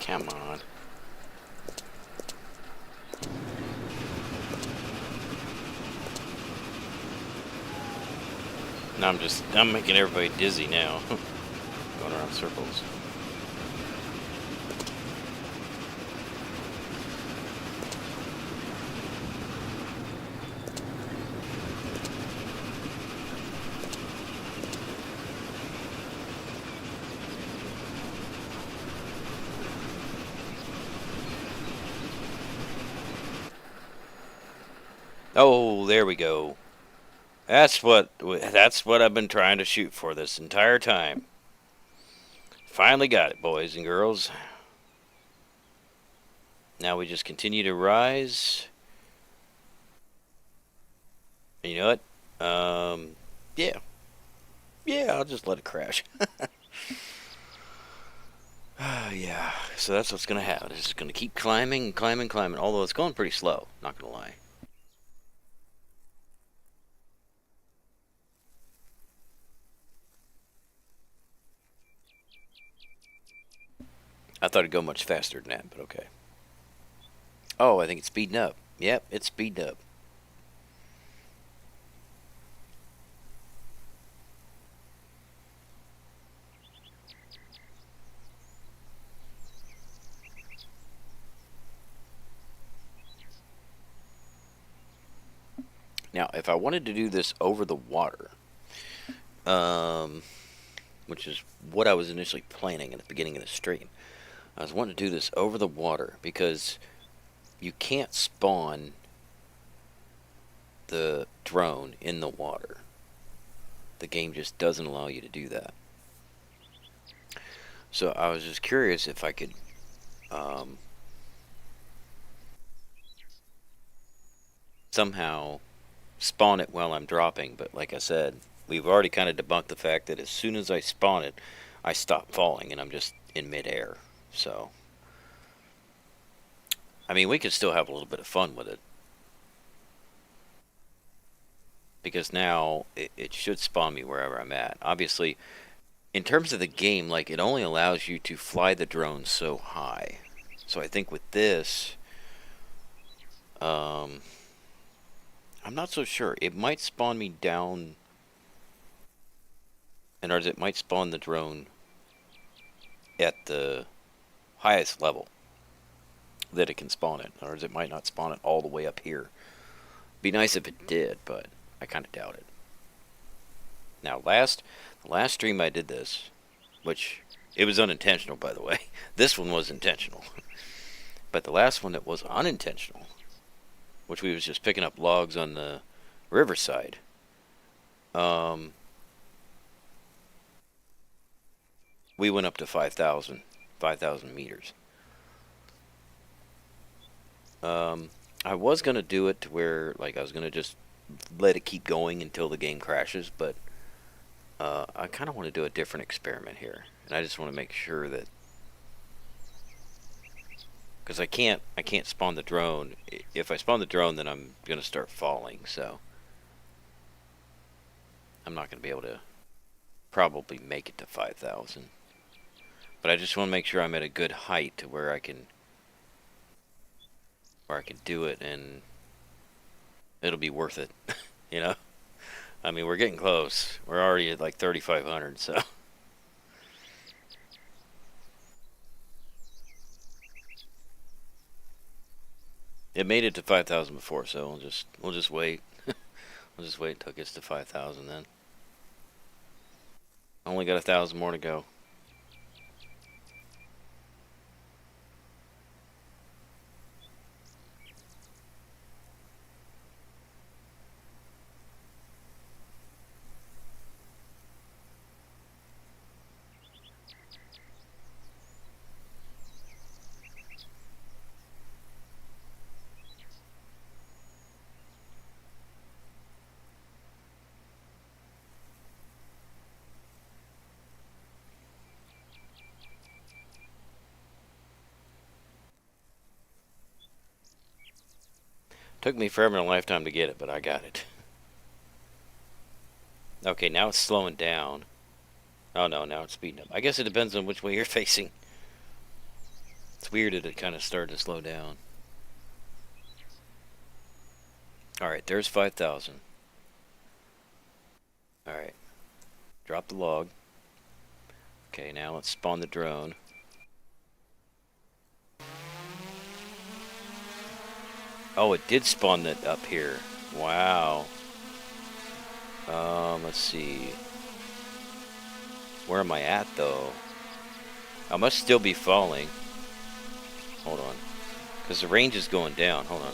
Come on. Now I'm making everybody dizzy now. Going around circles. Oh, there we go. That's what I've been trying to shoot for this entire time. Finally got it, boys and girls. Now we just continue to rise. And you know what? Yeah. Yeah, I'll just let it crash. Yeah, so that's what's going to happen. It's just going to keep climbing, climbing, climbing. Although it's going pretty slow, not going to lie. I thought it'd go much faster than that, but okay. Oh, I think it's speeding up. Yep, it's speeding up. Now, if I wanted to do this over the water, which is what I was initially planning at the beginning of the stream, I was wanting to do this over the water because you can't spawn the drone in the water. The game just doesn't allow you to do that. So I was just curious if I could somehow spawn it while I'm dropping, but like I said, we've already kind of debunked the fact that as soon as I spawn it, I stop falling and I'm just in midair. So, I mean, we could still have a little bit of fun with it. Because now it should spawn me wherever I'm at. Obviously, in terms of the game, like, it only allows you to fly the drone so high. So I think with this, I'm not so sure. It might spawn me down, and or it might spawn the drone at the highest level that it can spawn it, or it might not spawn it all the way up here. Be nice if it did, but I kind of doubt it. Now, the last stream I did this, which it was unintentional, by the way. This one was intentional, but the last one that was unintentional, which we was just picking up logs on the riverside. We went up to 5,000 meters. I was going to do it to where, like, I was going to just let it keep going until the game crashes, but I kind of want to do a different experiment here. And I just want to make sure that, because I can't spawn the drone. If I spawn the drone, then I'm going to start falling, so I'm not going to be able to probably make it to 5,000. But I just want to make sure I'm at a good height to where I can do it and it'll be worth it. You know? I mean, we're getting close. We're already at like 3,500, so it made it to 5,000 before, so we'll just wait. We'll just wait until it gets to 5,000 then. Only got 1,000 more to go. Took me forever and a lifetime to get it, but I got it. Okay, now it's slowing down. Oh no, now it's speeding up. I guess it depends on which way you're facing. It's weird that it kind of started to slow down. Alright, there's 5,000. Alright. Drop the log. Okay, now let's spawn the drone. Oh, it did spawn that up here. Wow. Let's see. Where am I at, though? I must still be falling. Hold on. Because the range is going down. Hold on.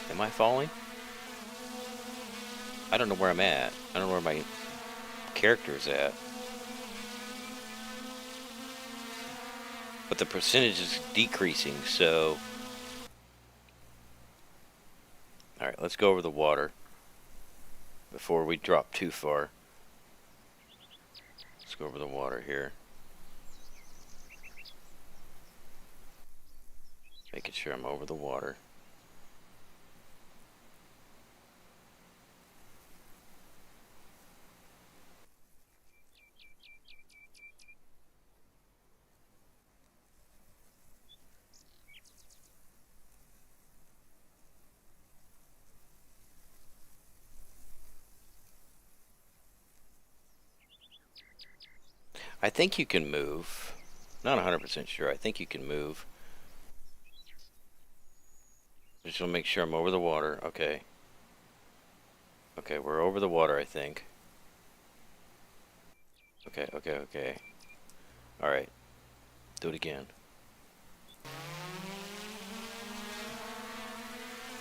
Am I falling? I don't know where I'm at. I don't know where my character's at. But the percentage is decreasing, so... Alright, let's go over the water before we drop too far. Let's go over the water here. Making sure I'm over the water. I think you can move. Not 100% sure. I think you can move. Just want to make sure I'm over the water. Okay. Okay, we're over the water, I think. Okay, okay, okay. Alright. Do it again.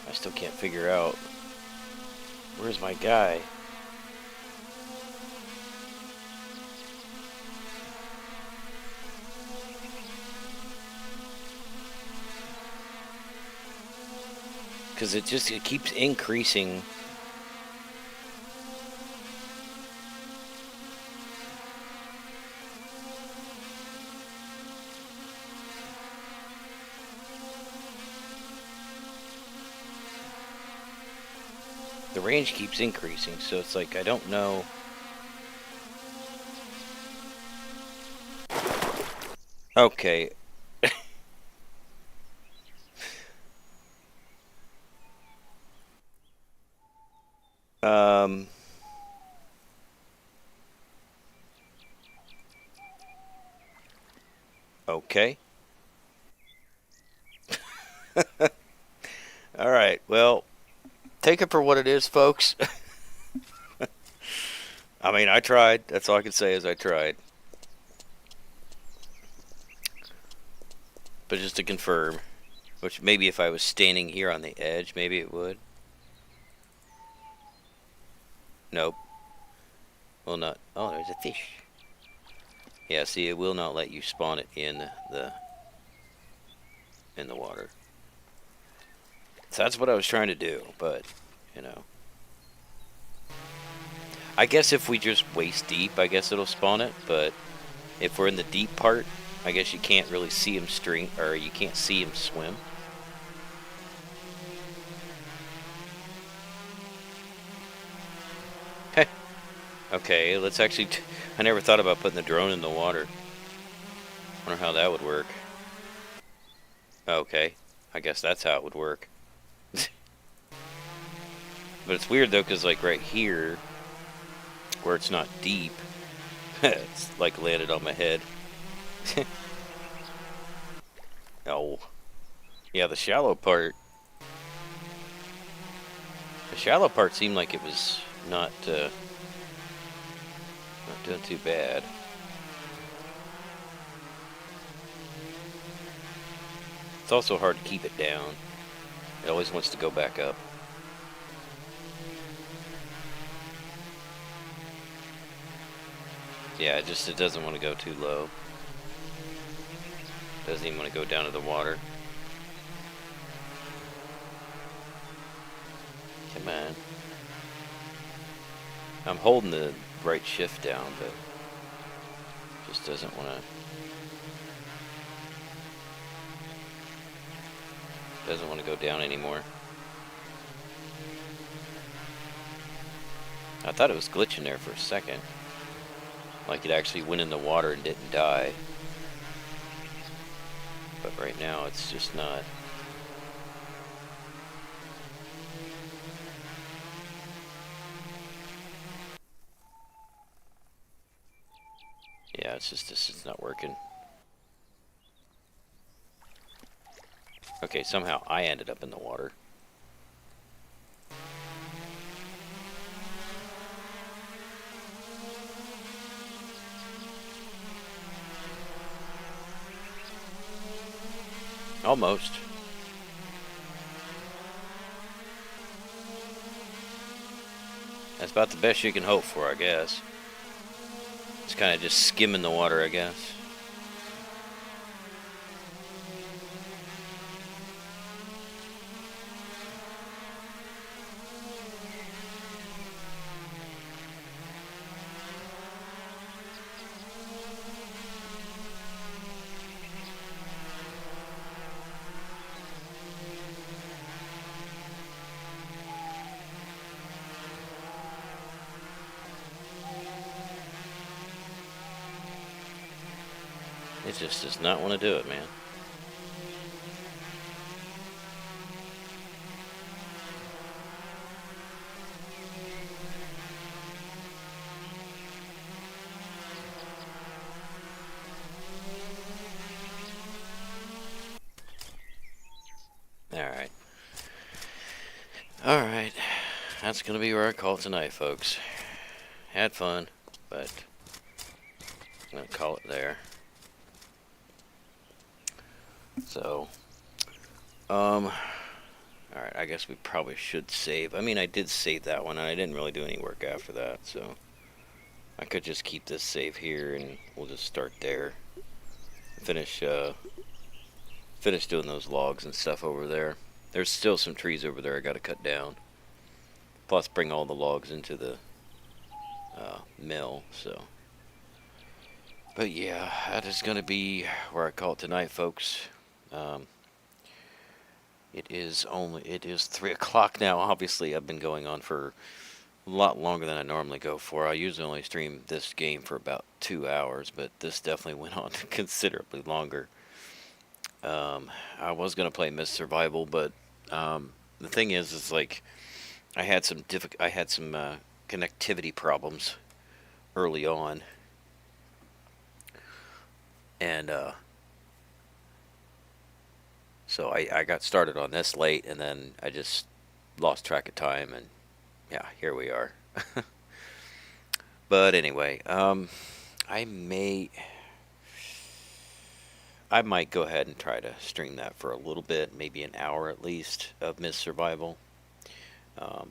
I still can't figure out. Where's my guy? Because it keeps increasing. The range keeps increasing, so it's like I don't know. Okay. Okay. All right. Well, take it for what it is, folks. I mean, I tried. That's all I can say is I tried. But just to confirm, which maybe if I was standing here on the edge, maybe it would. Nope. Will not. Oh, there's a fish. Yeah, see, it will not let you spawn it in the water. So that's what I was trying to do, but, you know. I guess if we just waist deep, I guess it'll spawn it, but if we're in the deep part, I guess you can't really see him or you can't see him swim. Okay, let's actually... I never thought about putting the drone in the water. Wonder how that would work. Okay, I guess that's how it would work. But it's weird though, because like right here, where it's not deep, it's like landed on my head. Oh. Yeah, the shallow part seemed like it was not doing too bad. It's also hard to keep it down. It always wants to go back up. Yeah, it doesn't want to go too low. Doesn't even want to go down to the water. Come on. I'm holding the right shift down, but just doesn't want to go down anymore. I thought it was glitching there for a second, like it actually went in the water and didn't die. But right now it's just not. Yeah, it's just, this is not working. Okay, somehow I ended up in the water. Almost. That's about the best you can hope for, I guess. It's kind of just skimming the water, I guess. It just does not want to do it, man. Alright. Alright. That's going to be where I call it tonight, folks. Had fun, but I'm going to call it there. So, alright, I guess we probably should save. I mean, I did save that one, and I didn't really do any work after that, so I could just keep this save here, and we'll just start there. Finish doing those logs and stuff over there. There's still some trees over there I gotta cut down. Plus, bring all the logs into the mill, so. But yeah, that is gonna be where I call it tonight, folks. It is 3 o'clock now. Obviously, I've been going on for a lot longer than I normally go for. I usually only stream this game for about 2 hours, but this definitely went on considerably longer. I was gonna play Miss Survival, but the thing is like I had some connectivity problems early on, and so I got started on this late, and then I just lost track of time, and yeah, here we are. But anyway, I might go ahead and try to stream that for a little bit, maybe an hour at least, of Miss Survival.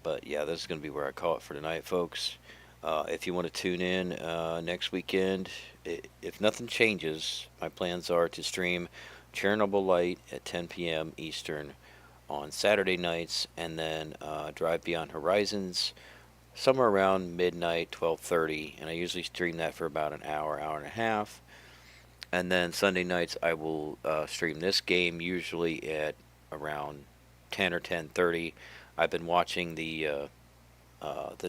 But yeah, this is going to be where I call it for tonight, folks. If you want to tune in next weekend, if nothing changes, my plans are to stream Chernobyl Light at 10 p.m. Eastern on Saturday nights, and then Drive Beyond Horizons somewhere around midnight, 12:30, and I usually stream that for about an hour, hour and a half. And then Sunday nights I will stream this game usually at around 10 or 10:30. I've been watching the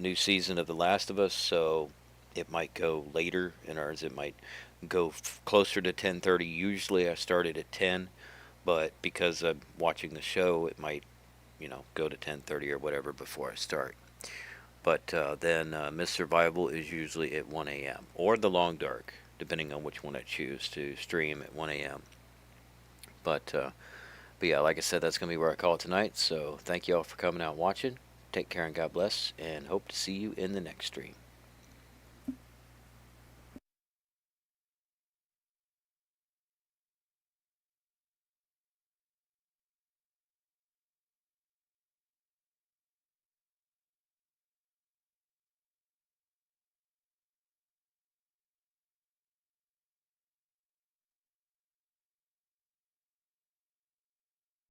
new season of The Last of Us, so it might go later, in ours it might go closer to 10:30. Usually I started at 10, but because I'm watching the show, it might, go to 10:30 or whatever before I start. But then Miss Survival is usually at 1 a.m. or The Long Dark, depending on which one I choose to stream at 1 a.m. But yeah, like I said, that's going to be where I call it tonight. So thank you all for coming out and watching. Take care and God bless, and hope to see you in the next stream.